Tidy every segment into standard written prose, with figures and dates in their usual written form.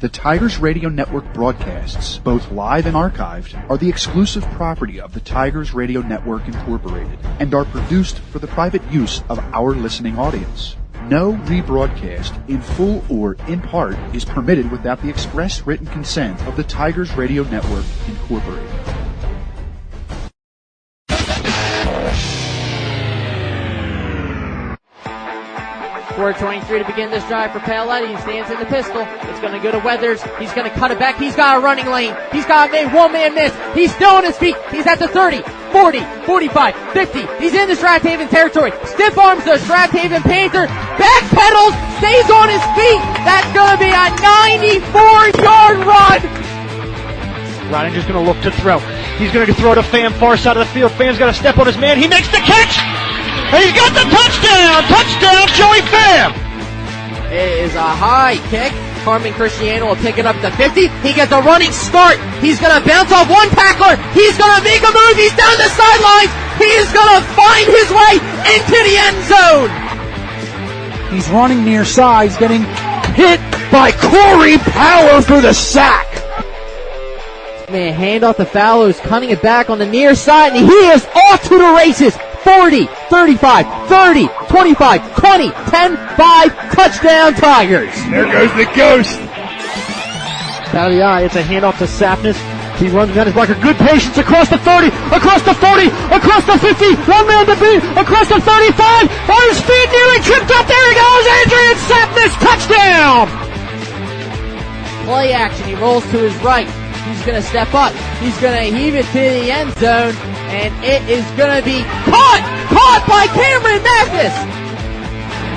The Tigers Radio Network broadcasts, both live and archived, are the exclusive property of the Tigers Radio Network Incorporated and are produced for the private use of our listening audience. No rebroadcast, in full or in part, is permitted without the express written consent of the Tigers Radio Network Incorporated. 4:23 to begin this drive for Paoletti. He stands in the pistol. It's going to go to Weathers. He's going to cut it back. He's got a running lane. He's got a one-man miss. He's still on his feet. He's at the 30, 40, 45, 50. He's in the Strathaven territory. Stiff arms the Strathaven Panther. Backpedals. Stays on his feet. That's going to be a 94-yard run. Rodinger's going to look to throw. He's going to throw to Pham, far side of the field. Pham's got to step on his man. He makes the catch. And he's got the touchdown! Touchdown, Joey Pham! It is a high kick. Carmen Cristiano will pick it up to 50. He gets a running start. He's going to bounce off one tackler. He's going to make a move. He's down the sidelines. He is going to find his way into the end zone. He's running near side. He's getting hit by Corey Power for the sack. Man, hand off to Fallows, cutting it back on the near side, and he is off to the races. 40, 35, 30, 25, 20, 10, 5, touchdown Tigers. There goes the ghost. Out of the eye, it's a handoff to Sapnis. He runs down his blocker. Good patience across the 30, across the 40, across the 50. One man to beat, across the 35. On his feet, nearly tripped up. There he goes, Adrian Sapnis, touchdown. Play action, he rolls to his right. He's going to step up. He's going to heave it to the end zone. And it is going to be caught by Cameron Mathis.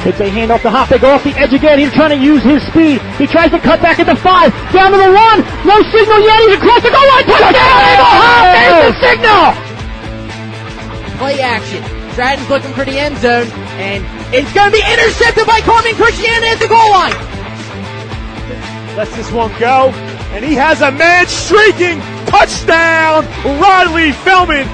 It's a handoff to Hop. They go off the edge again. He's trying to use his speed. He tries to cut back at the 5. Down to the 1. No signal yet. He's across the goal line. Touchdown, Eagle Hop. There's the signal. Play action. Stratton's looking for the end zone. And it's going to be intercepted by Carmen Cristiano at the goal line. Lets this one go. And he has a man streaking. Touchdown, Riley Feldman.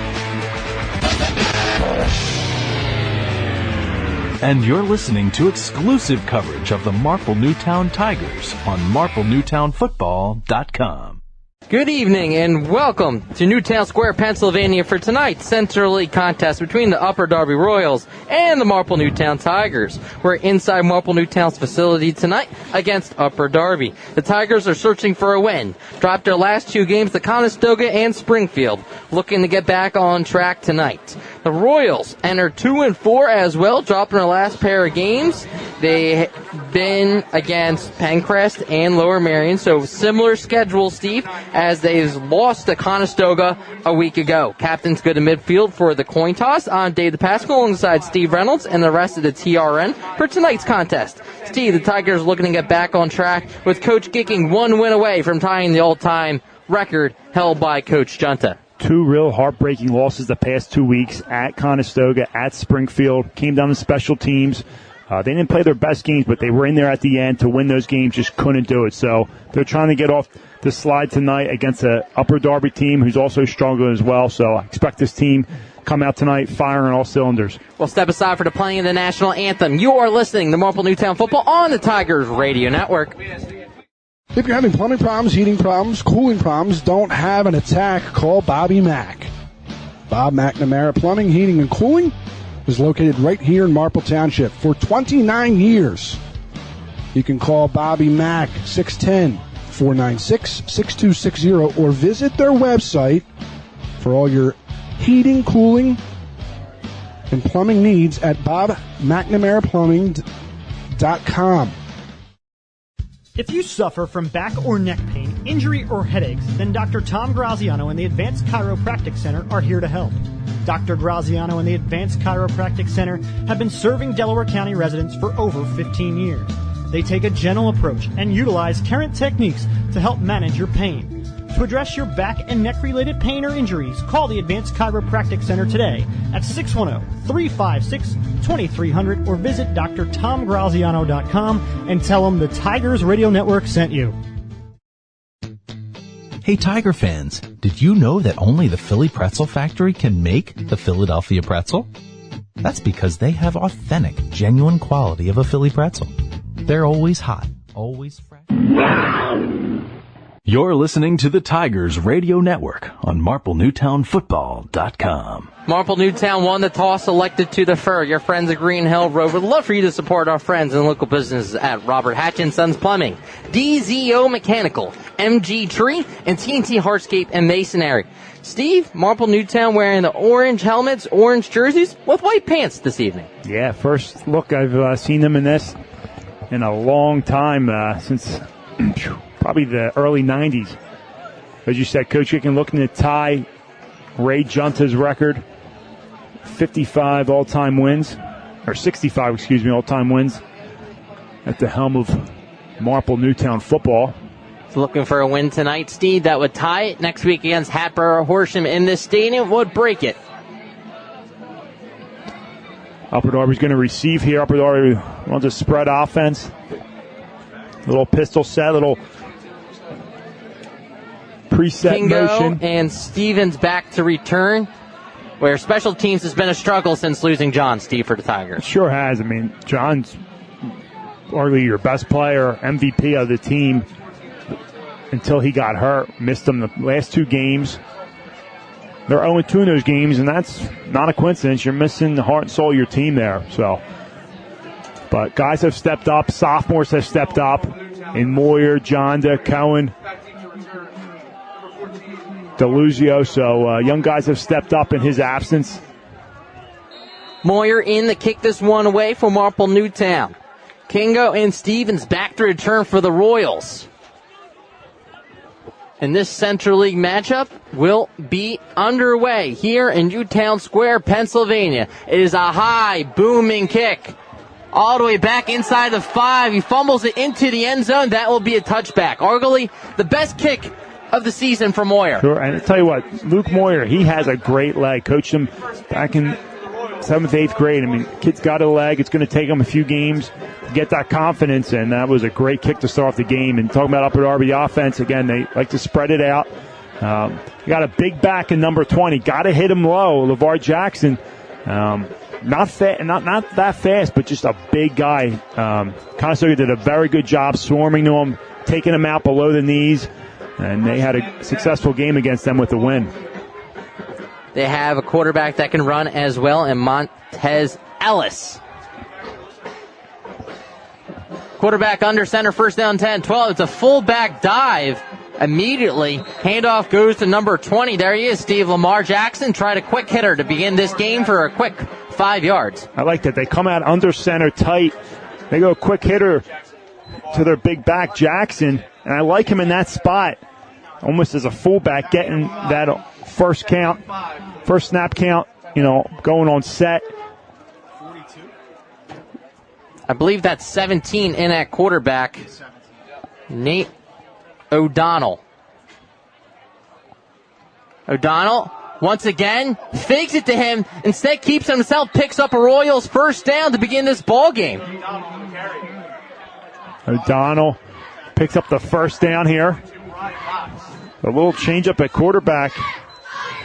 And you're listening to exclusive coverage of the Marple Newtown Tigers on MarpleNewtownFootball.com. Good evening and welcome to Newtown Square, Pennsylvania for tonight's Central League contest between the Upper Darby Royals and the Marple Newtown Tigers. We're inside Marple Newtown's facility tonight against Upper Darby. The Tigers are searching for a win. Dropped their last 2 games to Conestoga and Springfield, looking to get back on track tonight. The Royals enter 2-4 as well, dropping their last pair of games. They've been against Pencrest and Lower Merion, so similar schedule, Steve, as they've lost to Conestoga a week ago. Captain's good in midfield for the coin toss on Dave DePascal alongside Steve Reynolds and the rest of the TRN for tonight's contest. Steve, the Tigers looking to get back on track with Coach Gicking 1 win away from tying the all-time record held by Coach Junta. 2 real heartbreaking losses the past 2 weeks at Conestoga, at Springfield. Came down to special teams. They didn't play their best games, but they were in there at the end to win those games, just couldn't do it. So they're trying to get off the slide tonight against a Upper Darby team who's also struggling as well. So I expect this team come out tonight firing all cylinders. We'll step aside for the playing of the national anthem. You are listening to Marple Newtown Football on the Tigers Radio Network. If you're having plumbing problems, heating problems, cooling problems, don't have an attack, call Bobby Mack. Bob McNamara Plumbing, Heating, and Cooling is located right here in Marple Township for 29 years. You can call Bobby Mack, 610-496-6260, or visit their website for all your heating, cooling, and plumbing needs at bobmcnamaraPlumbing.com. If you suffer from back or neck pain, injury, or headaches, then Dr. Tom Graziano and the Advanced Chiropractic Center are here to help. Dr. Graziano and the Advanced Chiropractic Center have been serving Delaware County residents for over 15 years. They take a gentle approach and utilize current techniques to help manage your pain. To address your back and neck-related pain or injuries, call the Advanced Chiropractic Center today at 610-356-2300 or visit drtomgraziano.com and tell them the Tigers Radio Network sent you. Hey Tiger fans, did you know that only the Philly Pretzel Factory can make the Philadelphia pretzel? That's because they have authentic, genuine quality of a Philly pretzel. They're always hot, always fresh. You're listening to the Tigers Radio Network on MarpleNewtownFootball.com. Marple Newtown won the toss, elected to defer. Your friends at Green Hill Road would love for you to support our friends and local businesses at Robert Hatch & Sons Plumbing, DZO Mechanical, MG Tree, and TNT Hardscape and Masonry. Steve, Marple Newtown wearing the orange helmets, orange jerseys, with white pants this evening. Yeah, first look I've seen them in this in a long time, since probably the early 90s. As you said, Coach Hicken looking to tie Ray Junta's record, 55 all-time wins, or 65, all-time wins at the helm of Marple Newtown football. Looking for a win tonight, Steve. That would tie it. Next week against Hatboro Horsham in this stadium would break it. Upper Darby's going to receive here. Upper Darby runs a spread offense. Little pistol set, little preset Kingo motion. And Stevens back to return, where special teams has been a struggle since losing John, Steve, for the Tigers. Sure has. I mean, John's arguably your best player, MVP of the team until he got hurt. Missed them the last two games. They're 0-2 in those games, and that's not a coincidence. You're missing the heart and soul of your team there. So, but guys have stepped up. Sophomores have stepped up. In Moyer, Jonda, Cohen, Deluzio. So young guys have stepped up in his absence. Moyer in to kick this one away for Marple Newtown. Kingo and Stevens back to return for the Royals. And this Central League matchup will be underway here in Newtown Square, Pennsylvania. It is a high, booming kick. All the way back inside the 5. He fumbles it into the end zone. That will be a touchback. Arguably the best kick of the season for Moyer. Sure, and I tell you what, Luke Moyer, he has a great leg. Coached him back in 7th, 8th grade. I mean, kid's got a leg. It's going to take him a few games to get that confidence, and that was a great kick to start off the game. And talking about Upper Darby offense, again, they like to spread it out. You got a big back in number 20. Got to hit him low, LeVar Jackson. Not that fast, but just a big guy. Conestoga did a very good job swarming to him, taking him out below the knees, and they had a successful game against them with the win. They have a quarterback that can run as well, and Montez Ellis. Quarterback under center, first down 10, 12. It's a fullback dive. Immediately, handoff goes to number 20. There he is, Steve. Lamar Jackson tried a quick hitter to begin this game for a quick 5 yards. I like that. They come out under center tight. They go quick hitter to their big back, Jackson. And I like him in that spot, almost as a fullback, getting that first snap count, going on set. I believe that's 17 in at quarterback. Nate O'Donnell. O'Donnell, once again, fakes it to him. Instead, keeps it himself, picks up a Royals first down to begin this ball game. O'Donnell picks up the first down here. A little change up at quarterback.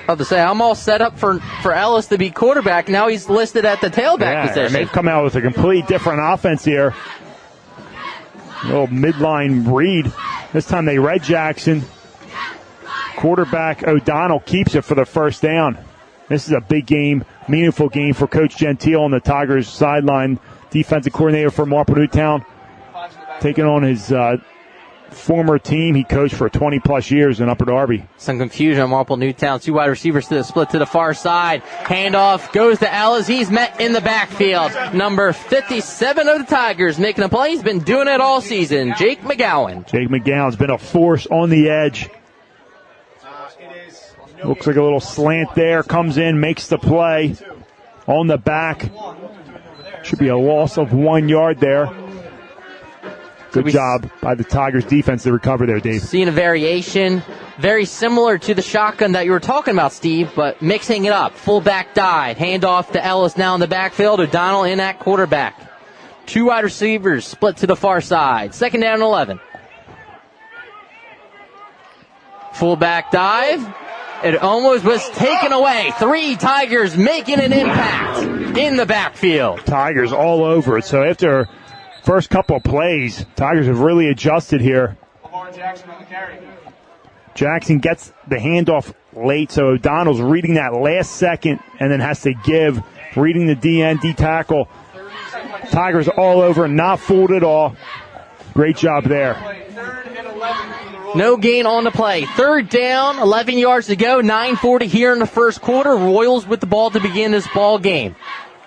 I was to say, I'm all set up for Ellis to be quarterback. Now he's listed at the tailback position. And they've come out with a completely different offense here. A little midline read. This time they read Jackson. Quarterback O'Donnell keeps it for the first down. This is a big game, meaningful game for Coach Gentile on the Tigers sideline. Defensive coordinator for Marple Newtown, taking on his former team he coached for 20-plus years in Upper Darby. Some confusion on Marple Newtown. Two wide receivers to the split to the far side. Handoff goes to Ellis. He's met in the backfield. Number 57 of the Tigers making a play. He's been doing it all season. Jake McGowan. Jake McGowan's been a force on the edge. Looks like a little slant there. Comes in, makes the play on the back. Should be a loss of 1 yard there. Good job by the Tigers defense to recover there, Dave. Seeing a variation, very similar to the shotgun that you were talking about, Steve, but mixing it up. Fullback dive, handoff to Ellis now in the backfield. O'Donnell in at quarterback. Two wide receivers split to the far side. Second down and 11. Fullback dive. It almost was taken away. Three Tigers making an impact in the backfield. Tigers all over it. So after first couple of plays, Tigers have really adjusted here. Jackson gets the handoff late, so O'Donnell's reading that last second and then has to give, reading the D tackle. Tigers all over, not fooled at all. Great job there. No gain on the play. Third down, 11 yards to go, 9:40 here in the first quarter. Royals with the ball to begin this ball game.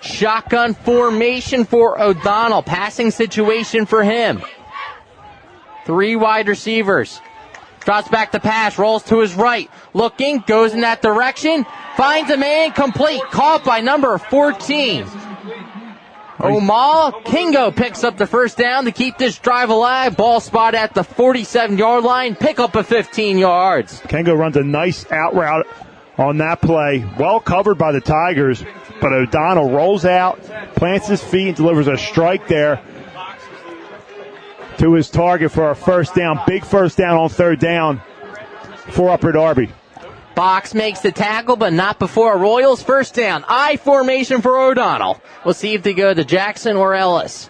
Shotgun formation for O'Donnell. Passing situation for him. 3 wide receivers. Drops back to pass, rolls to his right. Looking, goes in that direction. Finds a man, complete. Caught by number 14. Omal Kingo picks up the first down to keep this drive alive. Ball spot at the 47-yard line. Pick up of 15 yards. Kingo runs a nice out route on that play. Well covered by the Tigers, but O'Donnell rolls out, plants his feet, and delivers a strike there to his target for a first down. Big first down on third down for Upper Darby. Box makes the tackle, but not before a Royals first down. I formation for O'Donnell. We'll see if they go to Jackson or Ellis.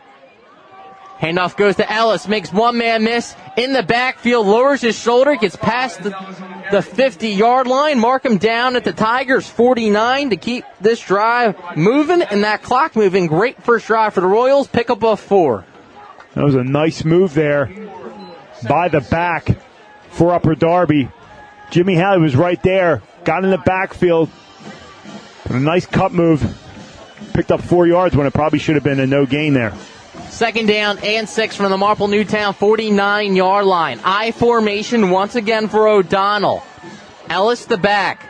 Handoff goes to Ellis, makes one man miss in the backfield, lowers his shoulder, gets past the 50-yard line. Mark him down at the Tigers 49 to keep this drive moving and that clock moving. Great first drive for the Royals. Pick up a 4. That was a nice move there by the back for Upper Darby. Jimmy Halley was right there, got in the backfield, a nice cut move, picked up 4 yards when it probably should have been a no gain there. Second down and 6 from the Marple Newtown 49-yard line. I formation once again for O'Donnell. Ellis the back.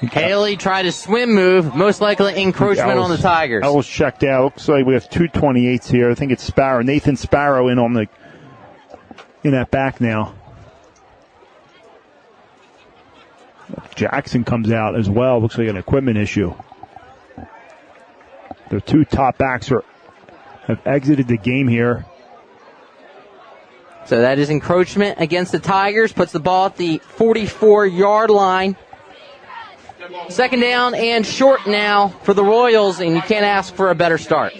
Haley tried a swim move, most likely encroachment on the Tigers. Ellis checked out. Looks like we have 2 28s here. I think it's Sparrow, Nathan Sparrow in that back now. Jackson comes out as well. Looks like an equipment issue. Their 2 top backs have exited the game here. So that is encroachment against the Tigers. Puts the ball at the 44-yard line. Second down and short now for the Royals, and you can't ask for a better start.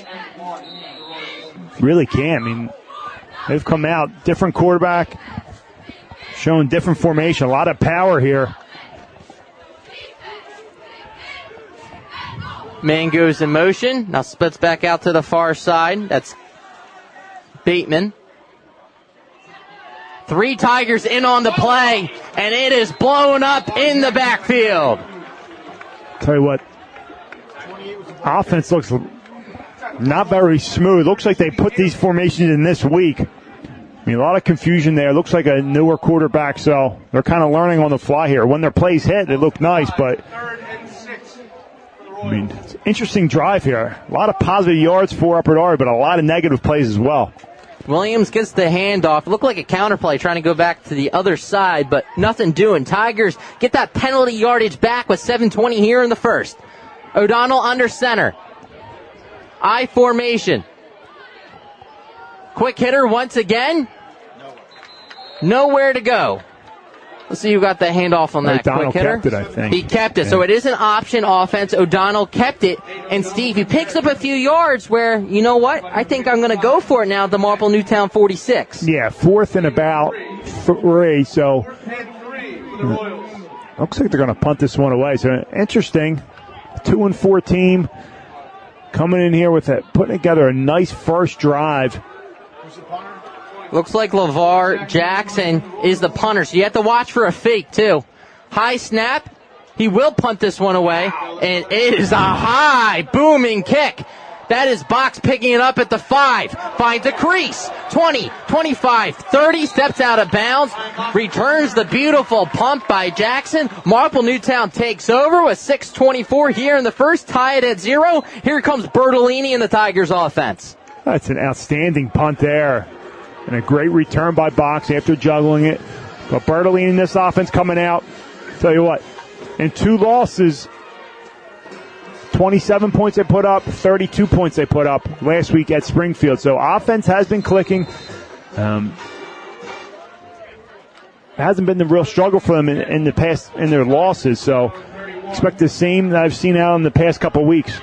Really can't. I mean, they've come out, different quarterback, showing different formation, a lot of power here. Man goes in motion, now splits back out to the far side. That's Bateman. 3 Tigers in on the play, and it is blown up in the backfield. Tell you what, offense looks not very smooth. Looks like they put these formations in this week. I mean, a lot of confusion there. Looks like a newer quarterback, so they're kind of learning on the fly here. When their plays hit, they look nice, but I mean, it's an interesting drive here. A lot of positive yards for Upper Darby, but a lot of negative plays as well. Williams gets the handoff. Looked like a counterplay trying to go back to the other side, but nothing doing. Tigers get that penalty yardage back with 7:20 here in the first. O'Donnell under center. I formation. Quick hitter once again. Nowhere to go. Let's see who got the handoff on that O'Donnell quick hitter. kept it, I think. He kept it, Yeah. so it is an option offense. O'Donnell kept it, and Steve, he picks up a few yards where, you know what, I think I'm going to go for it now at the Marple Newtown 46. Yeah, 4th and about 3, so looks like they're going to punt this one away. So interesting, 2-4 team coming in here with it, putting together a nice first drive. Looks like LeVar Jackson is the punter, so you have to watch for a fake, too. High snap. He will punt this one away, and it is a high, booming kick. That is Box picking it up at the 5. Finds a crease. 20, 25, 30, steps out of bounds. Returns the beautiful pump by Jackson. Marple Newtown takes over with 6:24 here in the first. Tie it at 0. Here comes Bertolini and the Tigers offense. That's an outstanding punt there. And a great return by Box after juggling it. But Bertolini in this offense coming out. Tell you what, in 2 losses, 27 points they put up, 32 points they put up last week at Springfield. So offense has been clicking. Hasn't been the real struggle for them in the past in their losses. So expect the same that I've seen out in the past couple weeks.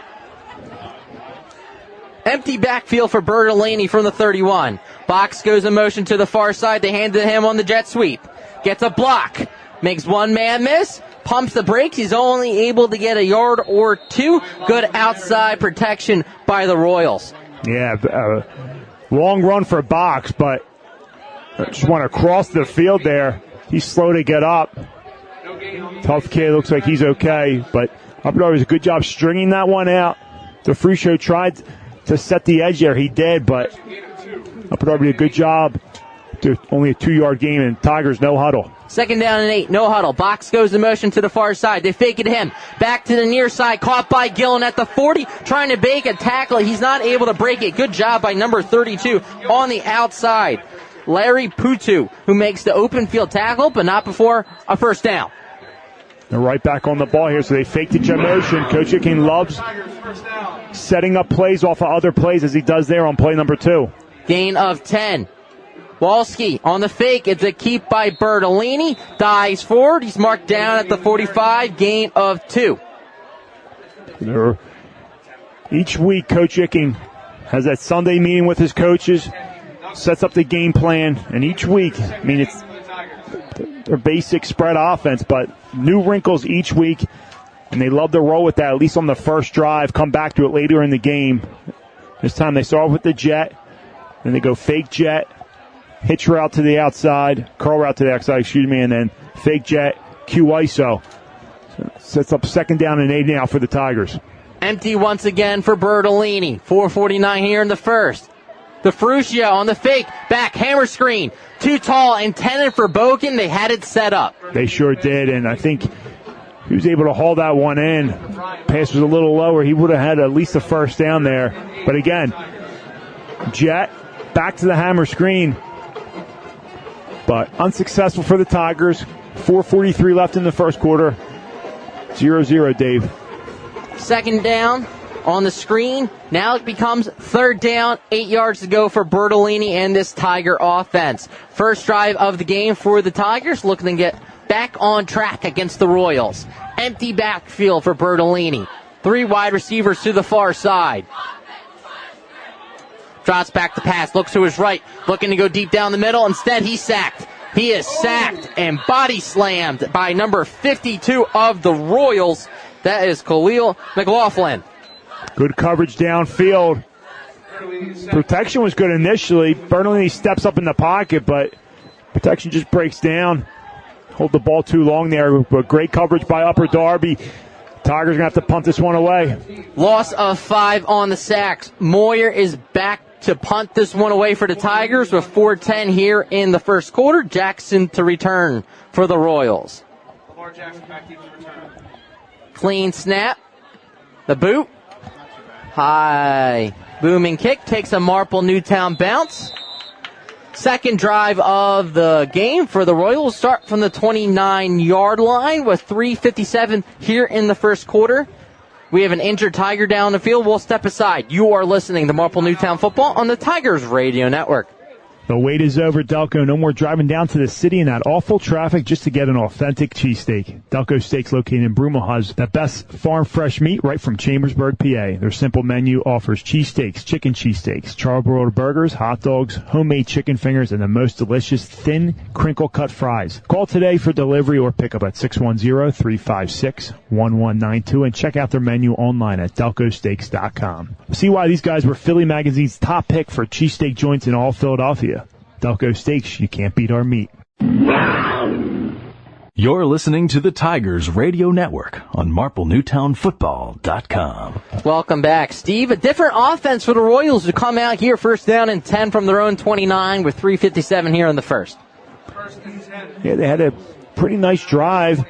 Empty backfield for Bertolini from the 31. Box goes in motion to the far side. They hand it to him on the jet sweep. Gets a block. Makes one man miss. Pumps the brakes. He's only able to get a yard or two. Good outside protection by the Royals. Yeah, long run for Box, but just want to cross the field there. He's slow to get up. Tough kid. Looks like he's okay, but Upper Darby was a good job stringing that one out. DeFruscio tried to set the edge there. He did, but Upper Darby did a good job. Only a 2-yard gain, and Tigers no huddle. 2nd down and 8, no huddle. Box goes in motion to the far side. They fake it to him. Back to the near side, caught by Gillen at the 40, trying to bake a tackle. He's not able to break it. Good job by number 32 on the outside. Larry Putu, who makes the open field tackle, but not before a first down. They're right back on the ball here, so they faked it to motion. Coach King loves setting up plays off of other plays as he does there on play number 2. Gain of 10. Walski on the fake. It's a keep by Bertolini. Dives forward. He's marked down at the 45. Gain of 2. Each week, Coach King has that Sunday meeting with his coaches, sets up the game plan, and each week, I mean, it's their basic spread offense, but new wrinkles each week, and they love to roll with that, at least on the first drive, come back to it later in the game. This time they start with the jet, then they go fake jet, hitch route to the outside, curl route to the outside, and then fake jet, Q ISO. So sets up 2nd down and 8 now for the Tigers. Empty once again for Bertolini. 4:49 here in the first. DeFruscio on the fake, back, hammer screen. Too tall, intended for Bogan. They had it set up. They sure did, and I think he was able to haul that one in. Pass was a little lower. He would have had at least a first down there. But again, jet, back to the hammer screen. But unsuccessful for the Tigers. 4:43 left in the first quarter. 0-0, Dave. 2nd down on the screen. Now it becomes 3rd down, 8 yards to go for Bertolini and this Tiger offense. First drive of the game for the Tigers, looking to get back on track against the Royals. Empty backfield for Bertolini. 3 wide receivers to the far side. Drops back to pass, looks to his right, looking to go deep down the middle. Instead, he's sacked. He is sacked and body slammed by number 52 of the Royals. That is Khalil McLaughlin. Good coverage downfield. Protection was good initially. Bertolini steps up in the pocket, but protection just breaks down. Hold the ball too long there, but great coverage by Upper Darby. Tigers going to have to punt this one away. Loss of 5 on the sacks. Moyer is back to punt this one away for the Tigers with 4:10 here in the first quarter. Jackson to return for the Royals. Clean snap. The boot. High booming kick takes a Marple Newtown bounce. 2nd drive of the game for the Royals. Start from the 29-yard line with 3:57 here in the first quarter. We have an injured Tiger down the field. We'll step aside. You are listening to Marple Newtown Football on the Tigers Radio Network. The wait is over, Delco. No more driving down to the city in that awful traffic just to get an authentic cheesesteak. Delco Steaks, located in Broomall, has the best farm fresh meat right from Chambersburg, PA. Their simple menu offers cheesesteaks, chicken cheesesteaks, charbroiled burgers, hot dogs, homemade chicken fingers, and the most delicious thin, crinkle-cut fries. Call today for delivery or pickup at 610-356-1192 and check out their menu online at delcosteaks.com. See why these guys were Philly Magazine's top pick for cheesesteak joints in all Philadelphia. Delco Steaks, you can't beat our meat. You're listening to the Tigers Radio Network on MarpleNewtownFootball.com. Welcome back, Steve. A different offense for the Royals to come out here, 1st down and 10 from their own 29 with 3:57 here in the first. Yeah, they had a pretty nice drive.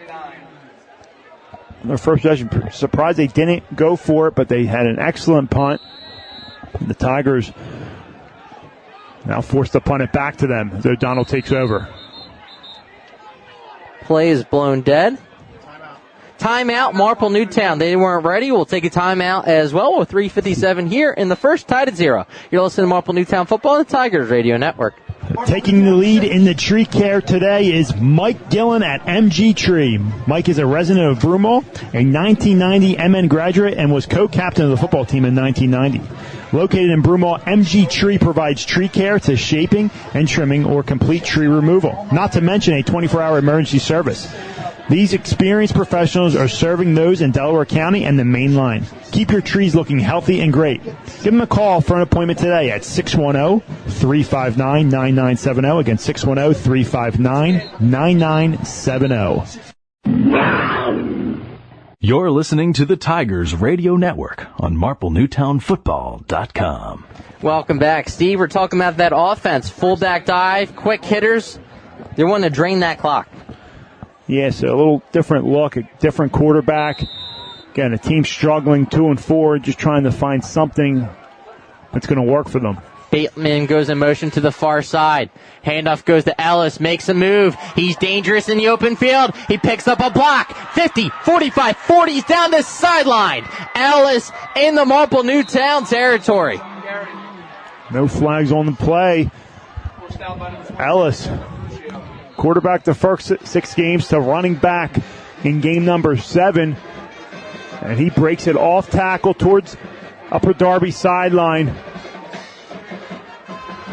Their first possession, surprised they didn't go for it, but they had an excellent punt. The Tigers now forced to punt it back to them as O'Donnell takes over. Play is blown dead. Timeout, Marple Newtown. They weren't ready. We'll take a timeout as well with 3:57 here in the first, tied at 0. You're listening to Marple Newtown Football on the Tigers Radio Network. Taking the lead in the tree care today is Mike Gillen at MG Tree. Mike is a resident of Broomall, a 1990 MN graduate, and was co-captain of the football team in 1990. Located in Broomall, MG Tree provides tree care to shaping and trimming or complete tree removal, not to mention a 24-hour emergency service. These experienced professionals are serving those in Delaware County and the main line. Keep your trees looking healthy and great. Give them a call for an appointment today at 610-359-9970. Again, 610-359-9970. You're listening to the Tigers Radio Network on MarpleNewtownFootball.com. Welcome back, Steve. We're talking about that offense. Fullback dive, quick hitters. They're wanting to drain that clock. Yeah, so a little different look, a different quarterback. Again, a team struggling 2-4, just trying to find something that's going to work for them. Bateman goes in motion to the far side. Handoff goes to Ellis, makes a move. He's dangerous in the open field. He picks up a block. 50, 45, 40, he's down the sideline. Ellis in the Marple Newtown territory. No flags on the play. Ellis, quarterback the first 6 games to running back in game number 7. And he breaks it off tackle towards Upper Darby sideline.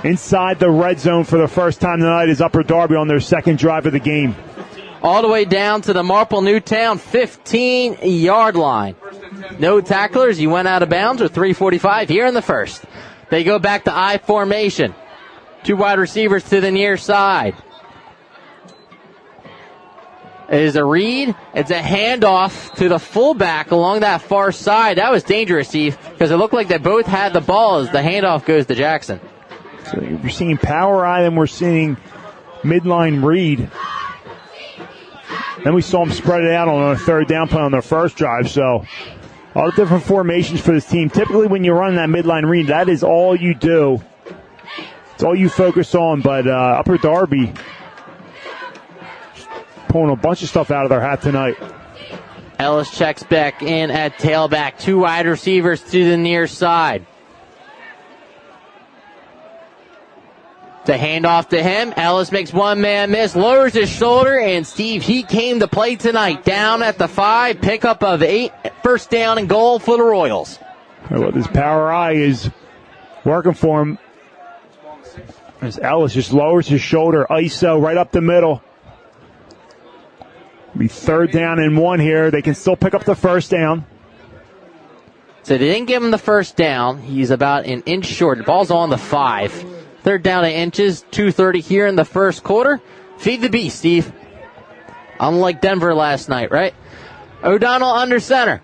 Inside the red zone for the first time tonight is Upper Darby on their second drive of the game. All the way down to the Marple Newtown 15-yard line. No tacklers. He went out of bounds with 3:45 here in the first. They go back to I formation. 2 wide receivers to the near side. It is a read. It's a handoff to the fullback along that far side. That was dangerous, Steve, because it looked like they both had the ball as the handoff goes to Jackson. So you're seeing power eye, then we're seeing midline read. Then we saw them spread it out on a third down play on their first drive. So all the different formations for this team. Typically when you run that midline read, that is all you do. It's all you focus on. But Upper Darby pulling a bunch of stuff out of their hat tonight. Ellis checks back in at tailback. 2 wide receivers to the near side. The handoff to him. Ellis makes one man miss, lowers his shoulder, and Steve, he came to play tonight. Down at the 5, pickup of 8, first down and goal for the Royals. Well, this power eye is working for him. As Ellis just lowers his shoulder, ISO right up the middle. Be 3rd down and 1 here. They can still pick up the first down. So they didn't give him the first down. He's about an inch short. The ball's on the 5. 3rd down and inches, 2:30 here in the first quarter. Feed the beast, Steve. Unlike Denver last night, right? O'Donnell under center.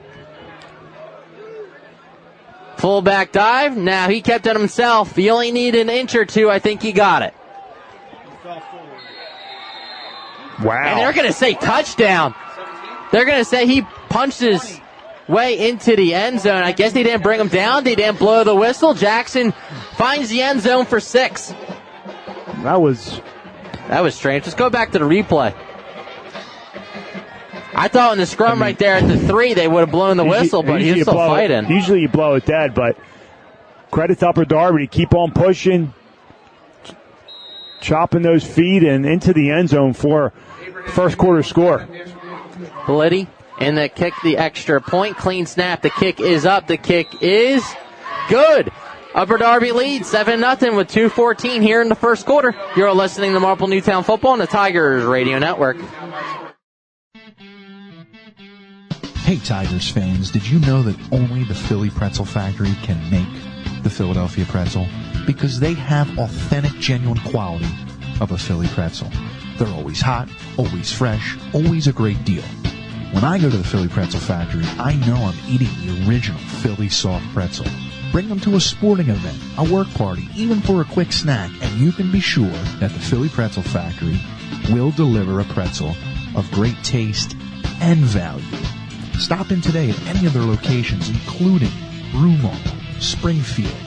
Fullback dive. Now he kept it himself. He only needed an inch or 2. I think he got it. Wow. And they're going to say touchdown. They're going to say he punched his way into the end zone. I guess they didn't bring him down. They didn't blow the whistle. Jackson finds the end zone for 6. That was strange. Let's go back to the replay. I thought in the scrum right there at the 3 they would have blown the whistle, but he was still fighting. Usually you blow it dead, but credit to Upper Darby. Keep on pushing, chopping those feet and into the end zone for first quarter score. Blitty and the kick, the extra point. Clean snap. The kick is up. The kick is good. Upper Darby leads 7-0 with 2:14 here in the first quarter. You're listening to Marple Newtown Football on the Tigers Radio Network. Hey Tigers fans, did you know that only the Philly Pretzel Factory can make the Philadelphia pretzel? Because they have authentic, genuine quality of a Philly pretzel. They're always hot, always fresh, always a great deal. When I go to the Philly Pretzel Factory, I know I'm eating the original Philly soft pretzel. Bring them to a sporting event, a work party, even for a quick snack, and you can be sure that the Philly Pretzel Factory will deliver a pretzel of great taste and value. Stop in today at any of their locations, including Broomall, Springfield,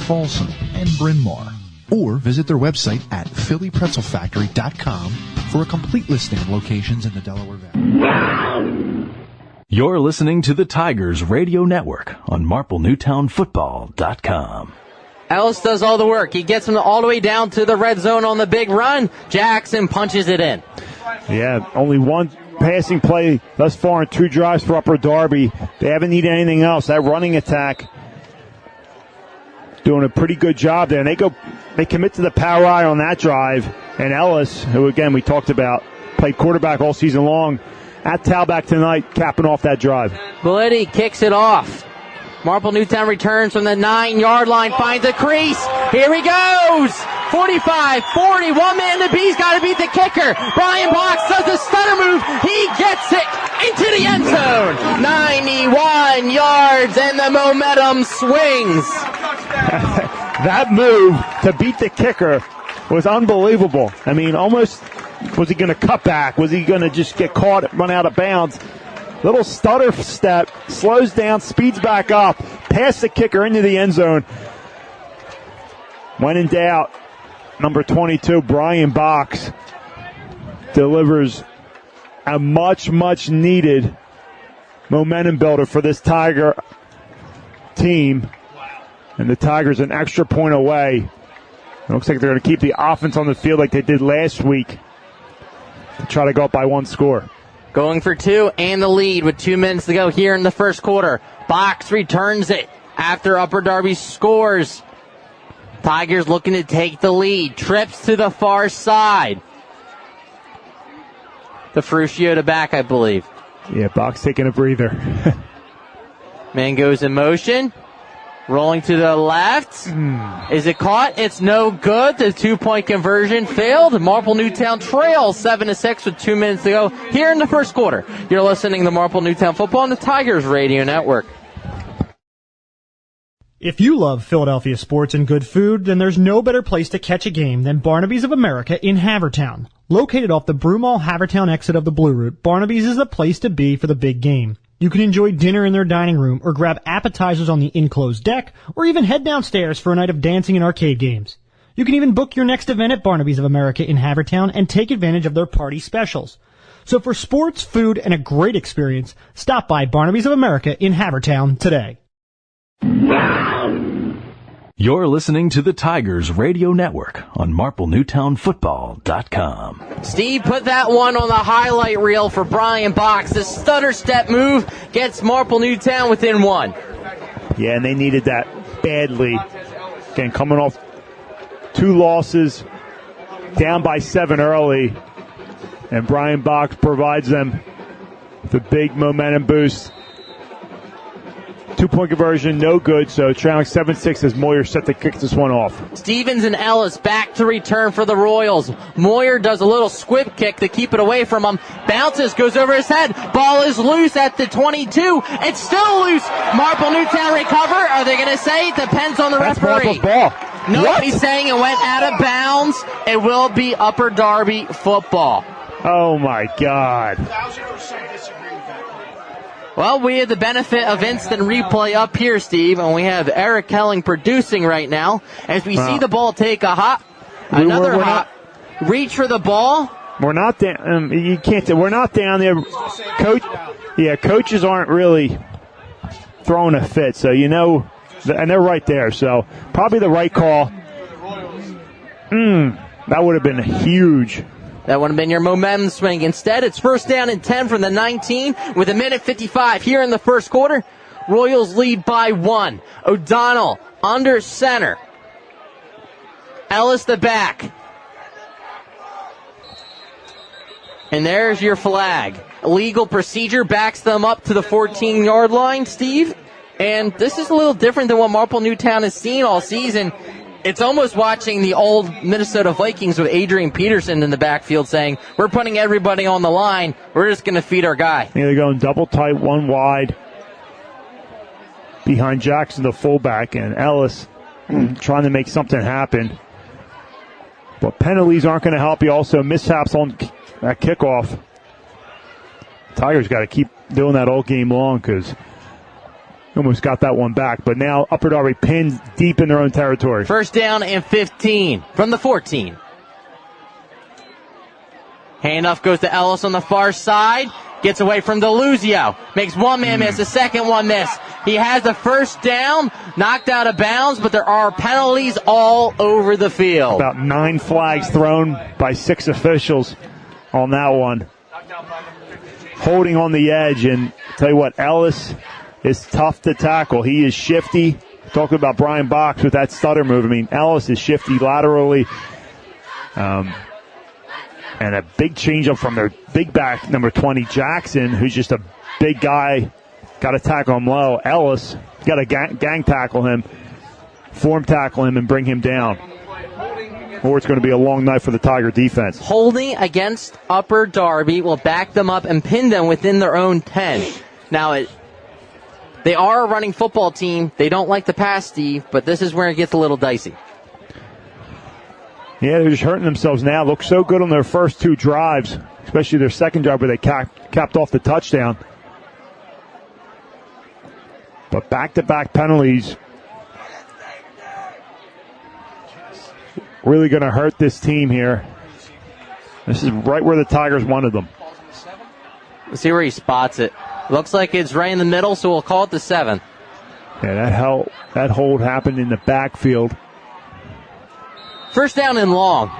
Folsom, and Bryn Mawr. Or visit their website at phillypretzelfactory.com for a complete listing of locations in the Delaware Valley. You're listening to the Tigers Radio Network on MarpleNewtownFootball.com. Ellis does all the work. He gets them all the way down to the red zone on the big run. Jackson punches it in. Yeah, only one passing play thus far in 2 drives for Upper Darby. They haven't needed anything else. That running attack doing a pretty good job there. And they commit to the power eye on that drive. And Ellis, who again we talked about, played quarterback all season long, at tailback tonight, capping off that drive. Belletti kicks it off. Marple Newtown returns from the 9-yard line, finds a crease. Here he goes! 45, 40, one man to beat. He's got to beat the kicker. Brian Box does the stutter move. He gets it into the end zone. 91 yards, and the momentum swings. That move to beat the kicker was unbelievable. I mean, almost, was he going to cut back? Was he going to just get caught, run out of bounds? Little stutter step, slows down, speeds back up, past the kicker into the end zone. When in doubt, number 22, Brian Box, delivers a much, much needed momentum builder for this Tiger team. And the Tigers an extra point away. It looks like they're going to keep the offense on the field like they did last week to try to go up by 1 score. Going for 2 and the lead with 2 minutes to go here in the first quarter. Box returns it after Upper Darby scores. Tigers looking to take the lead. Trips to the far side. The Fruscio to back, I believe. Yeah, Box taking a breather. Man goes in motion. Rolling to the left. Is it caught? It's no good. The 2-point conversion failed. Marple Newtown trails 7-6 with 2 minutes to go here in the first quarter. You're listening to Marple Newtown Football on the Tigers Radio Network. If you love Philadelphia sports and good food, then there's no better place to catch a game than Barnaby's of America in Havertown. Located off the Broomall Havertown exit of the Blue Route, Barnaby's is the place to be for the big game. You can enjoy dinner in their dining room or grab appetizers on the enclosed deck or even head downstairs for a night of dancing and arcade games. You can even book your next event at Barnaby's of America in Havertown and take advantage of their party specials. So for sports, food, and a great experience, stop by Barnaby's of America in Havertown today. You're listening to the Tigers Radio Network on MarpleNewtownFootball.com. Steve put that one on the highlight reel for Brian Box. The stutter step move gets Marple Newtown within 1. Yeah, and they needed that badly. Again, coming off 2 losses, down by 7 early, and Brian Box provides them the big momentum boost. 2-point conversion, no good, so trailing 7-6 as Moyer set to kick this one off. Stevens and Ellis back to return for the Royals. Moyer does a little squib kick to keep it away from him. Bounces, goes over his head. Ball is loose at the 22. It's still loose. Marple Newtown recover. Are they going to say? It depends on the referee. Marple's ball. No, What? he's saying it went out of bounds. It will be Upper Darby football. Oh, my God. Well, we have the benefit of instant replay up here, Steve, and we have Eric Helling producing right now as we see the ball take a hop, another hop, reach for the ball. We're not down. You can't. We're not down there. Coaches aren't really throwing a fit, so you know, and they're right there. So probably the right call. That would have been huge. That would have been your momentum swing. Instead, it's first down and 10 from the 19 with 1:55 here in the first quarter. Royals lead by 1. O'Donnell under center. Ellis the back. And there's your flag. Legal procedure backs them up to the 14-yard line, Steve. And this is a little different than what Marple Newtown has seen all season. It's almost watching the old Minnesota Vikings with Adrian Peterson in the backfield saying, we're putting everybody on the line. We're just going to feed our guy. Yeah, they're going double tight, 1 wide behind Jackson, the fullback, and Ellis trying to make something happen. But penalties aren't going to help you. Also, mishaps on that kickoff. Tigers got to keep doing that all game long because almost got that one back, but now Upper Darby pinned deep in their own territory. First down and 15 from the 14. Handoff goes to Ellis on the far side. Gets away from Deluzio. Makes one man miss, a second one miss. He has the first down, knocked out of bounds, but there are penalties all over the field. About 9 flags thrown by 6 officials on that one. Holding on the edge, and tell you what, Ellis is tough to tackle. He is shifty. Talking about Brian Box with that stutter move. I mean, Ellis is shifty laterally. And a big changeup from their big back, number 20, Jackson, who's just a big guy. Got to tackle him low. Ellis got to gang tackle him, form tackle him, and bring him down. Or it's going to be a long night for the Tiger defense. Holding against Upper Darby will back them up and pin them within their own 10. Now, they are a running football team. They don't like to pass, Steve, but this is where it gets a little dicey. Yeah, they're just hurting themselves now. Look so good on their first 2 drives, especially their second drive where they capped off the touchdown. But back-to-back penalties really going to hurt this team here. This is right where the Tigers wanted them. Let's see where he spots it. Looks like it's right in the middle, so we'll call it the 7. Yeah, that hold happened in the backfield. First down and long.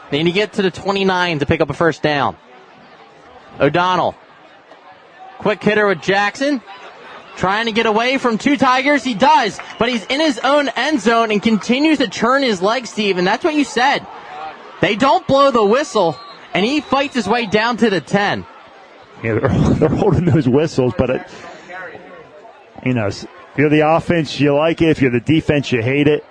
They need to get to the 29 to pick up a first down. O'Donnell. Quick hitter with Jackson. Trying to get away from 2 Tigers. He does, but he's in his own end zone and continues to turn his legs, Steve, and that's what you said. They don't blow the whistle, and he fights his way down to the 10. Yeah, they're holding those whistles, but if you're the offense, you like it. If you're the defense, you hate it.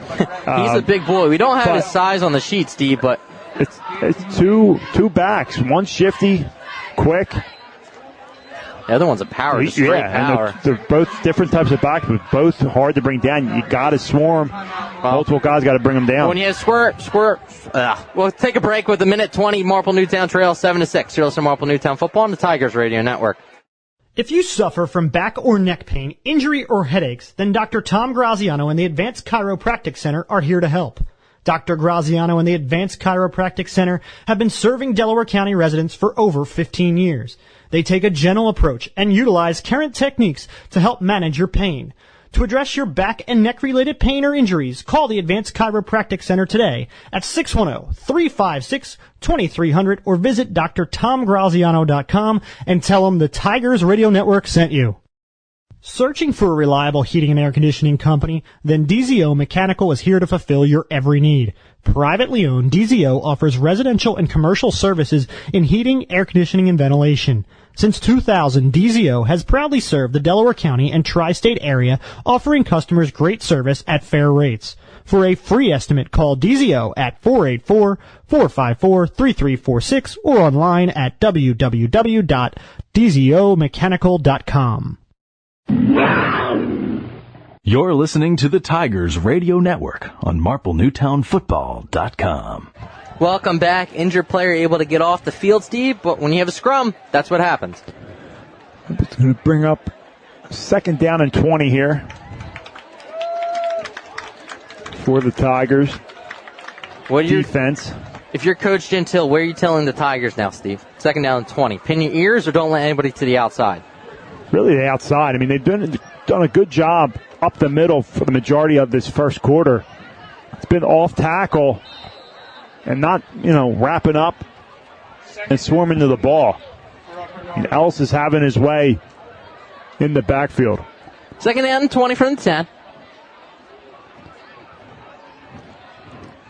He's a big boy. We don't have his size on the sheet, Steve, but it's two backs. One shifty, quick. The other one's a power, just straight power. And they're both different types of backs, but both hard to bring down. You got to swarm. Multiple guys got to bring them down. When you have squirt. We'll take a break with a minute 20. Marple Newtown Trail 7-6. You're listening to Marple Newtown Football on the Tigers Radio Network. If you suffer from back or neck pain, injury, or headaches, then Dr. Tom Graziano and the Advanced Chiropractic Center are here to help. Dr. Graziano and the Advanced Chiropractic Center have been serving Delaware County residents for over 15 years. They take a gentle approach and utilize current techniques to help manage your pain. To address your back and neck-related pain or injuries, call the Advanced Chiropractic Center today at 610-356-2300 or visit drtomgraziano.com and tell them the Tigers Radio Network sent you. Searching for a reliable heating and air conditioning company? Then DZO Mechanical is here to fulfill your every need. Privately owned, DZO offers residential and commercial services in heating, air conditioning, and ventilation. Since 2000, DZO has proudly served the Delaware County and tri-state area, offering customers great service at fair rates. For a free estimate, call DZO at 484-454-3346 or online at www.dzomechanical.com. You're listening to the Tigers Radio Network on MarpleNewtownFootball.com. Welcome back. Injured player able to get off the field, Steve, but when you have a scrum, that's what happens. It's going to bring up second down and 20 here for the Tigers. Defense. If you're Coach Gentile, where are you telling the Tigers now, Steve? Second down and 20. Pin your ears or don't let anybody to the outside? Really the outside. I mean, they've done a good job up the middle for the majority of this first quarter. It's been off tackle and not, wrapping up and swarming to the ball. And Ellis is having his way in the backfield. Second down and 20 from the 10.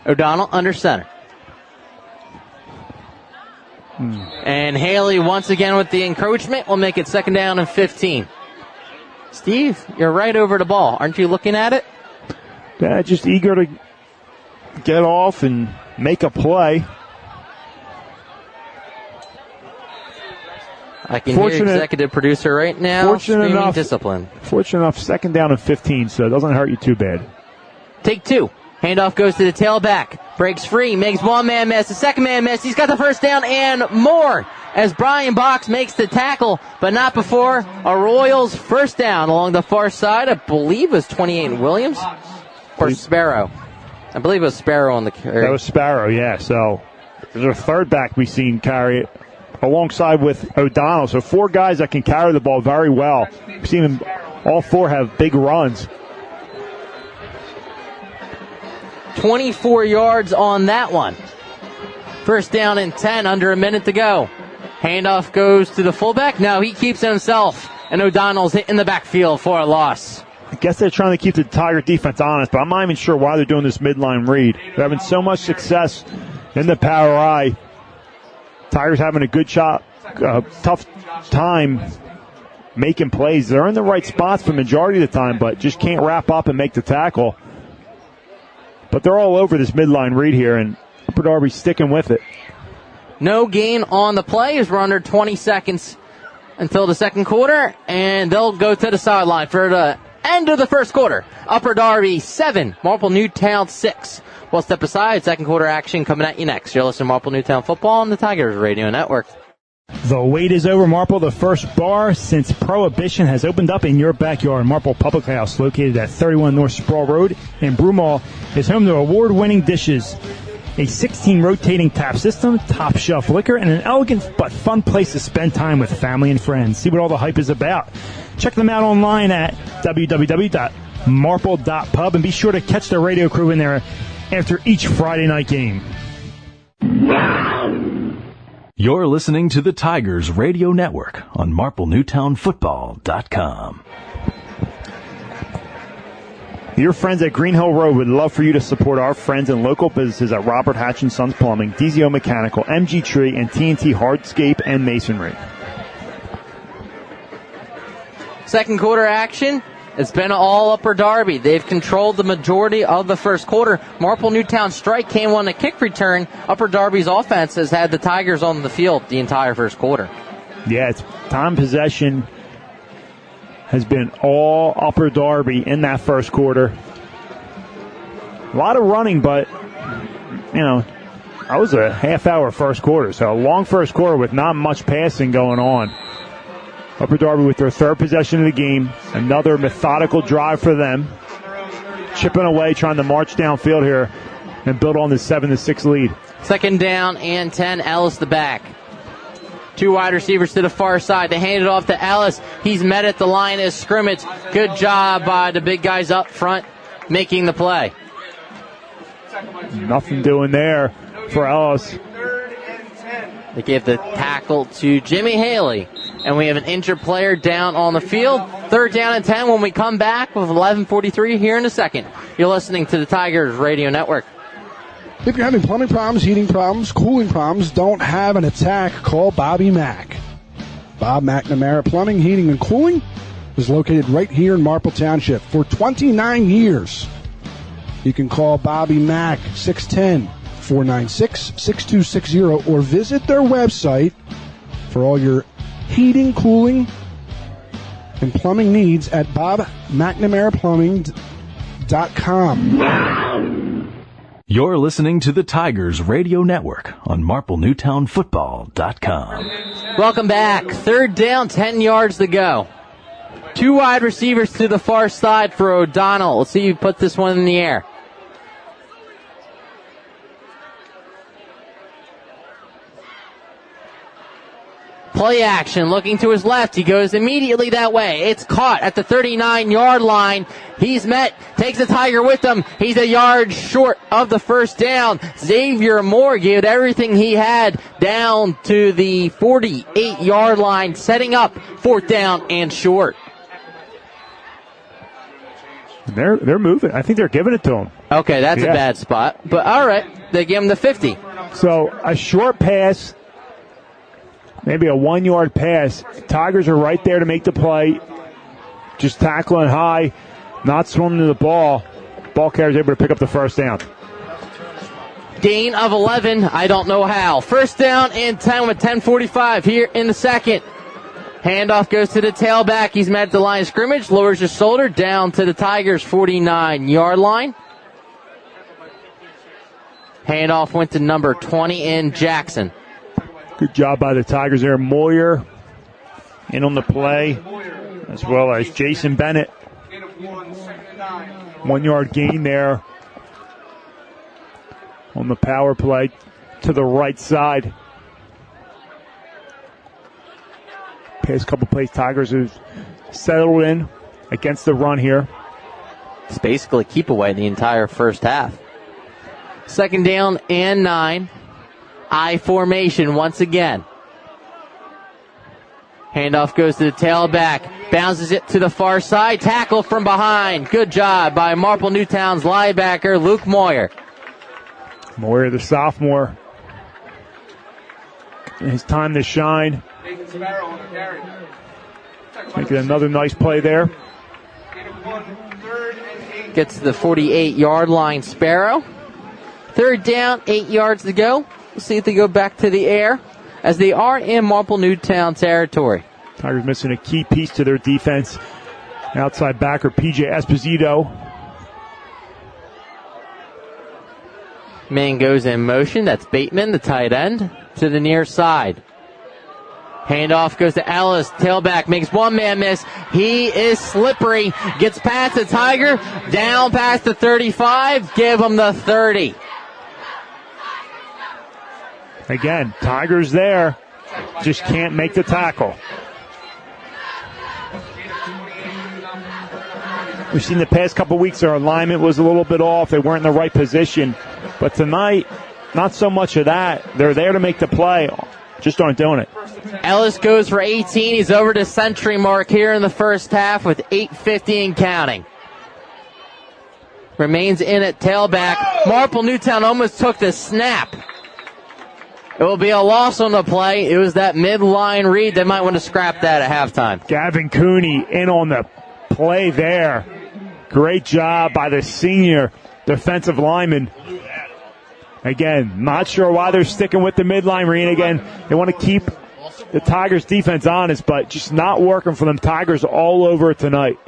O'Donnell under center. And Haley once again with the encroachment will make it second down and 15. Steve, you're right over the ball. Aren't you looking at it? Yeah, just eager to get off and make a play. I can hear executive producer right now screaming discipline. Fortunate enough, second down and 15, so it doesn't hurt you too bad. Take 2. Handoff goes to the tailback. Breaks free. Makes one man miss. The second man miss. He's got the first down and more as Brian Box makes the tackle, but not before a Royals first down along the far side. I believe it was 28 Williams or Sparrow. I believe it was Sparrow on the carry. That was Sparrow, yeah. So There's our third back we've seen carry it alongside with O'Donnell. So 4 guys that can carry the ball very well. We've seen them, all 4 have big runs. 24 yards on that one. First down and 10, under a minute to go. Handoff goes to the fullback. No, he keeps it himself. And O'Donnell's hit in the backfield for a loss. I guess they're trying to keep the Tiger defense honest, but I'm not even sure why they're doing this midline read. They're having so much success in the power I. Tigers having a good shot, tough time making plays. They're in the right spots for the majority of the time, but just can't wrap up and make the tackle. But they're all over this midline read here, and Upper Darby sticking with it. No gain on the play as we're under 20 seconds until the second quarter, and they'll go to the sideline for the end of the first quarter. Upper Darby 7, Marple Newtown 6. We'll step aside. Second quarter action coming at you next. You're listening to Marple Newtown Football on the Tigers Radio Network. The wait is over. Marple, the first bar since Prohibition, has opened up in your backyard. Marple Public House, located at 31 North Sproul Road in Broomall, is home to award-winning dishes, a 16 rotating tap system, top shelf liquor, and an elegant but fun place to spend time with family and friends. See what all the hype is about. Check them out online at www.marple.pub, and be sure to catch the radio crew in there after each Friday night game. You're listening to the Tigers Radio Network on MarpleNewtownFootball.com. Your friends at Green Hill Road would love for you to support our friends and local businesses at Robert Hatch & Sons Plumbing, DZO Mechanical, MG Tree, and TNT Hardscape and Masonry. Second quarter action. It's been all Upper Darby. They've controlled the majority of the first quarter. Marple Newtown strike came on a kick return. Upper Darby's offense has had the Tigers on the field the entire first quarter. Yeah, it's time possession has been all Upper Darby in that first quarter. A lot of running, but, you know, that was a half-hour first quarter. So a long first quarter with not much passing going on. Upper Darby with their third possession of the game. Another methodical drive for them. Chipping away, trying to march downfield here and build on this 7-6 lead. Second down and 10, Ellis the back. 2 wide receivers to the far side. They hand it off to Ellis. He's met at the line of scrimmage. Good job by the big guys up front making the play. Nothing doing there for Ellis. They gave the tackle to Jimmy Haley. And we have an injured player down on the field. Third down and 10 when we come back with 11:43 here in a second. You're listening to the Tigers Radio Network. If you're having plumbing problems, heating problems, cooling problems, don't have an attack, call Bobby Mack. Bob McNamara Plumbing, Heating, and Cooling is located right here in Marple Township for 29 years. You can call Bobby Mack, 610-496-6260, or visit their website for all your heating, cooling, and plumbing needs at bobmcnamaraplumbing.com. You're listening to the Tigers Radio Network on MarpleNewtownFootball.com. Welcome back. Third down, 10 yards to go. 2 wide receivers to the far side for O'Donnell. Let's see who put this one in the air. Play action, looking to his left. He goes immediately that way. It's caught at the 39-yard line. He's met, takes the Tiger with him. He's a yard short of the first down. Xavier Moore gave it everything he had down to the 48-yard line, setting up fourth down and short. They're moving. I think they're giving it to him. Okay, that's a bad spot. But all right, they give him the 50. So a short pass, maybe a 1-yard pass. Tigers are right there to make the play. Just tackling high, not swimming to the ball. Ball carrier's able to pick up the first down. Gain of 11. I don't know how. First down and 10 with 10:45 here in the second. Handoff goes to the tailback. He's met at the line of scrimmage. Lowers his shoulder down to the Tigers' 49-yard line. Handoff went to number 20 in Jackson. Good job by the Tigers there. Moyer in on the play, as well as Jason Bennett. 1-yard gain there on the power play. to the right side. Past couple plays, Tigers have settled in against the run here. It's basically keep away the entire first half. Second down and 9. I formation once again. Handoff goes to the tailback. Bounces it to the far side. Tackle from behind. Good job by Marple Newtown's linebacker, Luke Moyer. Moyer, the sophomore. His time to shine. Making another nice play there. Gets to the 48-yard line, Sparrow. Third down, 8 yards to go. We'll see if they go back to the air as they are in Marple Newtown territory. Tigers missing a key piece to their defense. Outside backer P.J. Esposito. Man goes in motion. That's Bateman, the tight end, to the near side. Handoff goes to Ellis. Tailback makes one man miss. He is slippery. Gets past the Tiger. Down past the 35. Give him the 30. Again, Tigers there. Just can't make the tackle. We've seen the past couple weeks their alignment was a little bit off. They weren't in the right position. But tonight, not so much of that. They're there to make the play. Just aren't doing it. Ellis goes for 18. He's over the century mark here in the first half with 8:50 and counting. Remains in at tailback. Marple Newtown almost took the snap. It will be a loss on the play. It was that midline read. They might want to scrap that at halftime. Gavin Cooney in on the play there. Great job by the senior defensive lineman. Again, not sure why they're sticking with the midline read. Again, they want to keep the Tigers defense honest, but just not working for them. Tigers all over it tonight.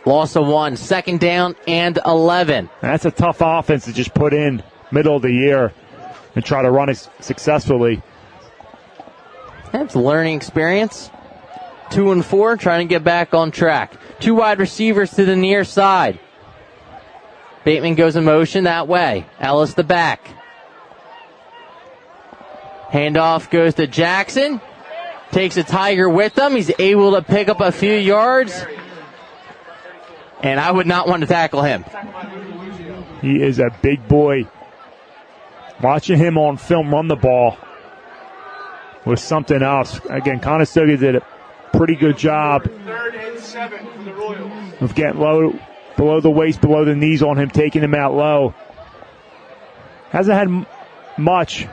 Loss of 1. Second down and 11. That's a tough offense to just put in middle of the year and try to run it successfully. That's a learning experience. 2 and 4, trying to get back on track. 2 wide receivers to the near side. Bateman goes in motion that way. Ellis the back. Handoff goes to Jackson. Takes a Tiger with him. He's able to pick up a few yards. And I would not want to tackle him. He is a big boy. Watching him on film run the ball was something else. Again, Conestoga did a pretty good job of getting low, below the waist, below the knees on him, taking him out low. Hasn't had much.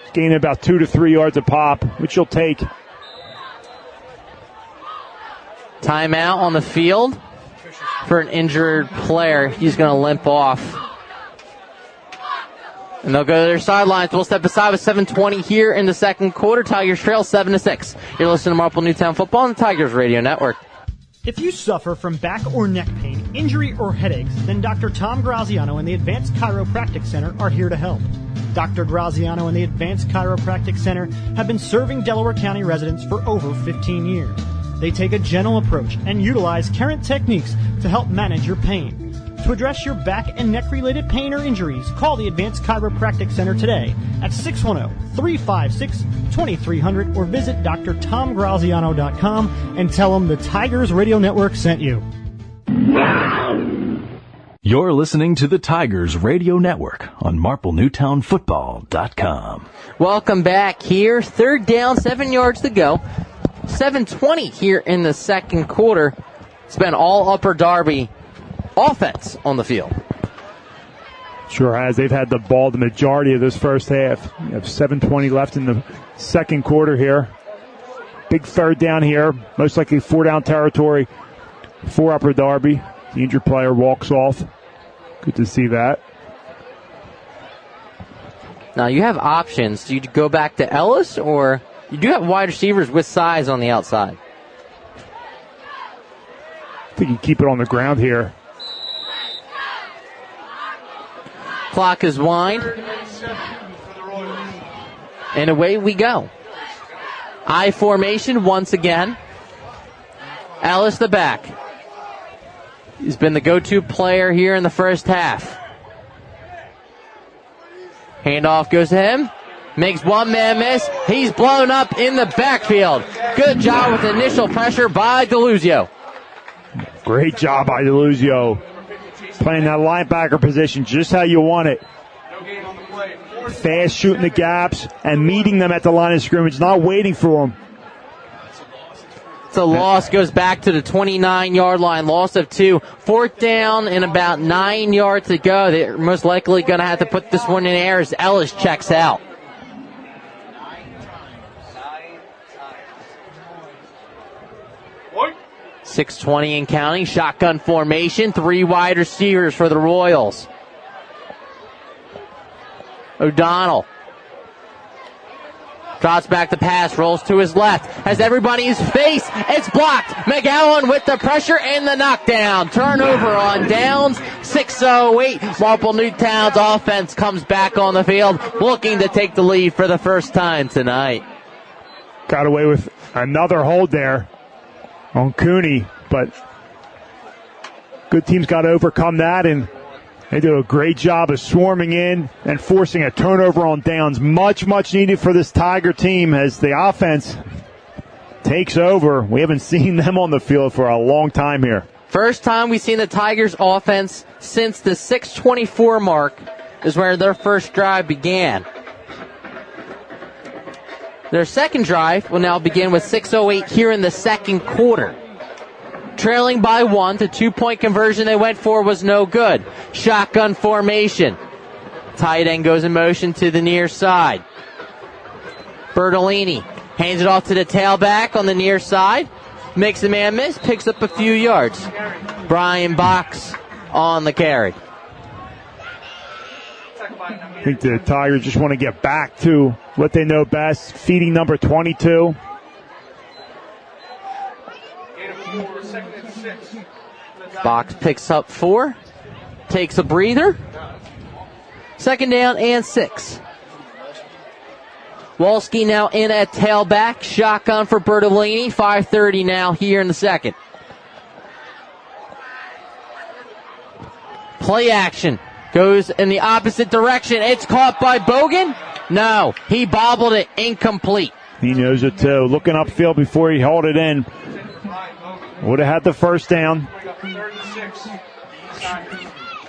He's gaining about 2 to 3 yards a pop, which he'll take. Timeout on the field for an injured player. He's going to limp off. And they'll go to their sidelines. We'll step aside with 7:20 here in the second quarter. Tigers trail 7-6. You're listening to Marple Newtown Football on the Tigers Radio Network. If you suffer from back or neck pain, injury, or headaches, then Dr. Tom Graziano and the Advanced Chiropractic Center are here to help. Dr. Graziano and the Advanced Chiropractic Center have been serving Delaware County residents for over 15 years. They take a gentle approach and utilize current techniques to help manage your pain. To address your back and neck-related pain or injuries, call the Advanced Chiropractic Center today at 610-356-2300 or visit drtomgraziano.com and tell them the Tigers Radio Network sent you. You're listening to the Tigers Radio Network on MarpleNewtownFootball.com. Welcome back here. Third down, 7 yards to go. 7:20 here in the second quarter. It's been all Upper Darby offense on the field. Sure has. They've had the ball the majority of this first half. You have 7:20 left in the second quarter here. Big third down here. Most likely 4-down territory for Upper Darby. The injured player walks off. Good to see that. Now you have options. Do you go back to Ellis, or you do have wide receivers with size on the outside? I think you keep it on the ground here. Clock is wind. And away we go. I formation once again. Ellis the back. He's been the go-to player here in the first half. Handoff goes to him. Makes one man miss. He's blown up in the backfield. Good job with initial pressure by DeLuzio. Great job by DeLuzio. Playing that linebacker position just how you want it. Fast shooting the gaps and meeting them at the line of scrimmage, not waiting for them. The loss goes back to the 29-yard line. Loss of 2. 4th down and about 9 yards to go. They're most likely going to have to put this one in air as Ellis checks out. .620 and counting. Shotgun formation. 3 wide receivers for the Royals. O'Donnell drops back the pass, rolls to his left, has everybody's face. It's blocked. McGowan with the pressure and the knockdown. Turnover on downs. 6:08. Marple Newtown's offense comes back on the field, looking to take the lead for the first time tonight. Got away with another hold there on Cooney, but good teams got to overcome that, and they do a great job of swarming in and forcing a turnover on downs. Much, much needed for this Tiger team as the offense takes over. We haven't seen them on the field for a long time here. First time we've seen the Tigers offense since the 6:24 mark is where their first drive began. Their second drive will now begin with 6:08 here in the second quarter. Trailing by 1, the 2-point conversion they went for was no good. Shotgun formation. Tight end goes in motion to the near side. Bertolini hands it off to the tailback on the near side. Makes the man miss, picks up a few yards. Brian Box on the carry. I think the Tigers just want to get back to what they know best, feeding number 22. Box picks up 4, takes a breather. 2nd down and 6. Walski now in at tailback. Shotgun for Bertolini. 5:30 now here in the second. Play action. Goes in the opposite direction. It's caught by Bogan. No, he bobbled it. Incomplete. He knows it too. Looking upfield before he hauled it in. Would have had the first down.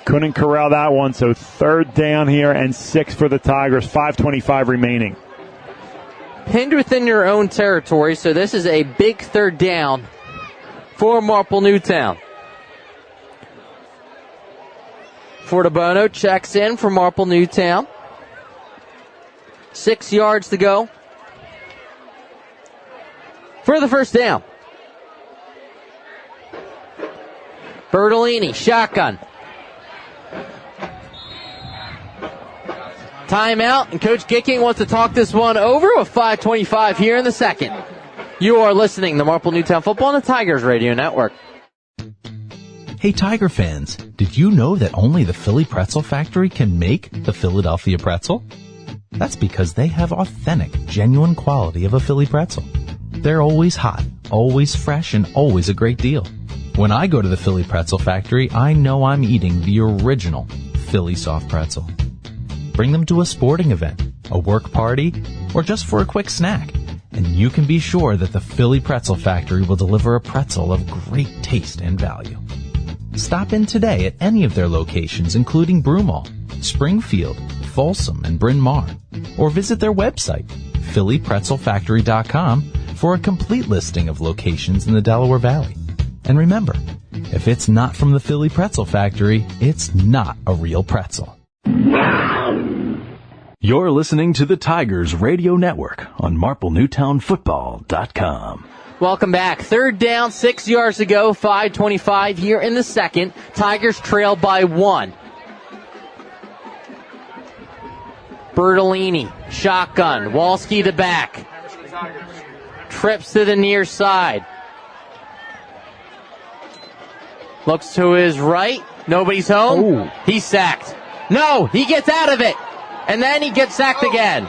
Couldn't corral that one, so 3rd down here and 6 for the Tigers. 5:25 remaining. Pinned within your own territory, so this is a big 3rd down for Marple Newtown. Fortabono checks in for Marple Newtown. 6 yards to go for the first down. Bertolini, shotgun. Timeout, and Coach Gicking wants to talk this one over with 5:25 here in the second. You are listening to Marple Newtown Football on the Tigers Radio Network. Hey Tiger fans, did you know that only the Philly Pretzel Factory can make the Philadelphia pretzel? That's because they have authentic, genuine quality of a Philly pretzel. They're always hot, always fresh, and always a great deal. When I go to the Philly Pretzel Factory, I know I'm eating the original Philly soft pretzel. Bring them to a sporting event, a work party, or just for a quick snack, and you can be sure that the Philly Pretzel Factory will deliver a pretzel of great taste and value. Stop in today at any of their locations, including Broomall, Springfield, Folsom, and Bryn Mawr, or visit their website, phillypretzelfactory.com, for a complete listing of locations in the Delaware Valley. And remember, if it's not from the Philly Pretzel Factory, it's not a real pretzel. You're listening to the Tigers Radio Network on MarpleNewtownFootball.com. Welcome back. 3rd down, 6 yards to go, 5:25 here in the second. Tigers trail by 1. Bertolini, shotgun. Walski to back. Trips to the near side. Looks to his right. Nobody's home. Ooh. He's sacked. No, he gets out of it. And then he gets sacked again.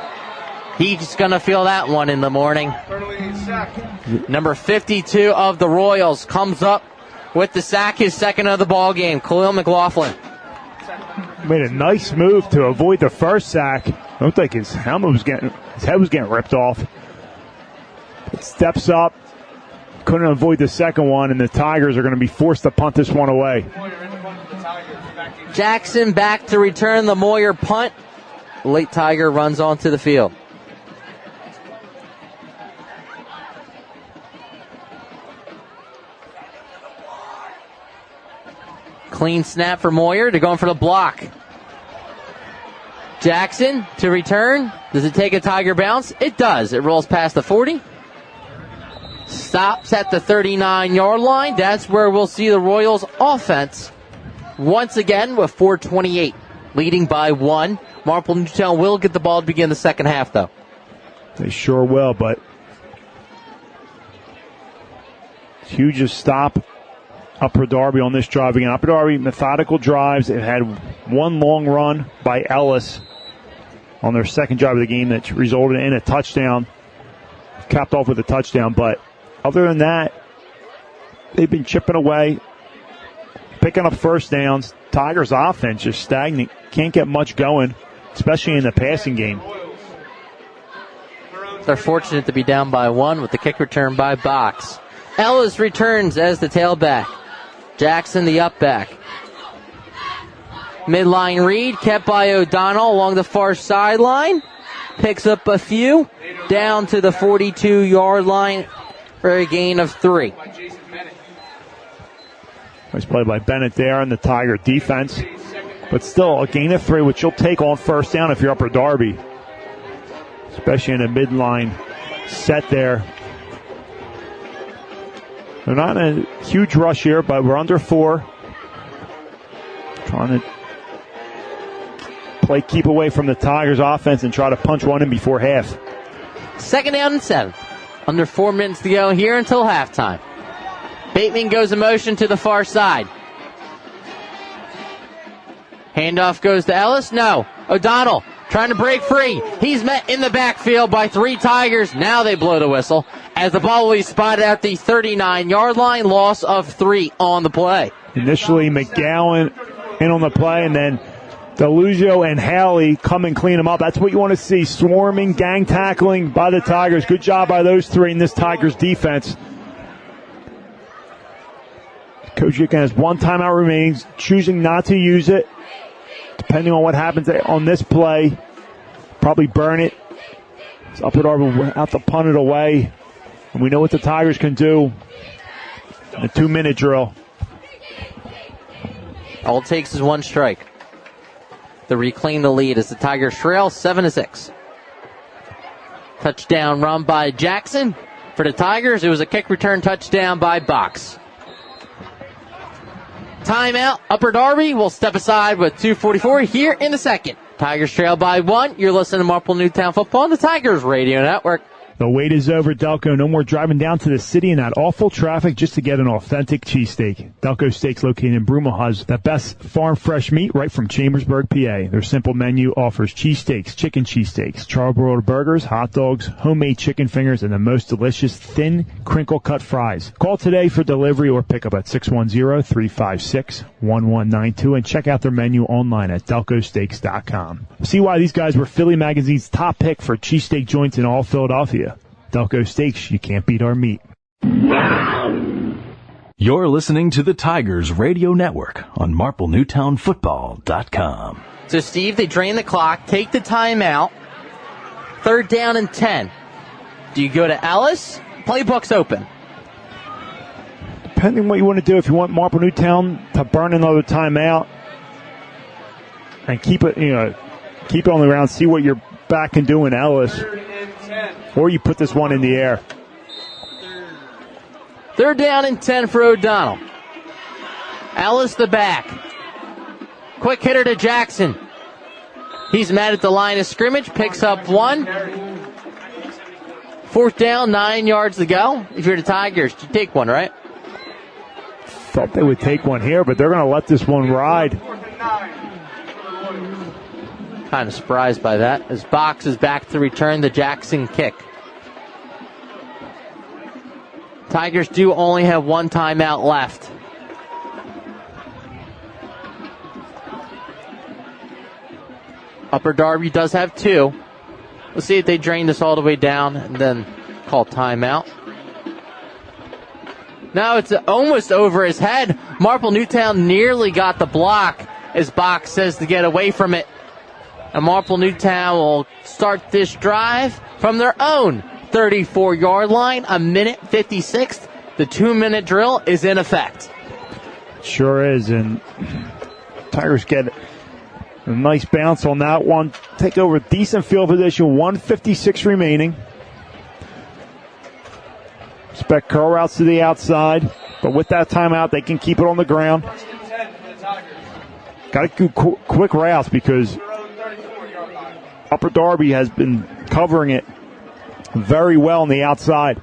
He's going to feel that one in the morning. Number 52 of the Royals comes up with the sack, his second of the ball game. Khalil McLaughlin. made a nice move to avoid the first sack. It looked like his head was getting ripped off. It steps up, couldn't avoid the second one, and the Tigers are going to be forced to punt this one away. Jackson back to return the Moyer punt. Late Tiger runs onto the field. Clean snap for Moyer to go in for the block. Jackson to return. Does it take a Tiger bounce? It does. It rolls past the 40. Stops at the 39-yard line. That's where we'll see the Royals offense once again with 4:28, leading by 1. Marple Newtown will get the ball to begin the second half, though. They sure will, but huge stop Upper Darby on this drive again. Upper Darby, methodical drives. It had one long run by Ellis on their second drive of the game that resulted in a touchdown. Capped off with a touchdown, but other than that, they've been chipping away, picking up first downs. Tigers' offense just stagnant. Can't get much going, especially in the passing game. They're fortunate to be down by 1 with the kick return by Box. Ellis returns as the tailback. Jackson the up back. Midline read kept by O'Donnell along the far sideline. Picks up a few down to the 42-yard line for a gain of 3. Nice play by Bennett there in the Tiger defense. But still, a gain of 3, which you'll take on first down if you're Upper Darby. Especially in a midline set there. They're not in a huge rush here, but we're under 4. Trying to keep away from the Tigers offense and try to punch one in before half. Second down and 7. Under 4 minutes to go here until halftime. Bateman goes in motion to the far side. Handoff goes to Ellis. No. O'Donnell trying to break free. He's met in the backfield by 3 Tigers. Now they blow the whistle as the ball will be spotted at the 39-yard line. Loss of 3 on the play. Initially, McGowan in on the play, and then Deluzio and Haley come and clean them up. That's what you want to see. Swarming, gang tackling by the Tigers. Good job by those 3 in this Tigers defense. Coach Yicken has 1 timeout remaining, choosing not to use it. Depending on what happens on this play, probably burn it. It's Upper Darby will have to punt it away. And we know what the Tigers can do in a 2-minute drill. All it takes is 1 strike. To reclaim the lead as the Tigers trail 7-6. Touchdown run by Jackson. For the Tigers, it was a kick return touchdown by Box. Timeout. Upper Darby will step aside with 2:44 here in the second. Tigers trail by 1. You're listening to Marple Newtown Football on the Tigers Radio Network. The wait is over, Delco. No more driving down to the city in that awful traffic just to get an authentic cheesesteak. Delco Steaks, located in Broomall, has the best farm fresh meat right from Chambersburg, PA. Their simple menu offers cheesesteaks, chicken cheesesteaks, charbroiled burgers, hot dogs, homemade chicken fingers, and the most delicious thin, crinkle-cut fries. Call today for delivery or pickup at 610-356-1192 and check out their menu online at delcosteaks.com. See why these guys were Philly Magazine's top pick for cheesesteak joints in all Philadelphia. Delco Steaks, you can't beat our meat. You're listening to the Tigers Radio Network on MarpleNewtownFootball.com. So, Steve, they drain the clock, take the timeout. 3rd down and 10. Do you go to Ellis? Playbook's open. Depending on what you want to do, if you want Marple Newtown to burn another timeout and keep it on the ground, see what your back can do in Ellis. Or you put this one in the air. 3rd down and 10 for O'Donnell. Ellis the back. Quick hitter to Jackson. He's mad at the line of scrimmage. Picks up 1. 4th down, 9 yards to go. If you're the Tigers, you take one, right? Thought they would take one here, but they're going to let this one ride. Kind of surprised by that, as Box is back to return the Jackson kick. Tigers do only have 1 timeout left. Upper Darby does have 2. We'll see if they drain this all the way down and then call timeout. Now it's almost over his head. Marple Newtown nearly got the block as Bach says to get away from it. And Marple Newtown will start this drive from their own 34-yard line, a minute 56. The 2-minute drill is in effect. Sure is, and Tigers get a nice bounce on that one. Take over decent field position, 1:56 remaining. Expect curl routes to the outside, but with that timeout, they can keep it on the ground. Got to do quick routes because Upper Darby has been covering it very well on the outside.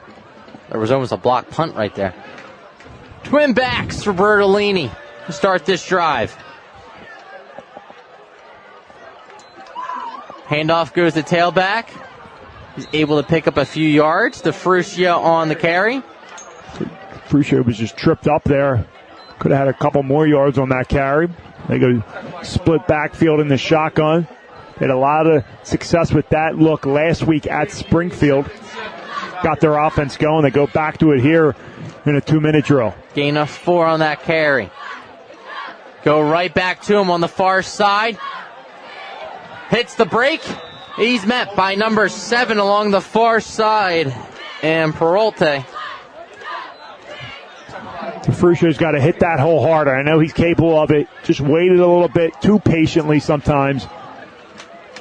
There was almost a block punt right there. Twin backs for Bertolini to start this drive. Handoff goes to tailback. He's able to pick up a few yards. DeFrucia on the carry. DeFrucia was just tripped up there. Could have had a couple more yards on that carry. They go split backfield in the shotgun. They had a lot of success with that look last week at Springfield. Got their offense going. They go back to it here in a 2-minute drill. Gain of 4 on that carry. Go right back to him on the far side. Hits the break. He's met by number 7 along the far side. And Peralta. DeFrucia's got to hit that hole harder. I know he's capable of it. Just waited a little bit too patiently sometimes.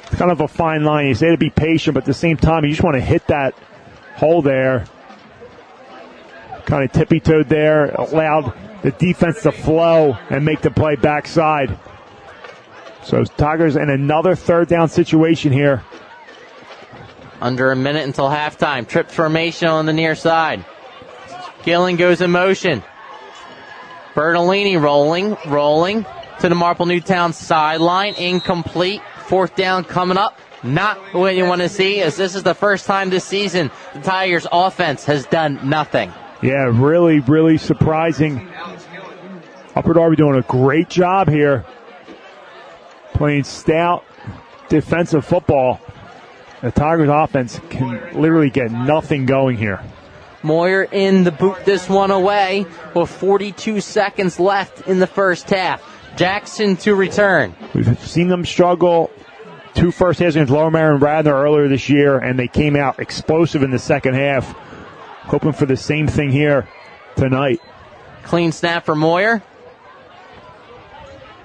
It's kind of a fine line. You say to be patient, but at the same time, you just want to hit that hole there. Kind of tippy-toed there. Allowed the defense to flow and make the play backside. So Tigers in another 3rd down situation here. Under a minute until halftime. Trip formation on the near side. Gillen goes in motion. Bertolini rolling to the Marple Newtown sideline. Incomplete. 4th down coming up. Not what you want to see, as this is the first time this season the Tigers offense has done nothing. Yeah, really, really surprising. Upper Darby doing a great job here. Playing stout defensive football. The Tigers offense can literally get nothing going here. Moyer in the boot this one away with 42 seconds left in the first half. Jackson to return. We've seen them struggle 2 first halves against Lower Merion Radnor earlier this year, and they came out explosive in the second half. Hoping for the same thing here tonight. Clean snap for Moyer.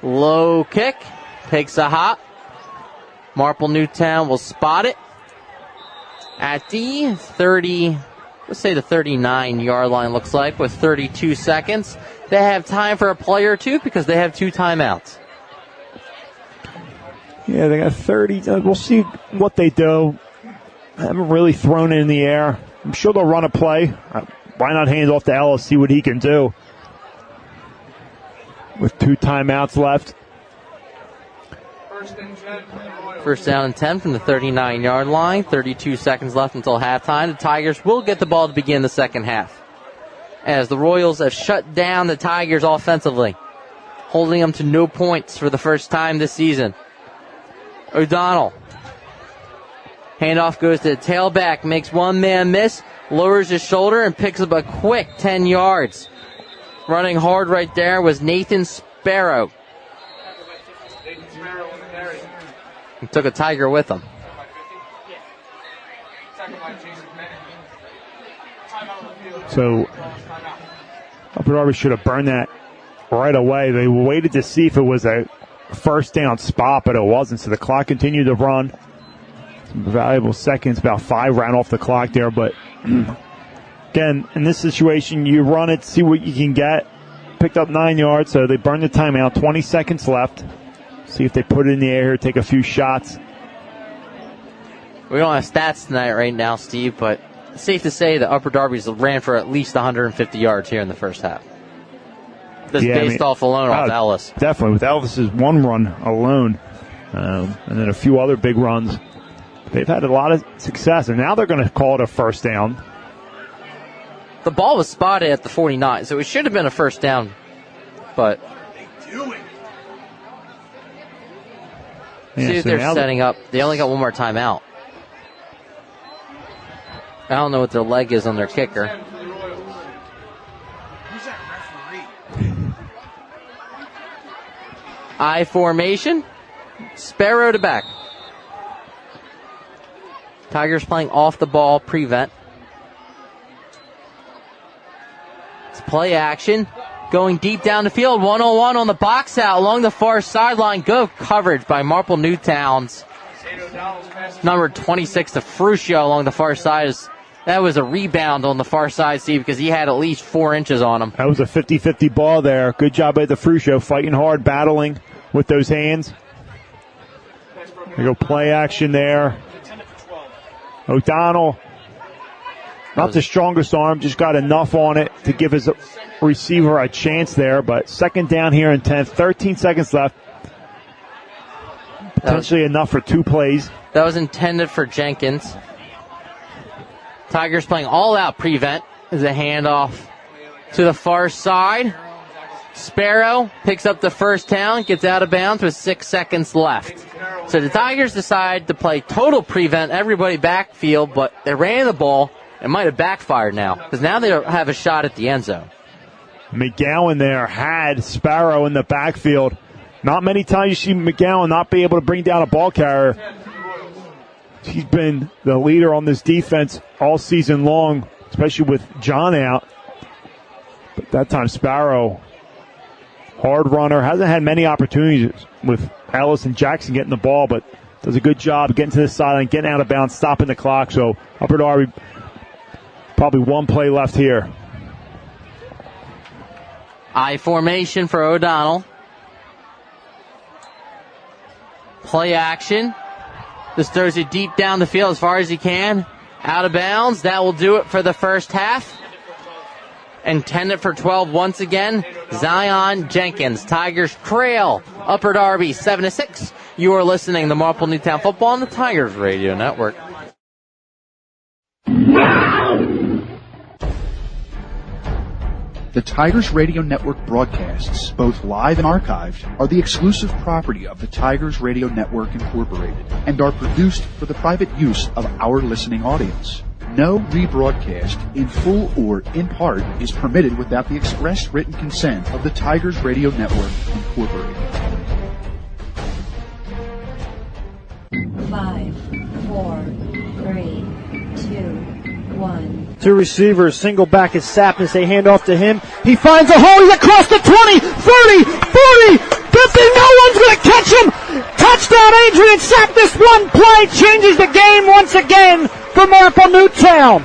Low kick. Takes a hop. Marple Newtown will spot it at the 30, let's say the 39-yard line looks like, with 32 seconds. They have time for a play or two because they have 2 timeouts. Yeah, they got 30. We'll see what they do. I haven't really thrown it in the air. I'm sure they'll run a play. Why not hand off to Ellis, see what he can do with 2 timeouts left. First down and 10 from the 39-yard line. 32 seconds left until halftime. The Tigers will get the ball to begin the second half, as the Royals have shut down the Tigers offensively, holding them to no points for the first time this season. O'Donnell. Handoff goes to the tailback, makes one man miss, lowers his shoulder, and picks up a quick 10 yards. Running hard right there was Nathan Sparrow. He took a Tiger with him. So Upper Darby should have burned that right away. They waited to see if it was a first down spot, but it wasn't. So the clock continued to run. Some valuable seconds, about 5 ran off the clock there. But again, in this situation, you run it, see what you can get. Picked up 9 yards, so they burned the timeout. 20 seconds left. See if they put it in the air here, take a few shots. We don't have stats tonight right now, Steve, but it's safe to say that Upper Darby's ran for at least 150 yards here in the first half. This based off alone off Ellis. Definitely, with Elvis's one run alone, and then a few other big runs. They've had a lot of success, and now they're going to call it a first down. The ball was spotted at the 49, so it should have been a first down, but See if they're setting up. They only got one more timeout. I don't know what their leg is on their kicker. Who's that referee? I formation. Sparrow to back. Tigers playing off the ball, prevent. It's play action. Going deep down the field, 1-on-1 on the box out along the far sideline. Good coverage by Marple Newtown's number 26 to Fruscio along the far side. That was a rebound on the far side, Steve, because he had at least 4 inches on him. That was a 50-50 ball there. Good job by the Fruscio, fighting hard, battling with those hands. There you go, play action there. O'Donnell, not the strongest arm, just got enough on it to give his receiver a chance there. But second down here and 10, 13 seconds left. Potentially enough for 2 plays. That was intended for Jenkins. Tigers playing all out prevent as a handoff to the far side. Sparrow picks up the first down, gets out of bounds with 6 seconds left. So the Tigers decide to play total prevent, everybody backfield, but they ran the ball. It might have backfired now, because now they have a shot at the end zone. McGowan there had Sparrow in the backfield. Not many times you see McGowan not be able to bring down a ball carrier. He's been the leader on this defense all season long, especially with John out. But that time Sparrow, hard runner, hasn't had many opportunities with Ellis and Jackson getting the ball, but does a good job getting to the sideline, getting out of bounds, stopping the clock. So Upper Darby, probably 1 play left here. I formation for O'Donnell. Play action. Just throws it deep down the field as far as he can. Out of bounds. That will do it for the first half. Intended for 12 once again. Zion Jenkins. Tigers trail Upper Darby 7-6. You are listening to Marple Newtown Football on the Tigers Radio Network. The Tigers Radio Network broadcasts, both live and archived, are the exclusive property of the Tigers Radio Network Incorporated and are produced for the private use of our listening audience. No rebroadcast, in full or in part, is permitted without the express written consent of the Tigers Radio Network Incorporated. 5, 4, 3, 2, 1. 2 receivers, single back is Sapness. They hand off to him. He finds a hole. He's across the 20, 30, 40, 50. No one's going to catch him. Touchdown, Adrian Sapness. 1 play changes the game once again for Marple Newtown.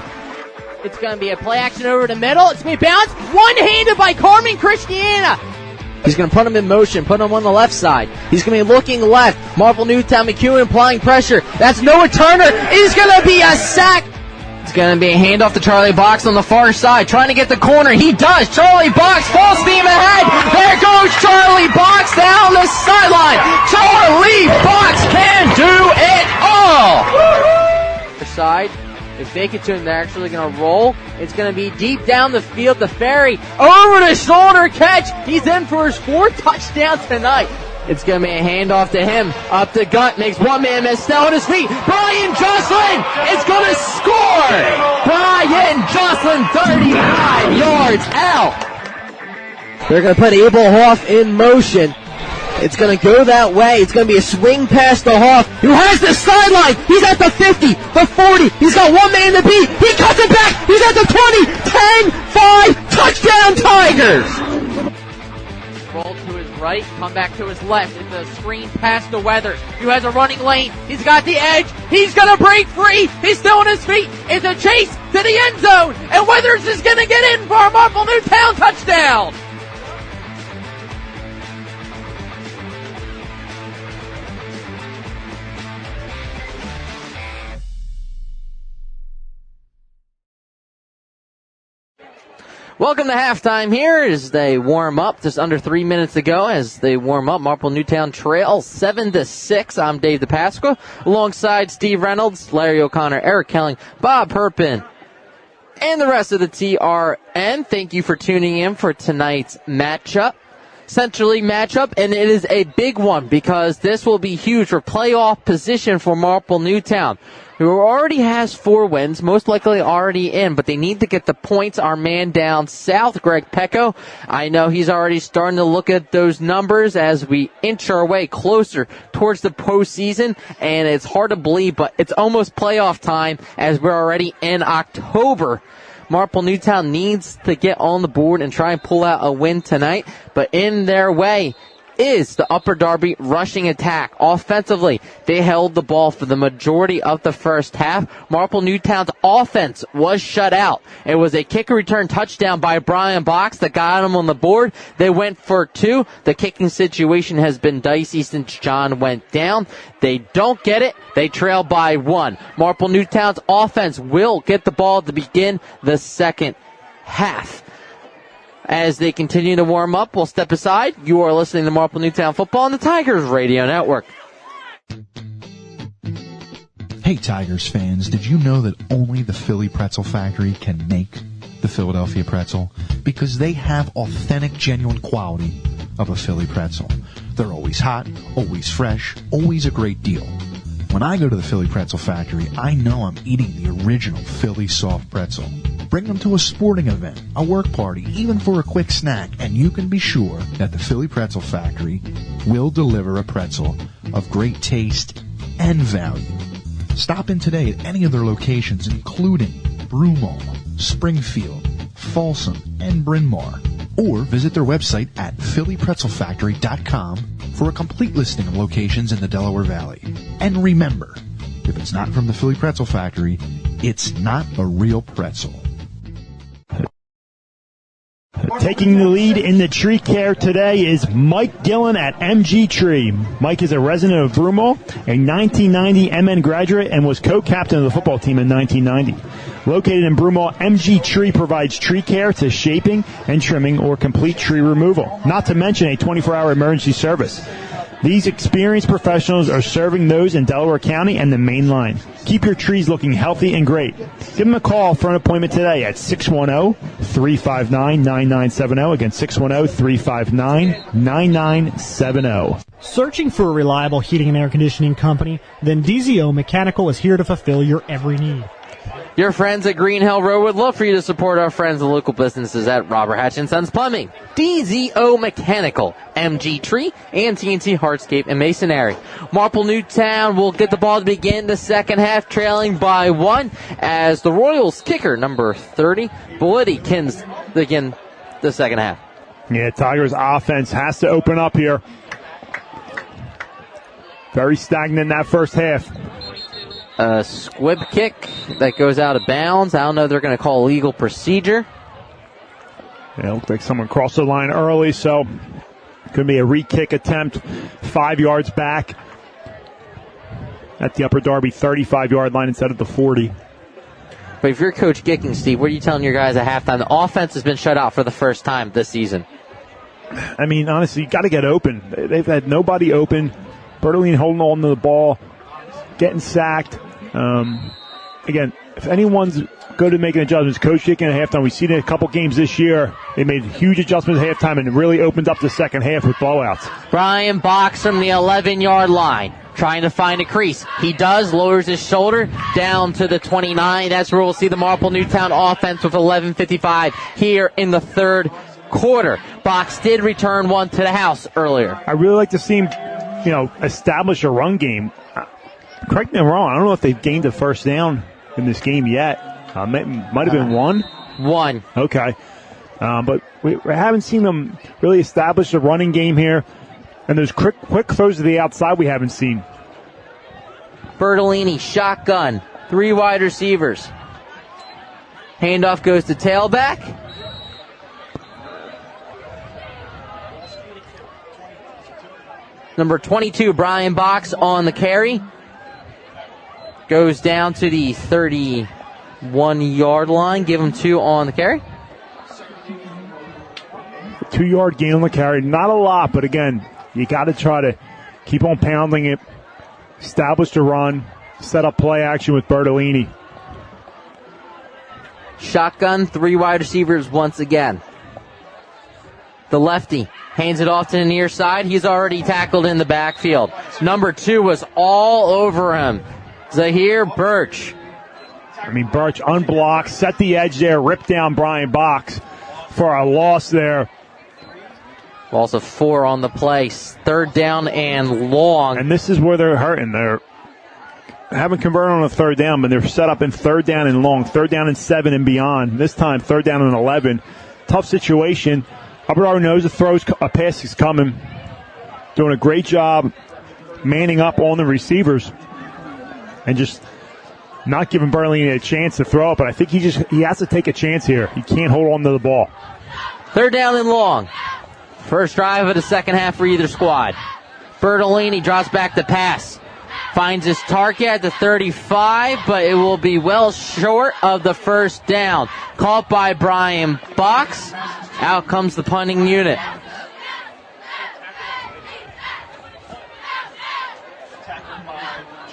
It's going to be a play action over the middle. It's going to be bounced. One-handed by Carmen Christiana. He's going to put him in motion, put him on the left side. He's going to be looking left. Marple Newtown, McEwen applying pressure. That's Noah Turner. It's going to be a sack. It's going to be a handoff to Charlie Box on the far side, trying to get the corner. He does. Charlie Box, full steam ahead. There goes Charlie Box down the sideline. Charlie Box can do it all. Side, they fake it to him. They're actually going to roll. It's going to be deep down the field. The Ferry over the shoulder catch. He's in for his 4th touchdown tonight. It's going to be a handoff to him. Up the gut, makes one man miss. Still on his feet. Brian Jocelyn is going to score. Brian Jocelyn, 35 yards out. They're going to put Abel Hoff in motion. It's going to go that way. It's going to be a swing pass to Hoff, who has the sideline. He's at the 50, the 40. He's got one man to beat. He cuts it back. He's at the 20, 10, 5. Touchdown, Tigers. Roll to his right, come back to his left. It's a screen pass to Weathers, who has a running lane. He's got the edge. He's going to break free. He's still on his feet. It's a chase to the end zone. And Weathers is going to get in for a Marple Newtown touchdown. Welcome to halftime here as they warm up. Just under 3 minutes to go as they warm up. Marple Newtown trails 7-6. I'm Dave DePasqua alongside Steve Reynolds, Larry O'Connor, Eric Kelling, Bob Herpin, and the rest of the TRN. Thank you for tuning in for tonight's matchup. Central League matchup, and it is a big one because this will be huge for playoff position for Marple Newtown, who already has 4 wins, most likely already in, but they need to get the points. Our man down south, Greg Pecco, I know he's already starting to look at those numbers as we inch our way closer towards the postseason, and it's hard to believe, but it's almost playoff time as we're already in October. Marple Newtown needs to get on the board and try and pull out a win tonight, but in their way is the Upper Darby rushing attack. Offensively, they held the ball for the majority of the first half. Marple Newtown's offense was shut out. It was a kick return touchdown by Brian Box that got him on the board. They went for 2. The kicking situation has been dicey since John went down. They don't get it. They trail by 1. Marple Newtown's offense will get the ball to begin the second half. As they continue to warm up, we'll step aside. You are listening to Marple Newtown Football on the Tigers Radio Network. Hey Tigers fans, did you know that only the Philly Pretzel Factory can make the Philadelphia pretzel? Because they have authentic, genuine quality of a Philly pretzel. They're always hot, always fresh, always a great deal. When I go to the Philly Pretzel Factory, I know I'm eating the original Philly soft pretzel. Bring them to a sporting event, a work party, even for a quick snack, and you can be sure that the Philly Pretzel Factory will deliver a pretzel of great taste and value. Stop in today at any of their locations, including Broomall, Springfield, Folsom, and Bryn Mawr, or visit their website at phillypretzelfactory.com for a complete listing of locations in the Delaware Valley. And remember, if it's not from the Philly Pretzel Factory, it's not a real pretzel. Taking the lead in the tree care today is Mike Gillen at MG Tree. Mike is a resident of Broomall, a 1990 MN graduate, and was co-captain of the football team in 1990. Located in Broomall, MG Tree provides tree care to shaping and trimming or complete tree removal, not to mention a 24-hour emergency service. These experienced professionals are serving those in Delaware County and the main line. Keep your trees looking healthy and great. Give them a call for an appointment today at 610-359-9970. Again, 610-359-9970. Searching for a reliable heating and air conditioning company? Then DZO Mechanical is here to fulfill your every need. Your friends at Green Hill Road would love for you to support our friends and local businesses at Robert Hatch & Sons Plumbing, DZO Mechanical, MG Tree, and TNT Hardscape and Masonry. Marple Newtown will get the ball to begin the second half, trailing by 1 as the Royals kicker, number 30, Bellitti, can begin the second half. Yeah, Tigers offense has to open up here. Very stagnant in that first half. A squib kick that goes out of bounds. I don't know if they're going to call legal procedure. Yeah, it looked like someone crossed the line early, so could be a re-kick attempt 5 yards back at the Upper Darby 35-yard line instead of the 40. But if you're Coach Gicking, Steve, what are you telling your guys at halftime? The offense has been shut out for the first time this season. I mean, honestly, you got to get open. They've had nobody open. Bertolini holding on to the ball, getting sacked. Again, if anyone's good at making adjustments, Coach Gicking at halftime, we've seen it in a couple games this year. They made huge adjustments at halftime and it really opened up the second half with blowouts. Brian Box from the 11-yard line, trying to find a crease. He does, lowers his shoulder down to the 29. That's where we'll see the Marple Newtown offense with 11:55 here in the third quarter. Box did return one to the house earlier. I really like to see him, establish a run game. Correct me if I'm wrong. I don't know if they've gained a first down in this game yet. Might have been one. One. Okay. But we haven't seen them really establish a running game here. And those quick throws to the outside we haven't seen. Bertolini, shotgun. 3 wide receivers. Handoff goes to tailback. Number 22, Brian Box on the carry. Goes down to the 31-yard line. Give him 2 on the carry. 2-yard gain on the carry. Not a lot, but again, you got to try to keep on pounding it, establish the run, set up play action with Bertolini. Shotgun, 3 wide receivers once again. The lefty hands it off to the near side. He's already tackled in the backfield. Number 2 was all over him. Zahir Birch. Birch unblocked, set the edge there, ripped down Brian Box for a loss there. Loss of 4 on the play. 3rd down and long. And this is where they're hurting. They haven't converted on a 3rd down, but they're set up in 3rd down and long, 3rd down and 7 and beyond. This time, 3rd down and 11. Tough situation. Upper Darby knows a pass is coming. Doing a great job manning up on the receivers and just not giving Burley a chance to throw it. But I think he has to take a chance here. He can't hold on to the ball. 3rd down and long. First drive of the second half for either squad. Bertolini drops back the pass. Finds his target at the 35, but it will be well short of the first down. Caught by Brian Box. Out comes the punting unit.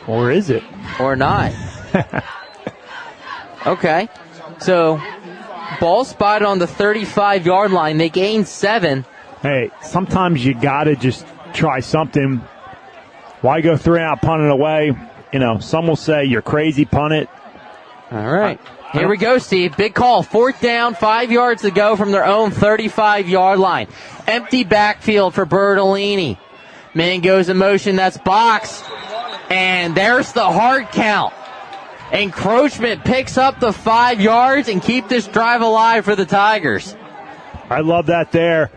Or is it? Or not. Okay. So, ball spotted on the 35-yard line. They gained 7. Hey, sometimes you got to just try something. Why go 3-out, punt it away? Some will say you're crazy, punt it. All right. Here we go, Steve. Big call. 4th down, 5 yards to go from their own 35-yard line. Empty backfield for Bertolini. Man goes in motion. That's Box. And there's the hard count. Encroachment picks up the 5 yards and keep this drive alive for the Tigers. I love that there.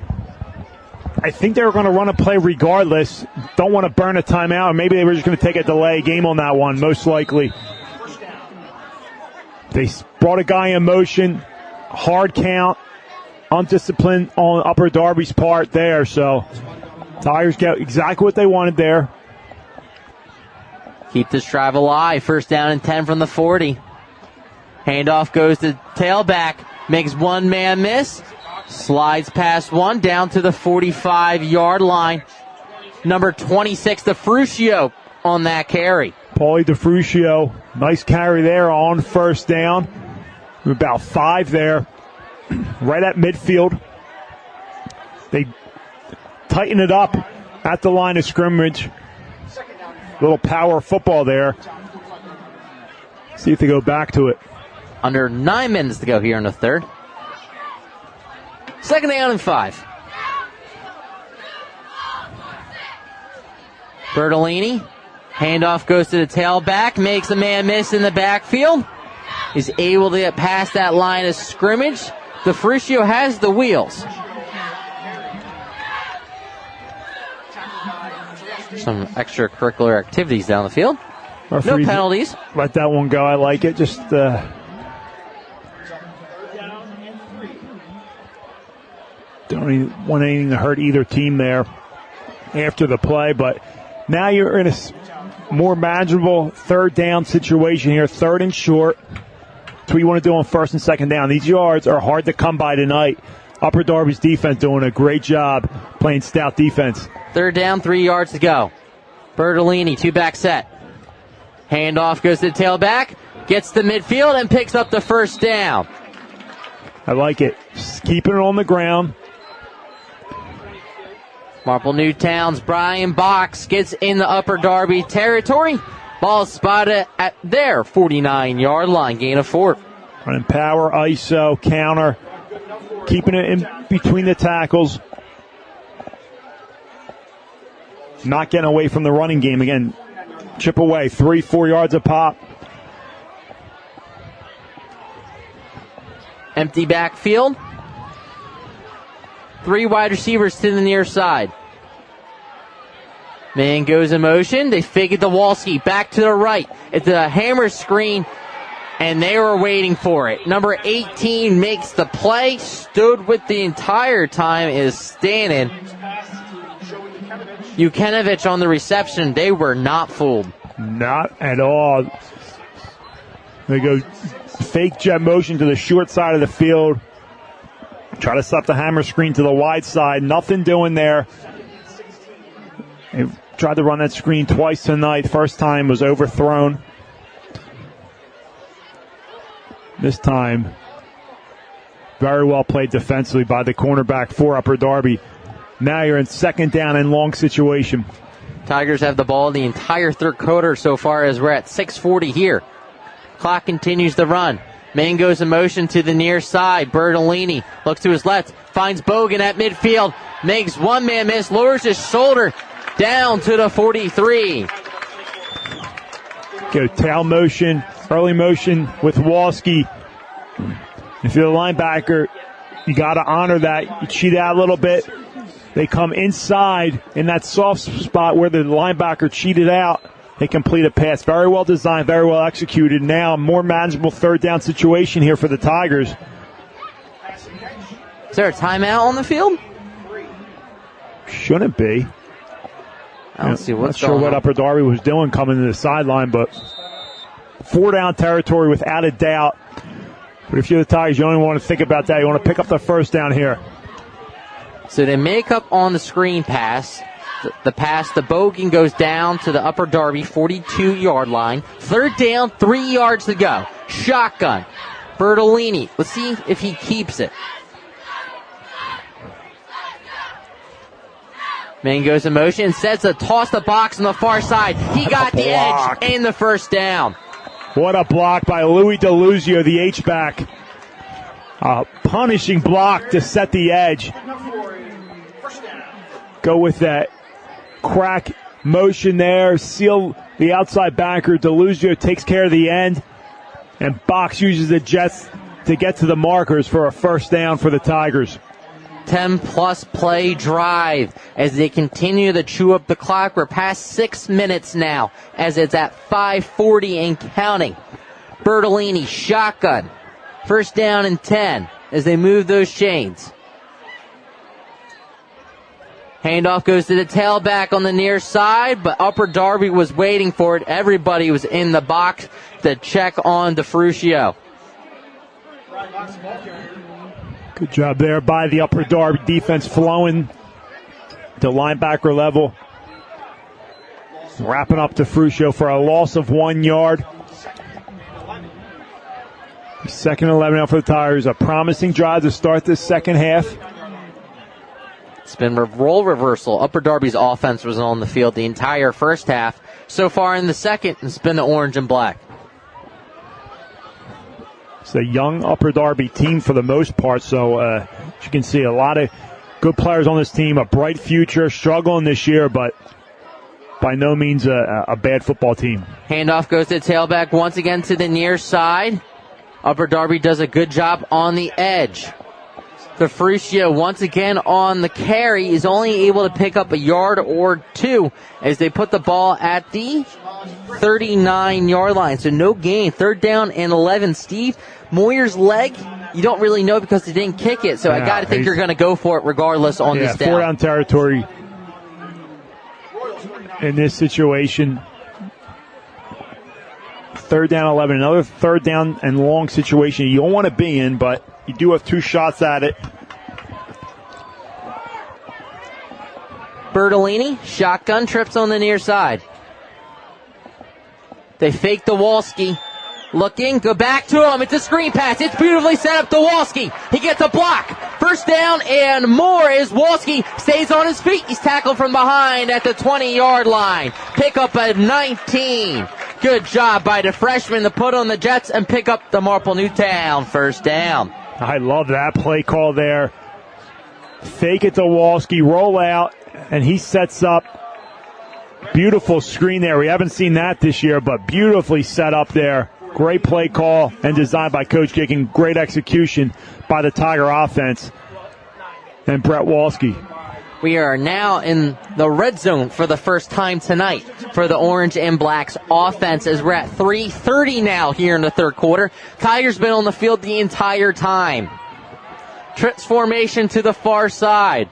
I think they were going to run a play regardless. Don't want to burn a timeout. Maybe they were just going to take a delay game on that one, most likely. They brought a guy in motion, hard count, undisciplined on Upper Darby's part there. So Tigers get exactly what they wanted there. Keep this drive alive. 1st down and 10 from the 40. Handoff goes to tailback. Makes one man miss. Slides past one down to the 45-yard line. Number 26, DeFrucio on that carry. Paulie DeFrucio, nice carry there on 1st down. About 5 there, right at midfield. They tighten it up at the line of scrimmage. Little power football there. See if they go back to it. Under 9 minutes to go here in the 3rd. 2nd down and 5. Bertolini. Handoff goes to the tailback. Makes a man miss in the backfield. Is able to get past that line of scrimmage. DeFrucio has the wheels. Some extracurricular activities down the field. No penalties. Let that one go. I like it. Just don't want anything to hurt either team there after the play. But now you're in a more manageable 3rd down situation here. 3rd and short. That's what you want to do on 1st and 2nd down. These yards are hard to come by tonight. Upper Darby's defense doing a great job playing stout defense. 3rd down, 3 yards to go. Bertolini, 2-back set. Handoff goes to the tailback. Gets to midfield and picks up the 1st down. I like it. Just keeping it on the ground. Marple Newtown's Brian Box gets in the Upper Darby territory. Ball spotted at their 49-yard line. Gain of 4. Running power, ISO, counter. Keeping it in between the tackles. Not getting away from the running game. Again, chip away. 3-4 yards a pop. Empty backfield. 3 wide receivers to the near side. Man goes in motion. They fake it to Walski. Back to the right. It's a hammer screen, and they were waiting for it. Number 18 makes the play. Stood with the entire time is standing. Jukinovich on the reception. They were not fooled. Not at all. They go fake jet motion to the short side of the field. Try to stop the hammer screen to the wide side. Nothing doing there. They tried to run that screen twice tonight. First time was overthrown. This time, Very well played defensively by the cornerback for Upper Darby. Now you're in second down and long situation. Tigers have the ball the entire third quarter so far as we're at 6:40 here. Clock continues to run. Main goes in motion to the near side. Bertolini looks to his left, finds Bogan at midfield, makes one man miss, lowers his shoulder down to the 43. Go tail motion, early motion with Walski. If you're the linebacker, you got to honor that. You cheat out a little bit. They come inside in that soft spot where the linebacker cheated out. They complete a pass. Very well designed, very well executed. Now a more manageable third down situation here for the Tigers. Is there a timeout on the field? Shouldn't be. I don't see what's not sure going what on. Upper Darby was doing coming to the sideline, but 4 down territory without a doubt. But if you're the Tigers, you only want to think about that. You want to pick up the first down here. So they make up on the screen pass. The pass, the Bogan goes down to the Upper Darby 42-yard line. Third down, 3 yards to go. Shotgun. Bertolini. Let's see if he keeps it. Man goes in motion, sets a toss the box on the far side. He got the edge and the first down. What a block by Louis DeLuzio, the H-back. Punishing block to set the edge. Go with that crack motion there. Seal the outside backer. DeLuzio takes care of the end. And Box uses the Jets to get to the markers for a first down for the Tigers. 10-plus play drive as they continue to chew up the clock. We're past 6 minutes now as it's at 5:40 and counting. Bertolini, shotgun. First down and 10 as they move those chains. Handoff goes to the tailback on the near side, but Upper Darby was waiting for it. Everybody was in the box to check on DeFrucio. Good job there by the Upper Darby defense, flowing to linebacker level. Wrapping up DeFrucio for a loss of 1 yard. Second and 11 now for the Tigers. A promising drive to start this second half. It's been a role reversal. Upper Darby's offense was on the field the entire first half. So far in the second, it's been the orange and black. It's a young Upper Darby team for the most part, so as you can see, a lot of good players on this team, a bright future, struggling this year, but by no means a bad football team. Handoff goes to tailback once again to the near side. Upper Darby does a good job on the edge. DeFrucio once again on the carry is only able to pick up a yard or two as they put the ball at the 39-yard line. So no gain. Third down and 11. Steve, Moyer's leg, you don't really know because he didn't kick it. So I got to think you're going to go for it regardless on this down. 4 down territory in this situation. Third down 11. Another third down and long situation you don't want to be in, but you do have 2 shots at it. Bertolini, shotgun, trips on the near side. They fake the Walski. Looking, go back to him. It's a screen pass. It's beautifully set up to Walski. He gets a block. First down and more as Walski stays on his feet. He's tackled from behind at the 20-yard line. Pick up a 19. Good job by the freshman to put on the Jets and pick up the Marple Newtown first down. I love that play call there. Fake it to Walski, roll out, and he sets up. Beautiful screen there. We haven't seen that this year, but beautifully set up there. Great play call and design by Coach Gicking. Great execution by the Tiger offense and Brett Walski. We are now in the red zone for the first time tonight for the Orange and Blacks offense as we're at 3:30 now here in the third quarter. Tigers been on the field the entire time. Trips formation to the far side.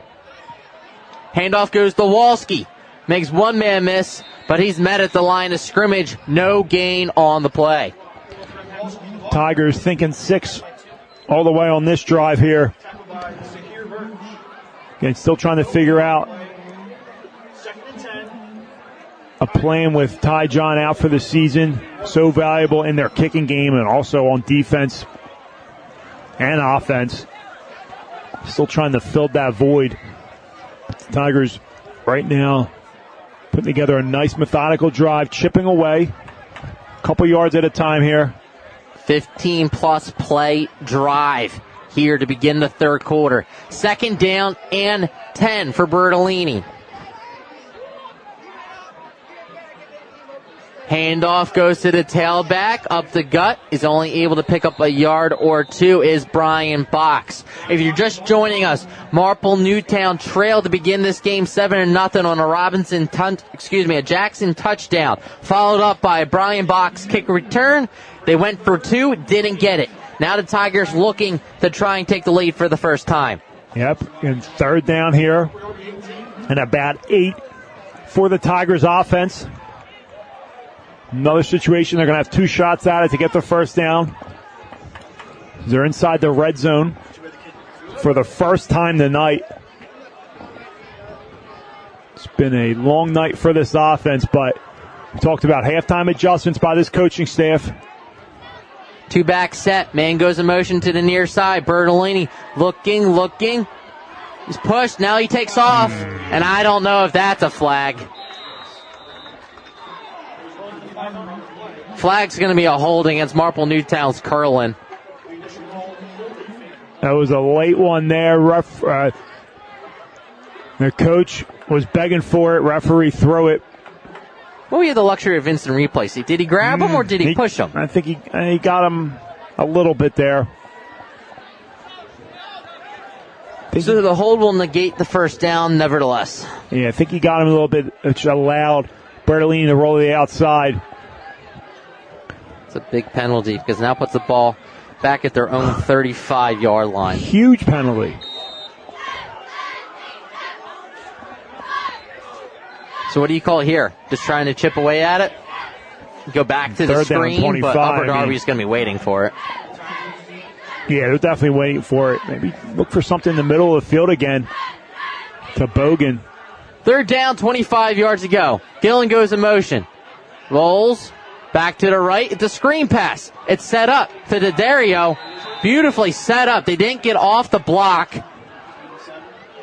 Handoff goes to Walski. Makes one man miss, but he's met at the line of scrimmage. No gain on the play. Tigers thinking 6 all the way on this drive here. Again, still trying to figure out a plan with Ty John out for the season. So valuable in their kicking game and also on defense and offense. still trying to fill that void. The Tigers right now putting together a nice methodical drive, chipping away a couple yards at a time here. 15-plus play drive here to begin the third quarter. 2nd down and 10 for Bertolini. Handoff goes to the tailback, up the gut. Is only able to pick up a yard or two is Brian Box. If you're just joining us, Marple Newtown trailed to begin this game 7-0 on a Jackson touchdown, followed up by a Brian Box kick return. They went for 2, didn't get it. Now the Tigers looking to try and take the lead for the first time. Yep, and 3rd down here, and about 8 for the Tigers offense. Another situation, they're going to have 2 shots at it to get the first down. They're inside the red zone for the first time tonight. It's been a long night for this offense, but we talked about halftime adjustments by this coaching staff. 2-back set. Man goes in motion to the near side. Bertolini looking. He's pushed. Now he takes off. And I don't know if that's a flag. Flag's going to be a holding against Marple Newtown's Curlin. That was a late one there. The coach was begging for it. Referee throw it. Well, we had the luxury of instant replay. Did he grab him or did he push him? I think he got him a little bit there. So the hold will negate the first down, nevertheless. Yeah, I think he got him a little bit, which allowed Bertolini to roll to the outside. It's a big penalty because now puts the ball back at their own 35-yard line. Huge penalty. So what do you call it here? Just trying to chip away at it? Go back to the screen, but Upper Darby's going to be waiting for it. Yeah, they're definitely waiting for it. Maybe look for something in the middle of the field again to Bogan. 3rd down, 25 yards to go. Gillen goes in motion. Rolls. Back to the right. It's a screen pass. It's set up to D'Addario. Beautifully set up. They didn't get off the block.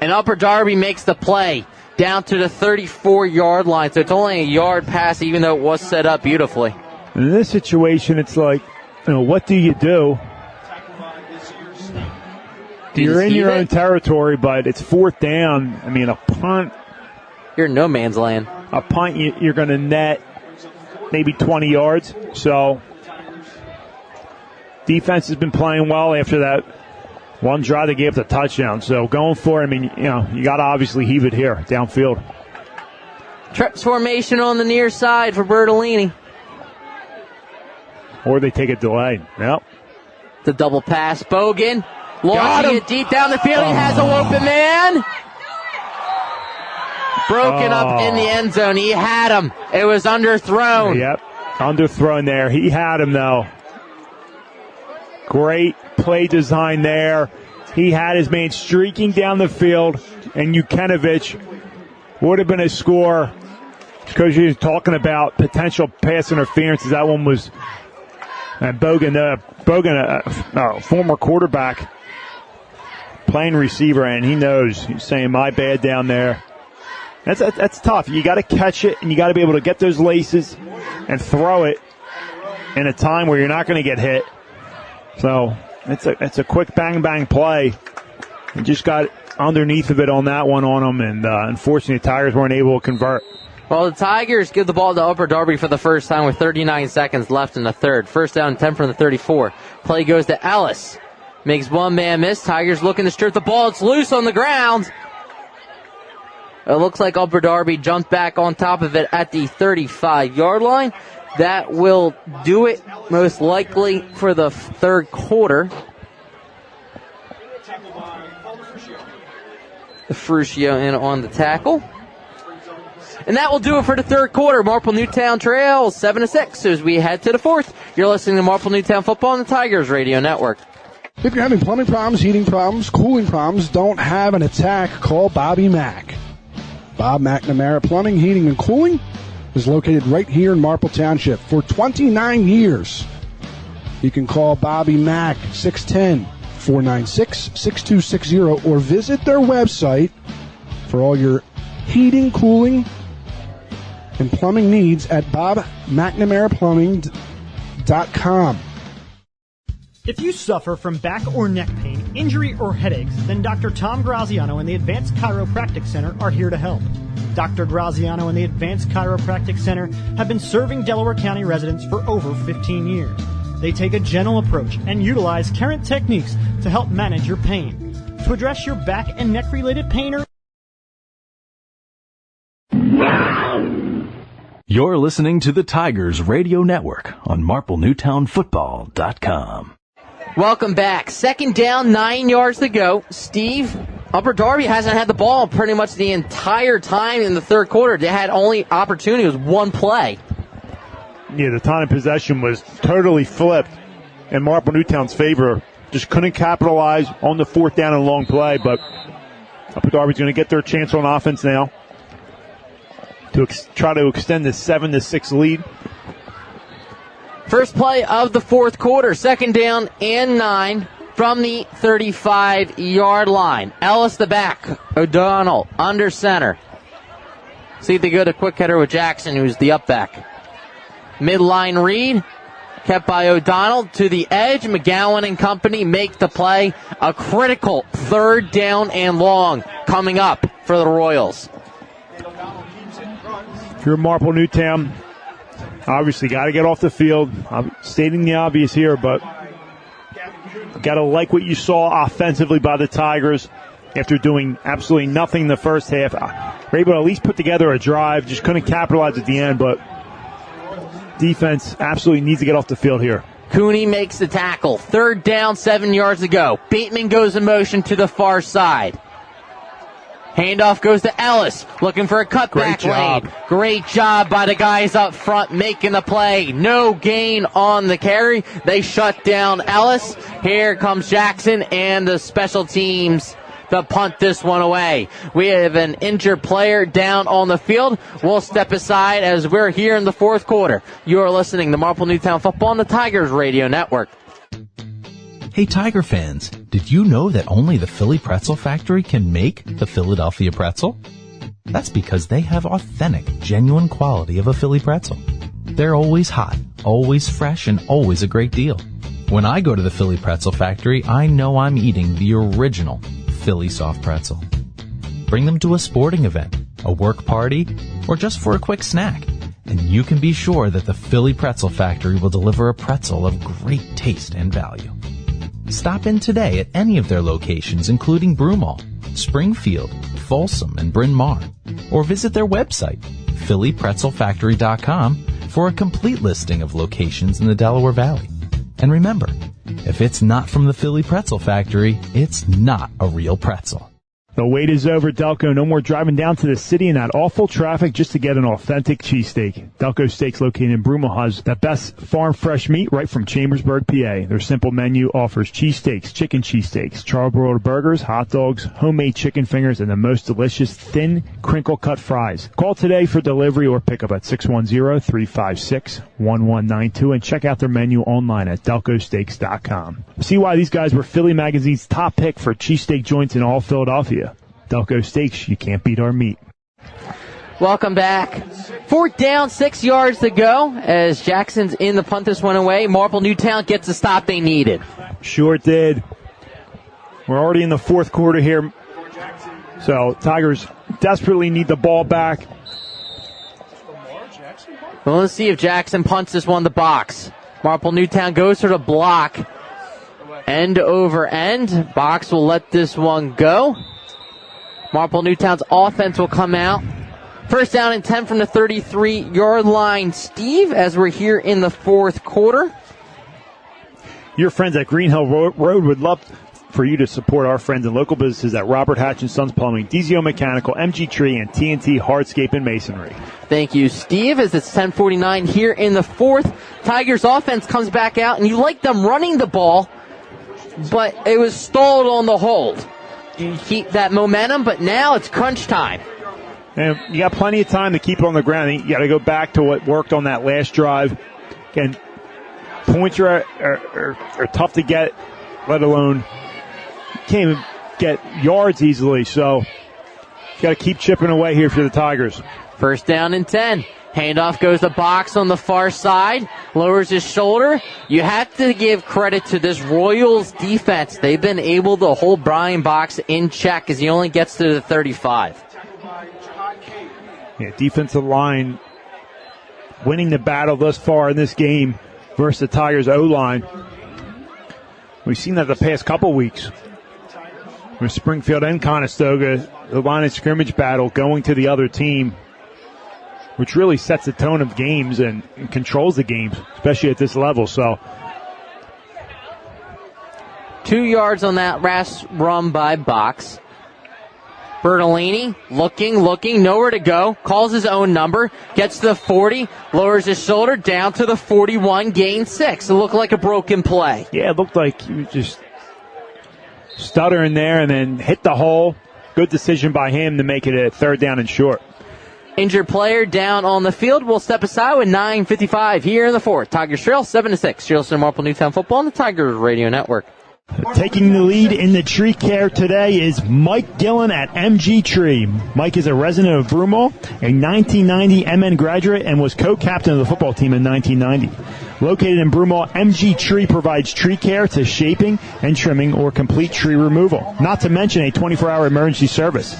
And Upper Darby makes the play down to the 34-yard line. So it's only a yard pass, even though it was set up beautifully. In this situation, it's like, what do you do? You're in your own territory, but it's 4th down. I mean, a punt. You're in no man's land. A punt, you're going to net maybe 20 yards. So defense has been playing well after that one drive they gave the touchdown. So going for it, I mean, you got to obviously heave it here downfield. Trips formation on the near side for Bertolini. Or they take a delay. Yep. The double pass. Bogan launching it deep down the field. He has a open man. Broken up in the end zone. He had him. It was underthrown. Yep. Underthrown there. He had him, though. Great play design there. He had his man streaking down the field, and Jukinovich would have been a score. Coach is talking about potential pass interference. That one was Bogan, former quarterback, playing receiver, and he knows. He's saying, my bad down there. That's tough. You got to catch it, and you got to be able to get those laces and throw it in a time where you're not going to get hit. So it's a quick bang play. You just got underneath of it on that one on them, and unfortunately the Tigers weren't able to convert. Well, the Tigers give the ball to Upper Darby for the first time with 39 seconds left in the third. 1st down and 10 from the 34. Play goes to Ellis. Makes one man miss. Tigers looking to strip the ball. It's loose on the ground. It looks like Upper Darby jumped back on top of it at the 35-yard line. That will do it most likely for the third quarter. Fruscio in on the tackle. And that will do it for the third quarter. Marple Newtown trails 7-6 as we head to the fourth. You're listening to Marple Newtown Football on the Tigers Radio Network. If you're having plumbing problems, heating problems, cooling problems, don't have an attack, call Bobby Mack. Bob McNamara Plumbing, Heating, and Cooling is located right here in Marple Township for 29 years. You can call Bobby Mack, 496-6260, or visit their website for all your heating, cooling, and plumbing needs at BobMcNamaraPlumbing.com. If you suffer from back or neck pain, injury, or headaches, then Dr. Tom Graziano and the Advanced Chiropractic Center are here to help. Dr. Graziano and the Advanced Chiropractic Center have been serving Delaware County residents for over 15 years. They take a gentle approach and utilize current techniques to help manage your pain. To address your back and neck related pain or You're listening to the Tigers Radio Network on MarpleNewtownFootball.com. Welcome back. Second down, 9 yards to go. Steve, Upper Darby hasn't had the ball pretty much the entire time in the third quarter. They had only opportunity, it was one play. Yeah, the time of possession was totally flipped in Marple Newtown's favor. Just couldn't capitalize on the fourth down and long play, but Upper Darby's going to get their chance on offense now to try to extend the 7-6 lead. First play of the fourth quarter, second down and 9 from the 35-yard line. Ellis the back, O'Donnell under center. See if they go to quick header with Jackson, who's the up back. Midline read, kept by O'Donnell to the edge. McGowan and company make the play. A critical third down and long coming up for the Royals. If you're Marple Newtown, obviously got to get off the field. I'm stating the obvious here, but got to like what you saw offensively by the Tigers after doing absolutely nothing in the first half. Were able to at least put together a drive, just couldn't capitalize at the end, but defense absolutely needs to get off the field here. Cooney makes the tackle. Third down, 7 yards to go. Bateman goes in motion to the far side. Handoff goes to Ellis, looking for a cutback lane. Great job by the guys up front making the play. No gain on the carry. They shut down Ellis. Here comes Jackson and the special teams to punt this one away. We have an injured player down on the field. We'll step aside as we're here in the fourth quarter. You are listening to Marple Newtown Football on the Tigers Radio Network. Hey Tiger fans, did you know that only the Philly Pretzel Factory can make the Philadelphia pretzel? That's because they have authentic, genuine quality of a Philly pretzel. They're always hot, always fresh, and always a great deal. When I go to the Philly Pretzel Factory, I know I'm eating the original Philly soft pretzel. Bring them to a sporting event, a work party, or just for a quick snack, and you can be sure that the Philly Pretzel Factory will deliver a pretzel of great taste and value. Stop in today at any of their locations, including Broomall, Springfield, Folsom, and Bryn Mawr, or visit their website, phillypretzelfactory.com, for a complete listing of locations in the Delaware Valley. And remember, if it's not from the Philly Pretzel Factory, it's not a real pretzel. The wait is over, Delco. No more driving down to the city in that awful traffic just to get an authentic cheesesteak. Delco Steaks, located in Broomall, has the best farm fresh meat right from Chambersburg, PA. Their simple menu offers cheesesteaks, chicken cheesesteaks, charbroiled burgers, hot dogs, homemade chicken fingers, and the most delicious thin, crinkle-cut fries. Call today for delivery or pickup at 610-356-1192 and check out their menu online at delcosteaks.com. See why these guys were Philly Magazine's top pick for cheesesteak joints in all Philadelphia. Delco Steaks, you can't beat our meat. Welcome back. Fourth down, 6 yards to go as Jackson's in the punt this one away. Marple Newtown gets the stop they needed. Sure did. We're already in the fourth quarter here. So Tigers desperately need the ball back. Well, let's see if Jackson punts this one to the box. Marple Newtown goes for the block. End over end. Box will let this one go. Marple Newtown's offense will come out. First down and 10 from the 33-yard line, Steve, as we're here in the fourth quarter. Your friends at Green Hill Road would love for you to support our friends and local businesses at Robert Hatch & Sons Plumbing, DZO Mechanical, MG Tree, and TNT Hardscape and Masonry. Thank you, Steve, as it's 10:49 here in the fourth. Tigers offense comes back out, and you like them running the ball, but it was stalled on the hold. You keep that momentum, but now it's crunch time. And you got plenty of time to keep it on the ground. You got to go back to what worked on that last drive. Again, points are tough to get, let alone can't even get yards easily, so you got to keep chipping away here for the Tigers. First down and 10. Handoff goes to Box on the far side. Lowers his shoulder. You have to give credit to this Royals defense. They've been able to hold Brian Box in check as he only gets to the 35. Yeah, defensive line winning the battle thus far in this game versus the Tigers O-line. We've seen that the past couple weeks with Springfield and Conestoga, the line of scrimmage battle going to the other team, which really sets the tone of games and controls the games, especially at this level. So 2 yards on that last run by Box. Bertolini looking, nowhere to go. Calls his own number, gets to the 40, lowers his shoulder down to the 41, gain 6. It looked like a broken play. Yeah, it looked like he was just stuttering there and then hit the hole. Good decision by him to make it a third down and short. Injured player down on the field. We'll step aside with 9:55 here in the fourth. Tigers trail 7-6. You're listening to Marple Newtown Football on the Tigers Radio Network. Taking the lead in the tree care today is Mike Gillen at MG Tree. Mike is a resident of Broomall, a 1990 MN graduate, and was co-captain of the football team in 1990. Located in Broomall, MG Tree provides tree care to shaping and trimming or complete tree removal, not to mention a 24-hour emergency service.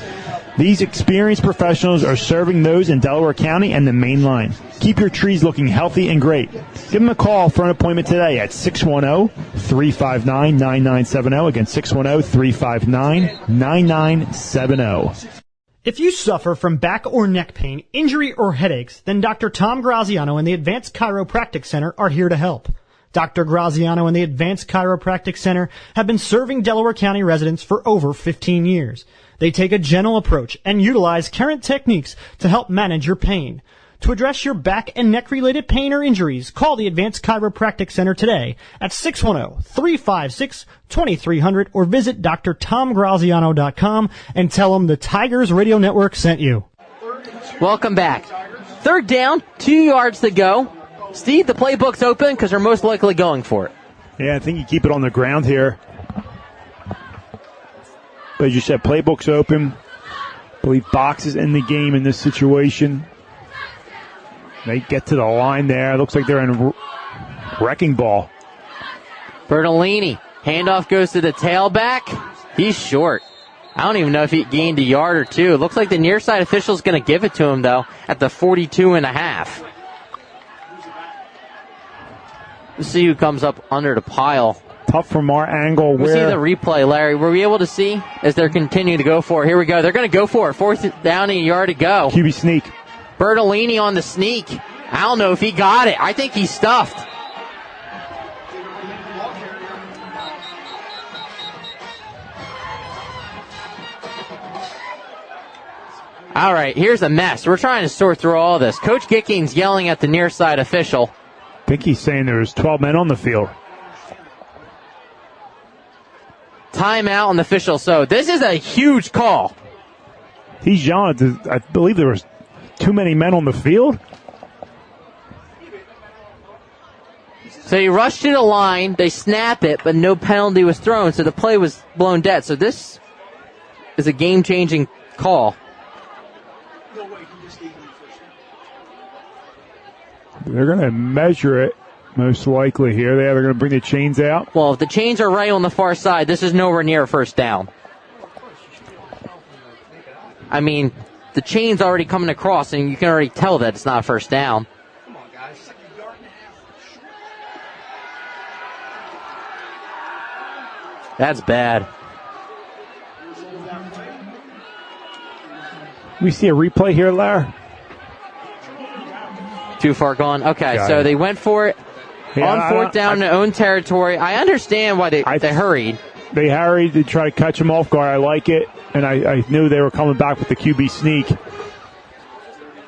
These experienced professionals are serving those in Delaware County and the main line. Keep your trees looking healthy and great. Give them a call for an appointment today at 610-359-9970. Again, 610-359-9970. If you suffer from back or neck pain, injury, or headaches, then Dr. Tom Graziano and the Advanced Chiropractic Center are here to help. Dr. Graziano and the Advanced Chiropractic Center have been serving Delaware County residents for over 15 years. They take a gentle approach and utilize current techniques to help manage your pain. To address your back and neck-related pain or injuries, call the Advanced Chiropractic Center today at 610-356-2300 or visit drtomgraziano.com and tell them the Tigers Radio Network sent you. Welcome back. Third down, 2 yards to go. Steve, the playbook's open because they're most likely going for it. Yeah, I think you keep it on the ground here. But as you said, playbook's open. I believe Box is in the game in this situation. They get to the line there. It looks like they're in wrecking ball. Bertolini. Handoff goes to the tailback. He's short. I don't even know if he gained a yard or two. It looks like the near side official's going to give it to him, though, at the 42.5. Let's see who comes up under the pile. Tough from our angle. We'll see the replay, Larry. Were we able to see as they're continuing to go for it? Here we go. They're going to go for it. Fourth down and a yard to go. QB sneak. Bertolini on the sneak. I don't know if he got it. I think he's stuffed. All right, here's a mess. We're trying to sort through all this. Coach Gicking's yelling at the near side official. I think he's saying there was 12 men on the field. Timeout on the official. So this is a huge call. He's yelling at I believe there was too many men on the field. So he rushed to the line. They snap it, but no penalty was thrown. So the play was blown dead. So this is a game-changing call. They're going to measure it, most likely, here. They're going to bring the chains out. Well, if the chains are right on the far side, this is nowhere near a first down. I mean, the chain's already coming across, and you can already tell that it's not a first down. Come on, guys. That's bad. We see a replay here, Larry. Too far gone. Okay, so they went for it on fourth down in their own territory. I understand why they hurried. They hurried to try to catch him off guard. I like it, and I knew they were coming back with the QB sneak.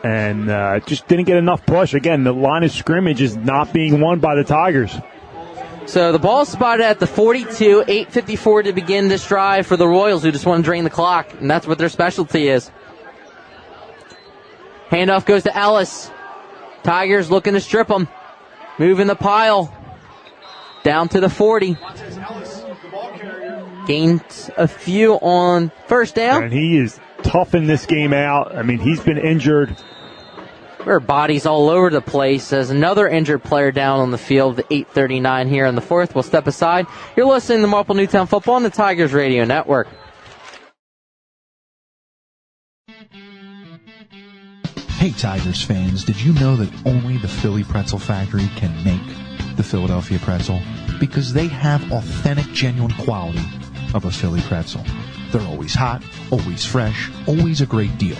And just didn't get enough push. Again, the line of scrimmage is not being won by the Tigers. So the ball spotted at the 42, 8:54 to begin this drive for the Royals, who just want to drain the clock, and that's what their specialty is. Handoff goes to Ellis. Tigers looking to strip him. Moving the pile. Down to the 40. Gained a few on first down. And he is toughing this game out. I mean, he's been injured. There are bodies all over the place as another injured player down on the field. 8:39 here in the fourth. We'll step aside. You're listening to Marple Newtown Football on the Tigers Radio Network. Hey Tigers fans, did you know that only the Philly Pretzel Factory can make the Philadelphia pretzel? Because they have authentic, genuine quality of a Philly pretzel. They're always hot, always fresh, always a great deal.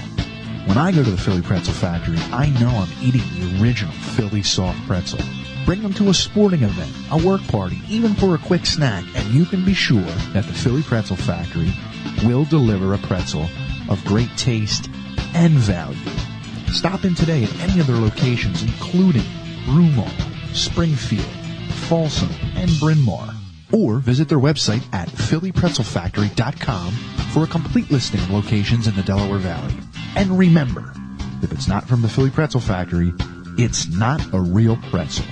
When I go to the Philly Pretzel Factory, I know I'm eating the original Philly soft pretzel. Bring them to a sporting event, a work party, even for a quick snack, and you can be sure that the Philly Pretzel Factory will deliver a pretzel of great taste and value. Stop in today at any of their locations, including Broomall, Springfield, Folsom, and Bryn Mawr. Or visit their website at phillypretzelfactory.com for a complete listing of locations in the Delaware Valley. And remember, if it's not from the Philly Pretzel Factory, it's not a real pretzel.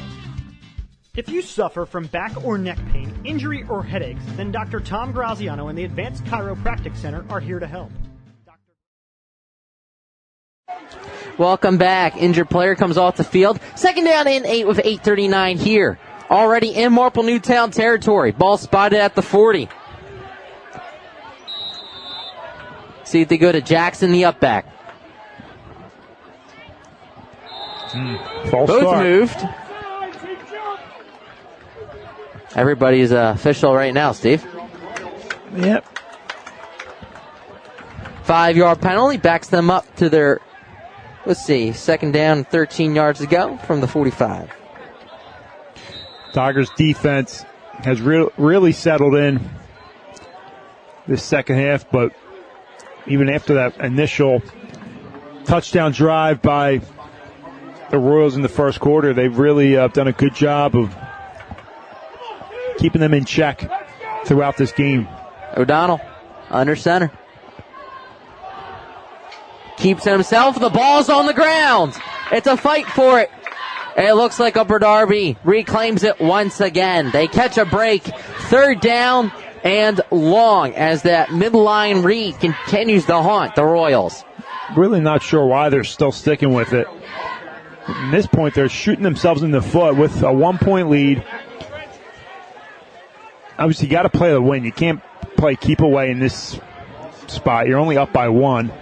If you suffer from back or neck pain, injury, or headaches, then Dr. Tom Graziano and the Advanced Chiropractic Center are here to help. Welcome back. Injured player comes off the field. Second down and 8 with 8:39 here. Already in Marple Newtown territory. Ball spotted at the 40. See if they go to Jackson, the up back. False Both start. moved. Everybody's official right now, Steve. Yep. 5-yard penalty backs them up to their, let's see, second down, 13 yards to go from the 45. Tigers defense has really settled in this second half, but even after that initial touchdown drive by the Royals in the first quarter, they've really done a good job of keeping them in check throughout this game. O'Donnell under center. Keeps it himself. The ball's on the ground. It's a fight for it. It looks like Upper Darby reclaims it once again. They catch a break. Third down and long as that midline read continues to haunt the Royals. Really not sure why they're still sticking with it. At this point, they're shooting themselves in the foot with a 1-point lead. Obviously, you got to play to win. You can't play keep away in this spot. You're only up by 1.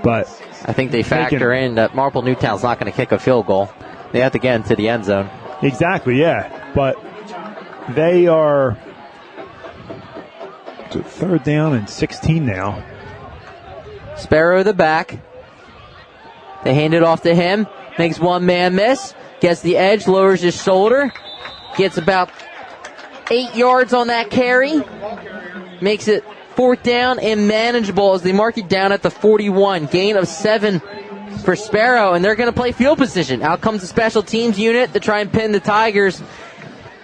But I think they factor in that Marple Newtown's not going to kick a field goal. They have to get into the end zone. Exactly, yeah. But they are to third down and 16 now. Sparrow the back. They hand it off to him. Makes one man miss. Gets the edge, lowers his shoulder. Gets about 8 yards on that carry. Makes it fourth down and manageable as they mark it down at the 41. Gain of 7 for Sparrow, and they're going to play field position. Out comes the special teams unit to try and pin the Tigers.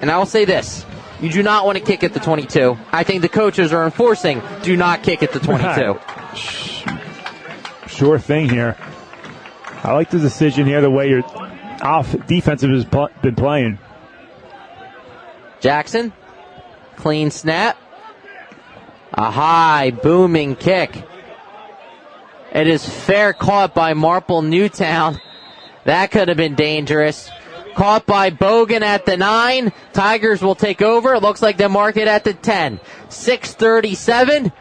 And I will say this. You do not want to kick at the 22. I think the coaches are enforcing, do not kick at the 22. Sure thing here. I like the decision here, the way your defensive has been playing. Jackson, clean snap. A high, booming kick. It is fair caught by Marple Newtown. That could have been dangerous. Caught by Bogan at the 9. Tigers will take over. It looks like they mark it at the 10. 6:37.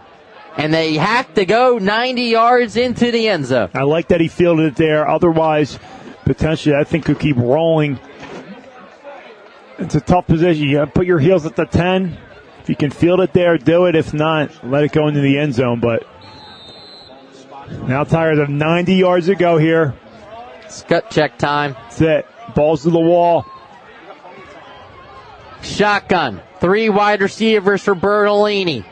And they have to go 90 yards into the end zone. I like that he fielded it there. Otherwise, potentially, I think could keep rolling. It's a tough position. You put your heels at the 10. If you can field it there, do it. If not, let it go into the end zone. But now Tigers have 90 yards to go here. It's gut check time. That's it. Balls to the wall. Shotgun. 3 wide receivers for Bertolini.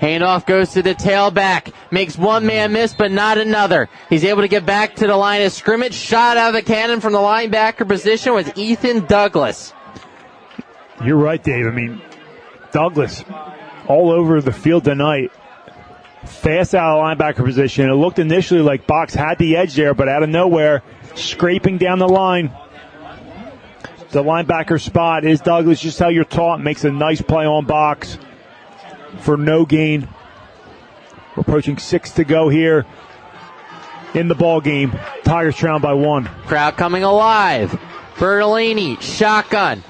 Handoff goes to the tailback. Makes one man miss, but not another. He's able to get back to the line of scrimmage. Shot out of the cannon from the linebacker position with Ethan Douglas. You're right, Dave. I mean, Douglas all over the field tonight. Fast out of linebacker position. It looked initially like Box had the edge there, but out of nowhere, scraping down the line. the linebacker spot is Douglas, just how you're taught. Makes a nice play on box for no gain. We're approaching 6 to go here in the ball game. Tigers trailing by 1. Crowd coming alive. Bertolini, shotgun.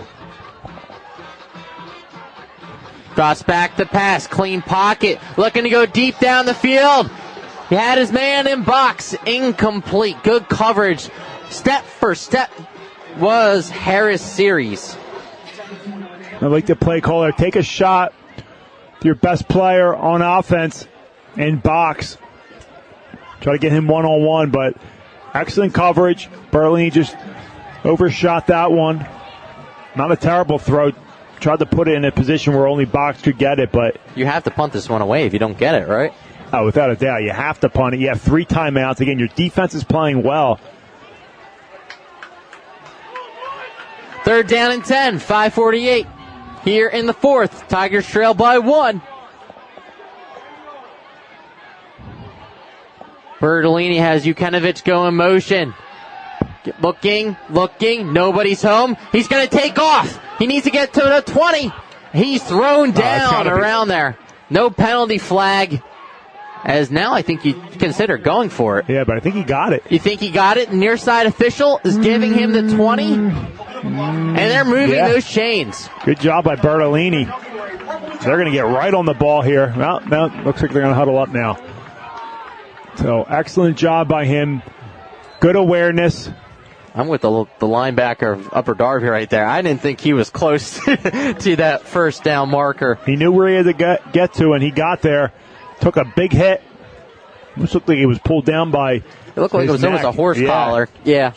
Drops back the pass, clean pocket, looking to go deep down the field. He had his man in box, incomplete. Good coverage. Step for step was Harris Series. I like the play caller. Take a shot to your best player on offense in box. Try to get him one-on-one, but excellent coverage. Bertolini just overshot that one. Not a terrible throw. Tried to put it in a position where only box could get it, but you have to punt this one away if you don't get it, right? Oh, without a doubt. You have to punt it. You have 3 timeouts. Again, your defense is playing well. 3rd down and 10, 5:48 here in the 4th. Tigers trail by 1. Bertolini has Jukanovic go in motion. Looking, nobody's home. He's going to take off. He needs to get to the 20. He's thrown down around there. No penalty flag. As now I think you consider going for it. Yeah, but I think he got it. You think he got it? Near side official is giving him the 20. And they're moving those chains. Good job by Bertolini. They're going to get right on the ball here. Well, no, looks like they're going to huddle up now. So excellent job by him. Good awareness. I'm with the linebacker of Upper Darby right there. I didn't think he was close to that first down marker. He knew where he had to get to, and he got there. Took a big hit. It looked like he was pulled down by It looked like it was almost a horse collar. Yeah.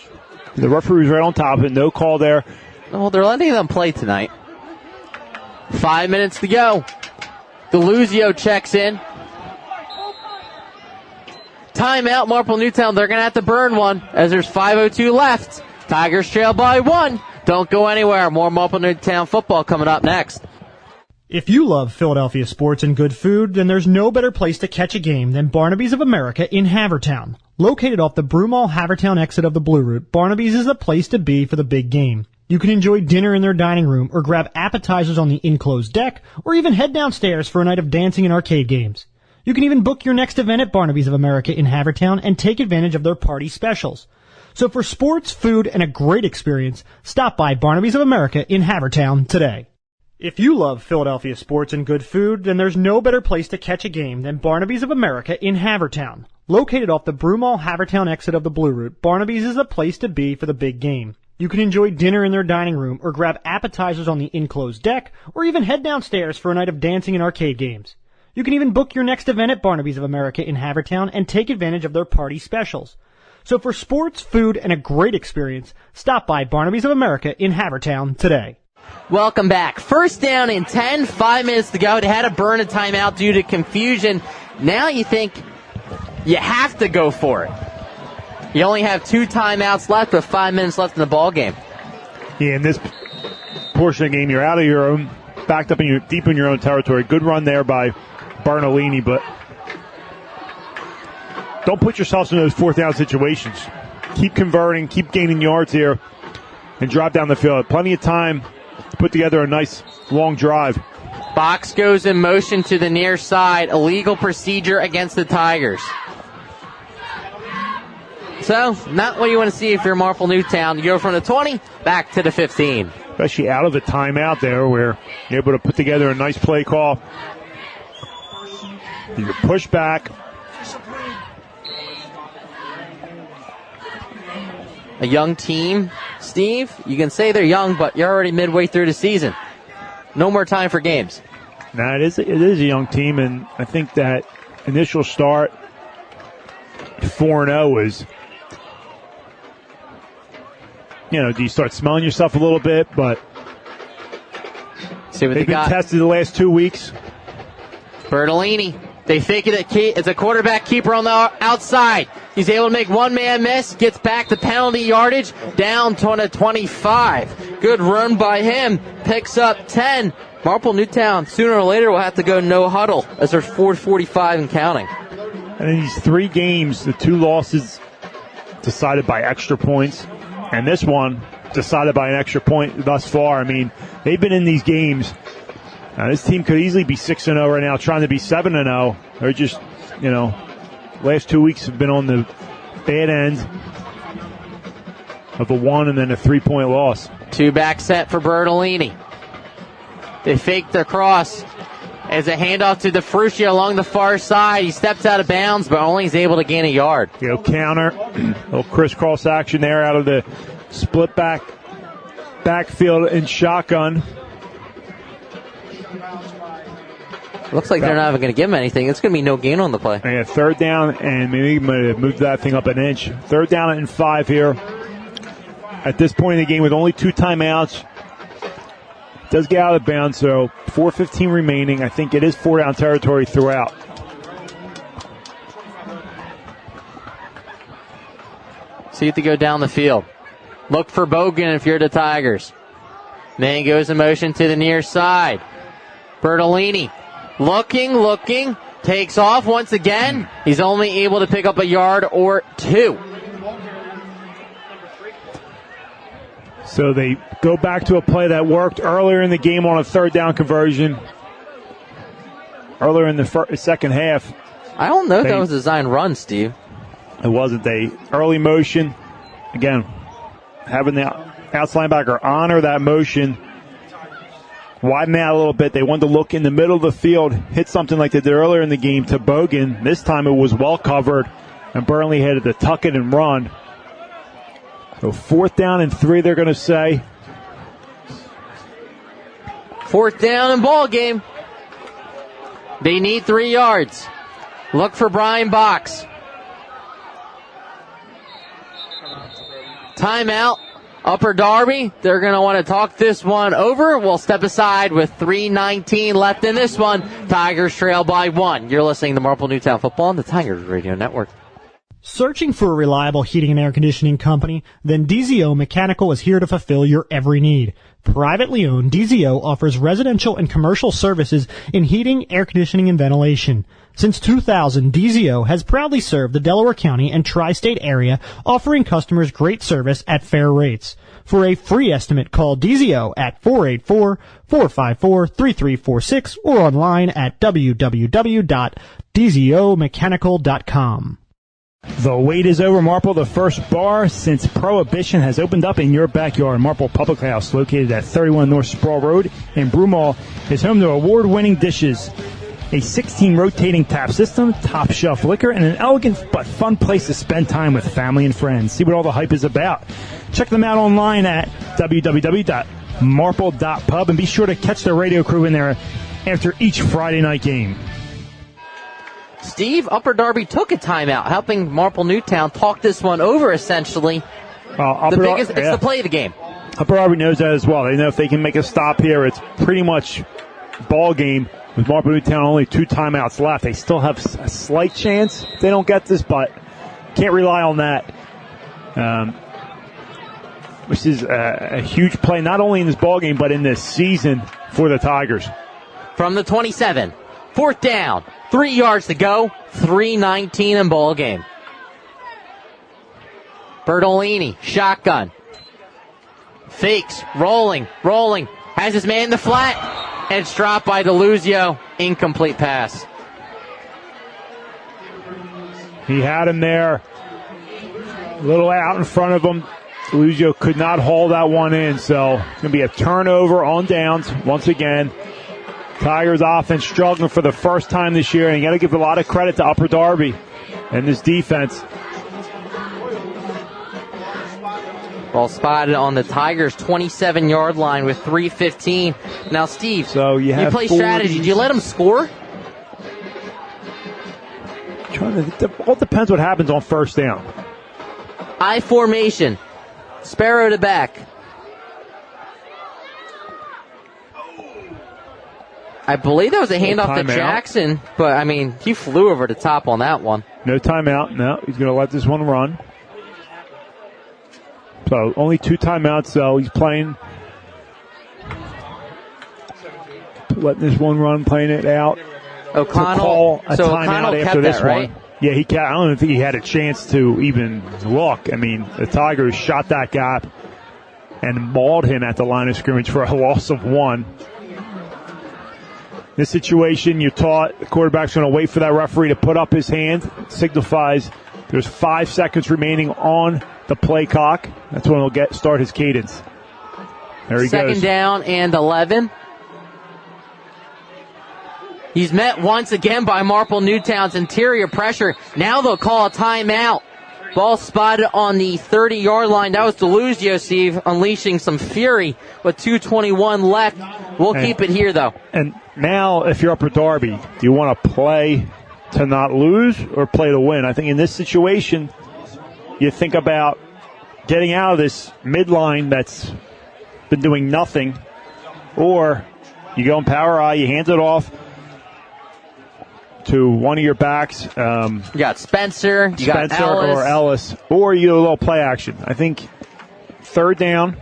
The referee was right on top of it. No call there. Well, they're letting them play tonight. 5 minutes to go. Deluzio checks in. Timeout, Marple Newtown. They're going to have to burn one as there's 5:02 left. Tigers trail by 1. Don't go anywhere. More Marple Newtown football coming up next. If you love Philadelphia sports and good food, then there's no better place to catch a game than Barnaby's of America in Havertown. Located off the Broomall Havertown exit of the Blue Route, Barnaby's is the place to be for the big game. You can enjoy dinner in their dining room or grab appetizers on the enclosed deck or even head downstairs for a night of dancing and arcade games. You can even book your next event at Barnaby's of America in Havertown and take advantage of their party specials. So for sports, food, and a great experience, stop by Barnaby's of America in Havertown today. If you love Philadelphia sports and good food, then there's no better place to catch a game than Barnaby's of America in Havertown. Located off the Broomall Havertown exit of the Blue Route, Barnaby's is the place to be for the big game. You can enjoy dinner in their dining room or grab appetizers on the enclosed deck or even head downstairs for a night of dancing and arcade games. You can even book your next event at Barnaby's of America in Havertown and take advantage of their party specials. So for sports, food, and a great experience, stop by Barnaby's of America in Havertown today. Welcome back. 1st down and 10, 5 minutes to go. They had to burn a timeout due to confusion. Now you think you have to go for it. You only have 2 timeouts left with 5 minutes left in the ball game. Yeah, in this portion of the game, you're out of your own, backed up in deep in your own territory. Good run there by Bertolini, but don't put yourselves in those 4th down situations. Keep converting, keep gaining yards here, and drive down the field. Plenty of time to put together a nice long drive. Box goes in motion to the near side. Illegal procedure against the Tigers. So, not what you want to see if you're Marple Newtown. You go from the 20 back to the 15. Especially out of the timeout there where you're able to put together a nice play call. You push back. A young team, Steve. You can say they're young, but you're already midway through the season. No more time for games. Now, it is a young team, and I think that initial start, 4-0 is, do you start smelling yourself a little bit? But see what they've been tested the last 2 weeks. Bertolini. They think it's a quarterback keeper on the outside. He's able to make one man miss, gets back to penalty yardage, down to the 25. Good run by him, picks up 10. Marple Newtown, sooner or later, will have to go no huddle as there's 4:45 and counting. And in these 3 games, the 2 losses decided by extra points. And this one, decided by an extra point thus far. I mean, they've been in these games. This team could easily be 6-0 right now, trying to be 7-0. They're just, last 2 weeks have been on the bad end of a 1 and then a 3-point loss. 2-back set for Bertolini. They fake the cross as a handoff to DeFrucia along the far side. He steps out of bounds, but only is able to gain a yard. Counter, little crisscross action there out of the split backfield and shotgun. Looks like they're not even going to give him anything. It's going to be no gain on the play. Yeah, third down, and maybe move that thing up an inch. Third down and 5 here. At this point in the game with only 2 timeouts. Does get out of bounds, so 4:15 remaining. I think it is 4-down territory throughout. So you have to go down the field. Look for Bogan if you're the Tigers. Then goes in motion to the near side. Bertolini looking, takes off once again. He's only able to pick up a yard or 2. So they go back to a play that worked earlier in the game on a third down conversion. Earlier in the second half. I don't know if that was a design run, Steve. It wasn't. Early motion. Again, having the outside linebacker honor that motion. Widen out a little bit. They wanted to look in the middle of the field, hit something like they did earlier in the game to Bogan. This time it was well covered, and Burnley had to tuck it and run. So 4th down and 3, they're going to say. 4th down and ball game. They need 3 yards. Look for Brian Box. Timeout. Upper Darby, they're going to want to talk this one over. We'll step aside with 3:19 left in this one. Tigers trail by 1. You're listening to Marple Newtown Football on the Tigers Radio Network. Searching for a reliable heating and air conditioning company? Then DZO Mechanical is here to fulfill your every need. Privately owned, DZO offers residential and commercial services in heating, air conditioning, and ventilation. Since 2000, DZO has proudly served the Delaware County and tri-state area, offering customers great service at fair rates. For a free estimate, call DZO at 484-454-3346 or online at www.dzomechanical.com. The wait is over. Marple, the first bar since Prohibition, has opened up in your backyard. Marple Public House, located at 31 North Sproul Road in Broomall, is home to award-winning dishes, a 16 rotating tap system, top shelf liquor, and an elegant but fun place to spend time with family and friends. See what all the hype is about. Check them out online at www.marple.pub, and be sure to catch the radio crew in there after each Friday night game. Steve, Upper Darby took a timeout, helping Marple Newtown talk this one over, essentially. It's the play of the game. Upper Darby knows that as well. They know if they can make a stop here, it's pretty much ball game. With Marple Newtown only 2 timeouts left, they still have a slight chance if they don't get this, but can't rely on that. Which is a huge play, not only in this ball game, but in this season for the Tigers. From the 27, 4th down, 3 yards to go, 3:19 in ball game. Bertolini, shotgun. Fakes, rolling, has his man in the flat. And it's dropped by DeLuzio. Incomplete pass. He had him there. A little out in front of him. DeLuzio could not haul that one in. So it's going to be a turnover on downs once again. Tigers offense struggling for the first time this year. And you got to give a lot of credit to Upper Darby and this defense. Ball spotted on the Tigers' 27-yard line with 3:15. Now, Steve, so you play strategy. Do you let them score? It all depends what happens on first down. I formation. Sparrow to back. I believe that was a handoff to Jackson, but, I mean, he flew over the top on that one. No timeout. No, he's going to let this one run. So only 2 timeouts, so he's letting this one run, playing it out. O'Connell, a timeout after this right? one. Yeah, I don't think he had a chance to even look. I mean, the Tigers shot that gap and mauled him at the line of scrimmage for a loss of 1. This situation, you're taught the quarterback's going to wait for that referee to put up his hand. Signifies there's 5 seconds remaining on the play clock. That's when he'll start his cadence. There he goes. Second down and 11. He's met once again by Marple Newtown's interior pressure. Now they'll call a timeout. Ball spotted on the 30-yard line. That was Deluzio, Steve, unleashing some fury with 2:21 left. We'll keep it here, though. And now, if you're Upper Darby, do you want to play to not lose or play to win? I think in this situation, you think about getting out of this midline that's been doing nothing, or you go in power I, you hand it off to one of your backs. You got Spencer, got Ellis, or you do a little play action. I think third down,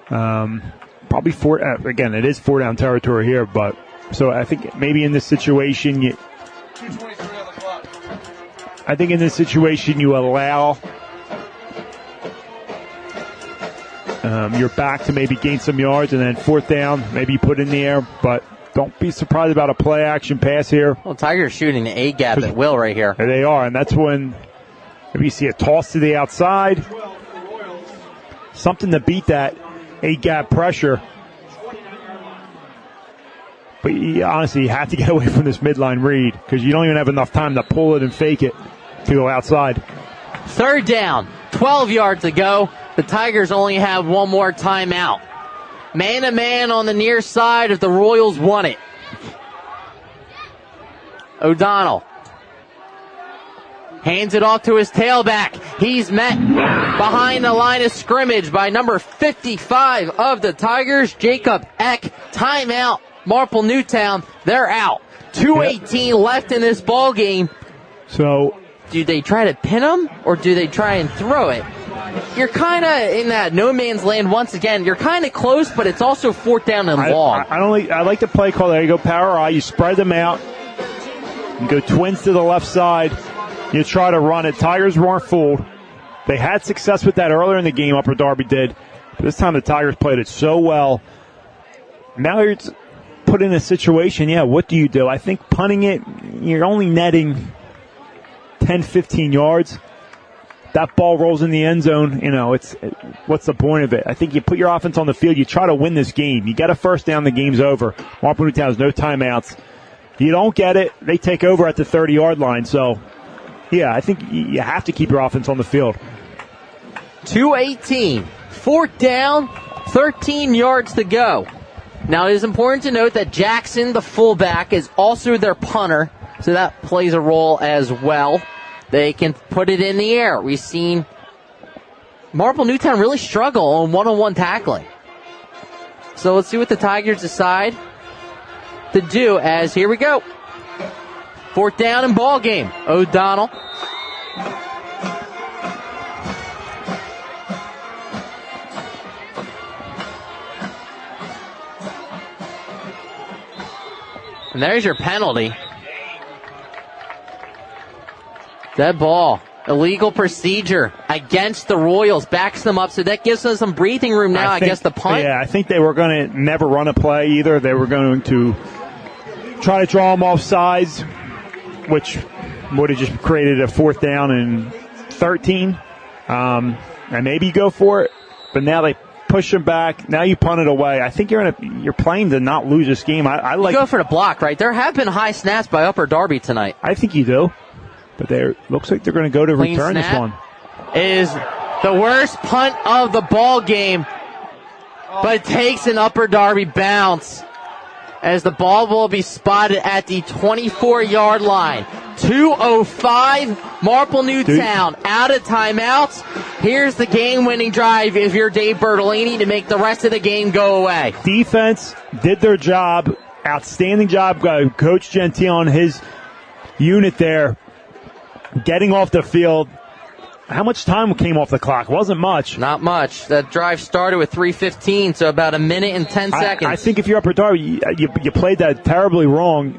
probably four. Again, it is 4 down territory here, but so I think maybe in this situation, you allow your back to maybe gain some yards, and then 4th down, maybe you put in the air, but don't be surprised about a play action pass here. Well, Tigers shooting the A-gap at will right here. They are, and that's when maybe you see a toss to the outside. Something to beat that A-gap pressure. But honestly, you have to get away from this midline read because you don't even have enough time to pull it and fake it to go outside. 3rd down, 12 yards to go. The Tigers only have one more timeout. Man-to-man on the near side if the Royals want it. O'Donnell hands it off to his tailback. He's met behind the line of scrimmage by number 55 of the Tigers, Jacob Eck. Timeout, Marple Newtown. They're out. 2:18 left in this ball game. So, do they try to pin him or do they try and throw it? You're kind of in that no man's land once again. You're kind of close, but it's also 4th down and long. I like the play call there. You go power I, you spread them out, you go twins to the left side, you try to run it. Tigers weren't fooled. They had success with that earlier in the game, Upper Darby did. But this time the Tigers played it so well. Now you're put in a situation, what do you do? I think punting it, you're only netting 10, 15 yards. That ball rolls in the end zone, what's the point of it? I think you put your offense on the field, you try to win this game. You get a 1st down, the game's over. Marple Newtown has no timeouts. You don't get it, they take over at the 30-yard line. So, I think you have to keep your offense on the field. 2:18, 4th down, 13 yards to go. Now, it is important to note that Jackson, the fullback, is also their punter, so that plays a role as well. They can put it in the air. We've seen Marple Newtown really struggle on one-on-one tackling. So let's see what the Tigers decide to do as here we go. 4th down and ball game. O'Donnell. And there's your penalty. That ball, illegal procedure against the Royals, backs them up, so that gives us some breathing room now, I guess, the punt. Yeah, I think they were going to never run a play either. They were going to try to draw them off sides, which would have just created a 4th down and 13. And maybe you go for it, but now they push them back. Now you punt it away. I think you're playing to not lose this game. I like you go for the block, right? There have been high snaps by Upper Darby tonight. I think you do. But looks like they're going to go to Clean return this one. Is the worst punt of the ball game, but takes an Upper Darby bounce as the ball will be spotted at the 24-yard line. 2:05, Marple Newtown out of timeouts. Here's the game-winning drive if you're Dave Bertolini to make the rest of the game go away. Defense did their job. Outstanding job, Coach Gentile on his unit there. Getting off the field. How much time came off the clock? Wasn't much. Not much. That drive started with 3:15, so about a minute and 10 seconds. I think if you're Upper Darby, you played that terribly wrong.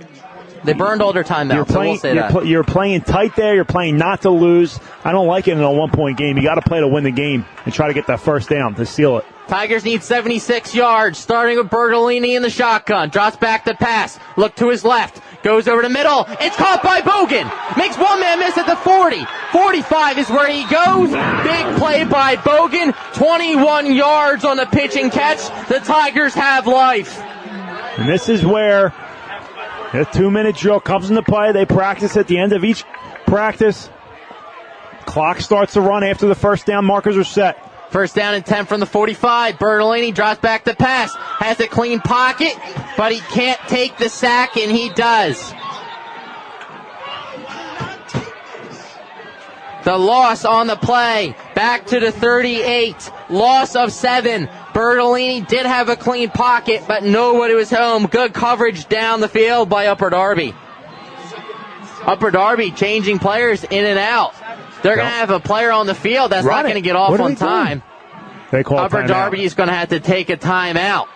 They burned all their timeouts, so we'll say that. You're playing tight there. You're playing not to lose. I don't like it in a one-point game. You got to play to win the game and try to get that first down to seal it. Tigers need 76 yards, starting with Bertolini in the shotgun. Drops back to pass. Look to his left. Goes over the middle. It's caught by Bogan. Makes one man miss at the 40. 45 is where he goes. Big play by Bogan. 21 yards on the pitch and catch. The Tigers have life. And this is where the 2-minute drill comes into play. They practice at the end of each practice. Clock starts to run after the first down markers are set. First down and 10 from the 45. Bertolini drops back to pass. Has a clean pocket, but he can't take the sack, and he does. The loss on the play. Back to the 38. Loss of 7. Bertolini did have a clean pocket, but nobody was home. Good coverage down the field by Upper Darby. Upper Darby changing players in and out. They're going to have a player on the field that's not going to get off on time. They call Upper Darby is going to have to take a timeout.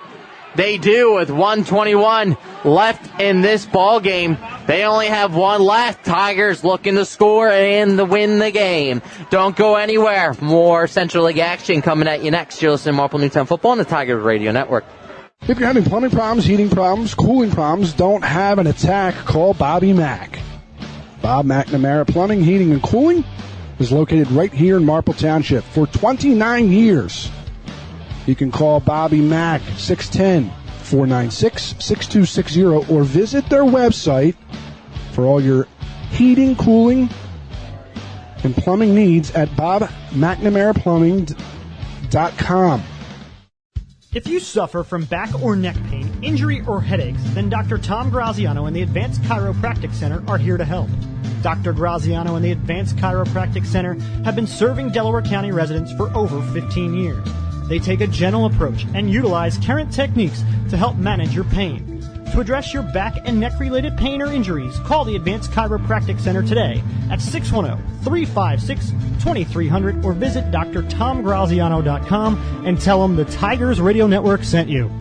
They do with 1:21 left in this ball game. They only have one left. Tigers looking to score and to win the game. Don't go anywhere. More Central League action coming at you next. You're listening to Marple Newtown Football on the Tigers Radio Network. If you're having plumbing problems, heating problems, cooling problems, don't have an attack, call Bobby Mack. Bob McNamara Plumbing, Heating, and Cooling is located right here in Marple Township for 29 years. You can call Bobby Mack, 610-496-6260, or visit their website for all your heating, cooling, and plumbing needs at bobmcnamaraplumbing.com. If you suffer from back or neck pain, injury, or headaches, then Dr. Tom Graziano and the Advanced Chiropractic Center are here to help. Dr. Graziano and the Advanced Chiropractic Center have been serving Delaware County residents for over 15 years. They take a gentle approach and utilize current techniques to help manage your pain. To address your back and neck-related pain or injuries, call the Advanced Chiropractic Center today at 610-356-2300 or visit drtomgraziano.com and tell them the Tigers Radio Network sent you.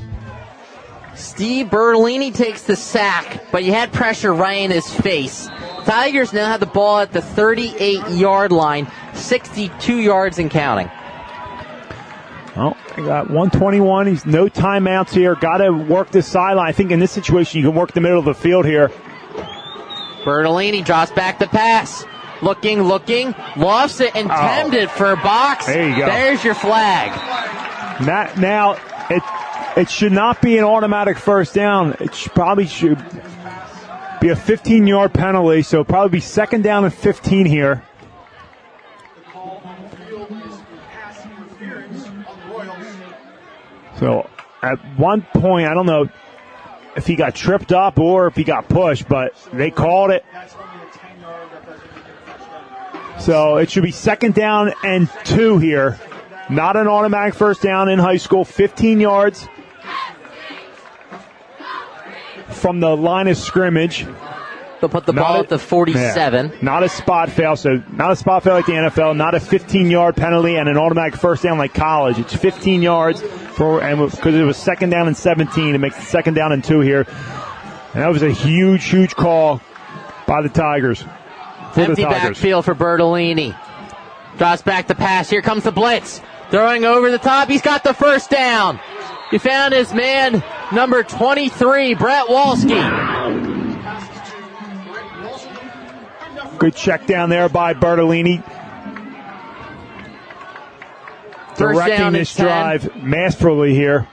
Steve Bertolini takes the sack, but he had pressure right in his face. Tigers now have the ball at the 38-yard line, 62 yards and counting. Well, they got 121. He's no timeouts here. Got to work the sideline. I think in this situation you can work the middle of the field here. Bertolini drops back the pass. Looking, lofts it, intended for a box. There you go. There's your flag. Now, it should not be an automatic first down. It probably should be a 15-yard penalty, so probably be second down and 15 here. So at one point, I don't know if he got tripped up or if he got pushed, but they called it. So it should be second down and 2 here. Not an automatic first down in high school. 15 yards from the line of scrimmage. They'll put the ball at the 47. Yeah, not a spot fail, so not a spot fail like the NFL, not a 15-yard penalty and an automatic first down like college. It's 15 yards because it was second down and 17. It makes it second down and 2 here. And that was a huge call by the Tigers. Empty backfield for Bertolini. Drops back the pass. Here comes the blitz. Throwing over the top. He's got the first down. He found his man, number 23, Brett Walski. Good check down there by Bertolini. Directing this drive masterfully here.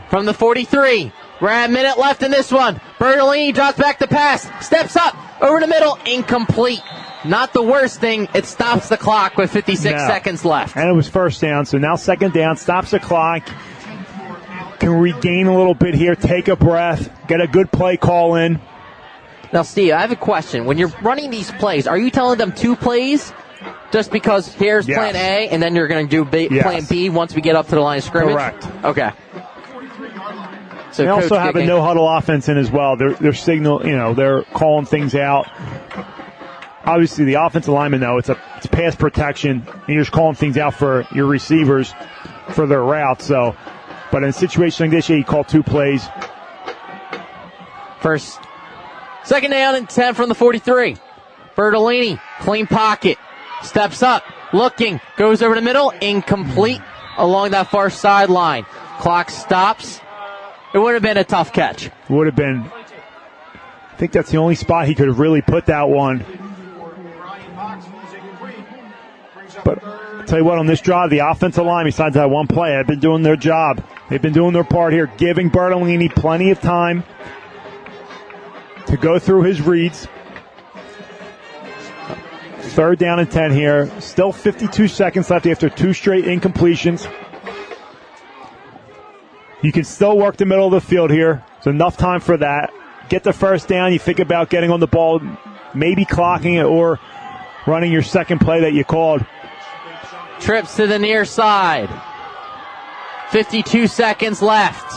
From the 43. We're at a minute left in this one. Bertolini drops back the pass. Steps up. Over the middle. Incomplete. Not the worst thing. It stops the clock with 56 seconds left. And it was first down. So now second down. Stops the clock. Can regain a little bit here. Take a breath. Get a good play call in. Now, Steve, I have a question. When you're running these plays, are you telling them 2 plays just because here's plan A and then you're going to do plan B once we get up to the line of scrimmage? Correct. Okay. So they also have a no-huddle offense in as well. They're signal, they're calling things out. Obviously, the offensive lineman, though, it's pass protection. And you're just calling things out for your receivers for their routes. So, but in a situation like this, you call 2 plays. First Second down and 10 from the 43. Bertolini, clean pocket, steps up, looking, goes over the middle, incomplete along that far sideline. Clock stops. It would have been a tough catch. Would have been. I think that's the only spot he could have really put that one. But I'll tell you what, on this drive, the offensive line, besides that one play, have been doing their job. They've been doing their part here, giving Bertolini plenty of time to go through his reads. Third down and 10 here. Still 52 seconds left after 2 straight incompletions. You can still work the middle of the field here. There's enough time for that. Get the first down. You think about getting on the ball, maybe clocking it or running your second play that you called. Trips to the near side. 52 seconds left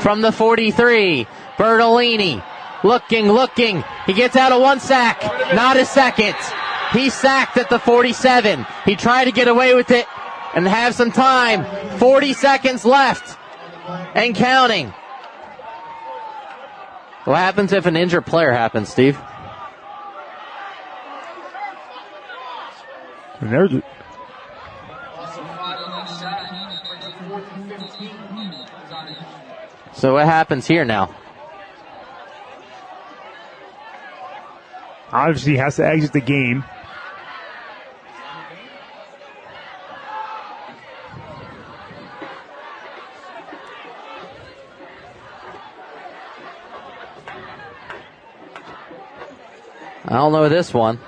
from the 43. Bertolini looking. He gets out of 1 sack. Not a second. He's sacked at the 47. He tried to get away with it and have some time. 40 seconds left and counting. What happens if an injured player happens, Steve? And there's So what happens here now? Obviously, he has to exit the game. I don't know this one.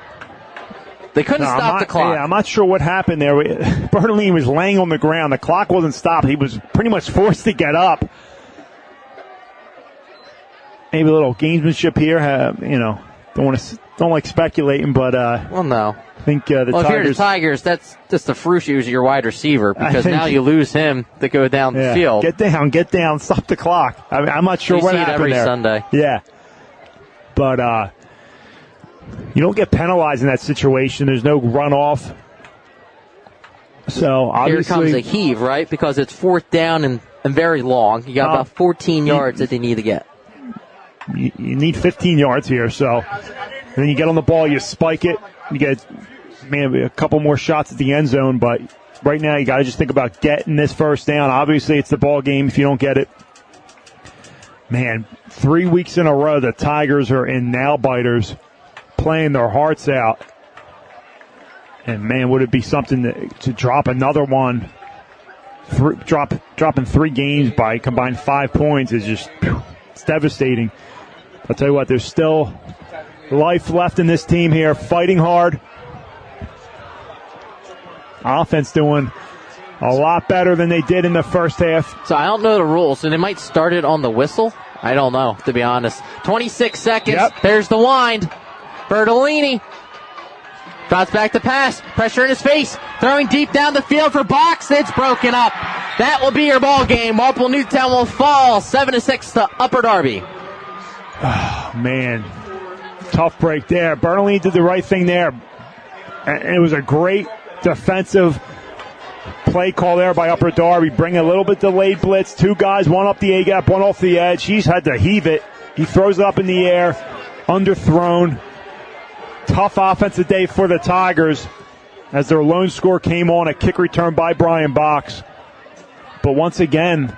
They couldn't stop the clock. Yeah, I'm not sure what happened there. Bertolini was laying on the ground. The clock wasn't stopped. He was pretty much forced to get up. Maybe a little gamesmanship here. Don't like speculating, but well, no. I think the Tigers. Well, if you're the Tigers, that's just the fruit use of your wide receiver because now you lose him to go down the field. Get down, stop the clock. I'm not sure what happened every there. Sunday. Yeah, but you don't get penalized in that situation. There's no runoff. So obviously, here comes a heave, right? Because it's fourth down and very long. You got about 14 yards that they need to get. You need 15 yards here, so then you get on the ball, you spike it, you get maybe a couple more shots at the end zone, but right now you got to just think about getting this first down. Obviously, it's the ball game if you don't get it. Man, 3 weeks in a row, the Tigers are in nail-biters, playing their hearts out. And, man, would it be something to drop another one, dropping 3 games by combined 5 points is just it's devastating. I'll tell you what, there's still life left in this team here, fighting hard. Offense doing a lot better than they did in the first half. So I don't know the rules, so they might start it on the whistle. I don't know, to be honest. 26 seconds. Yep. There's the wind. Bertolini drops back to pass. Pressure in his face. Throwing deep down the field for Box. It's broken up. That will be your ball game. Marple Newtown will fall 7-6 to Upper Darby. Oh, man. Tough break there. Bertolini did the right thing there. And it was a great defensive play call there by Upper Darby. Bring a little bit delayed blitz. 2 guys, one up the A-gap, one off the edge. He's had to heave it. He throws it up in the air. Underthrown. Tough offensive day for the Tigers as their lone score came on a kick return by Brian Box. But once again,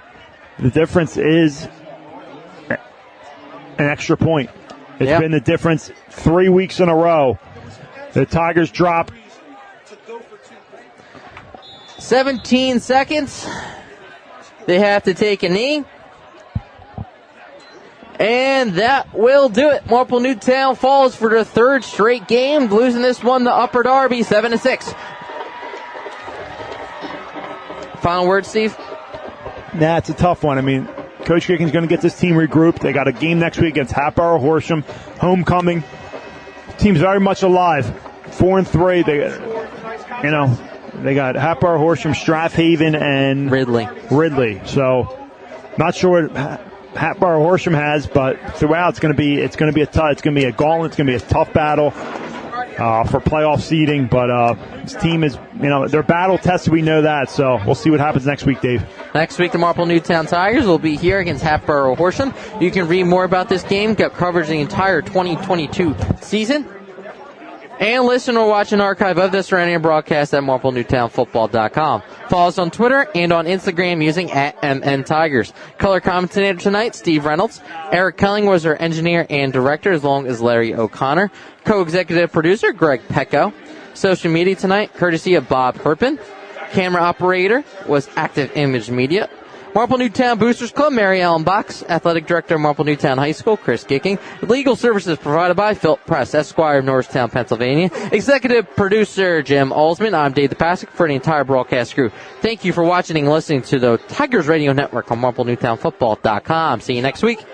the difference is an extra point. It's been the difference 3 weeks in a row. The Tigers drop 17 seconds. They have to take a knee. And that will do it. Marple Newtown falls for their 3rd straight game, losing this one to Upper Darby 7-6. Final word, Steve? Nah, it's a tough one. I mean, Coach Kicken's going to get this team regrouped. They got a game next week against Hatboro Horsham. Homecoming. Team's very much alive. 4-3. They got Hatboro Horsham, Strathaven, and Ridley. So, not sure what Hatboro Horsham has, but throughout it's going to be a gauntlet. It's going to be a tough battle. for playoff seeding. But this team is, they're battle tested. We know that. So we'll see what happens next week, Dave. Next week, the Marple Newtown Tigers will be here against Hatboro Horsham. You can read more about this game, get coverage of the entire 2022 season, and listen or watch an archive of this or any broadcast at MarpleNewtownFootball.com. Follow us on Twitter and on Instagram using @MNTigers. Color commentator tonight, Steve Reynolds. Eric Kelling was our engineer and director, as long as Larry O'Connor. Co-executive producer, Greg Pecco. Social media tonight, courtesy of Bob Herpin. Camera operator was Active Image Media. Marple Newtown Boosters Club, Mary Ellen Box. Athletic Director of Marple Newtown High School, Chris Gicking. Legal services provided by Philip Press, Esquire of Norristown, Pennsylvania. Executive Producer Jim Olsman. I'm Dave DePasic for the entire broadcast crew. Thank you for watching and listening to the Tigers Radio Network on MarpleNewtownFootball.com. See you next week.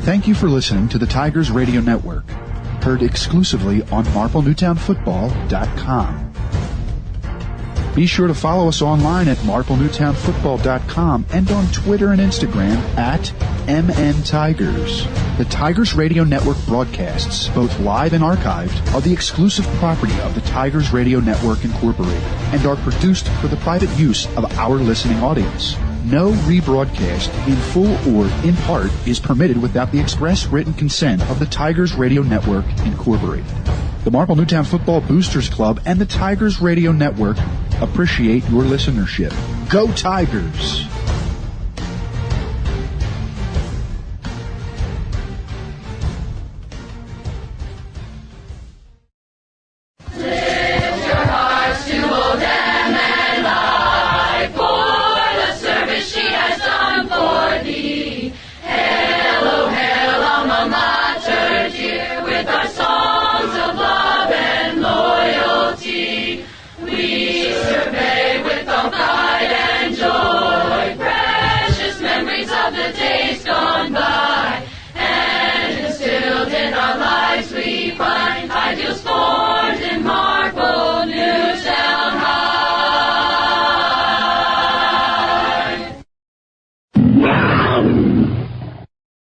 Thank you for listening to the Tigers Radio Network, heard exclusively on MarpleNewtownFootball.com. Be sure to follow us online at MarpleNewtownFootball.com and on Twitter and Instagram at MNTigers. The Tigers Radio Network broadcasts, both live and archived, are the exclusive property of the Tigers Radio Network Incorporated and are produced for the private use of our listening audience. No rebroadcast, in full or in part, is permitted without the express written consent of the Tigers Radio Network Incorporated. The Marple Newtown Football Boosters Club and the Tigers Radio Network appreciate your listenership. Go Tigers!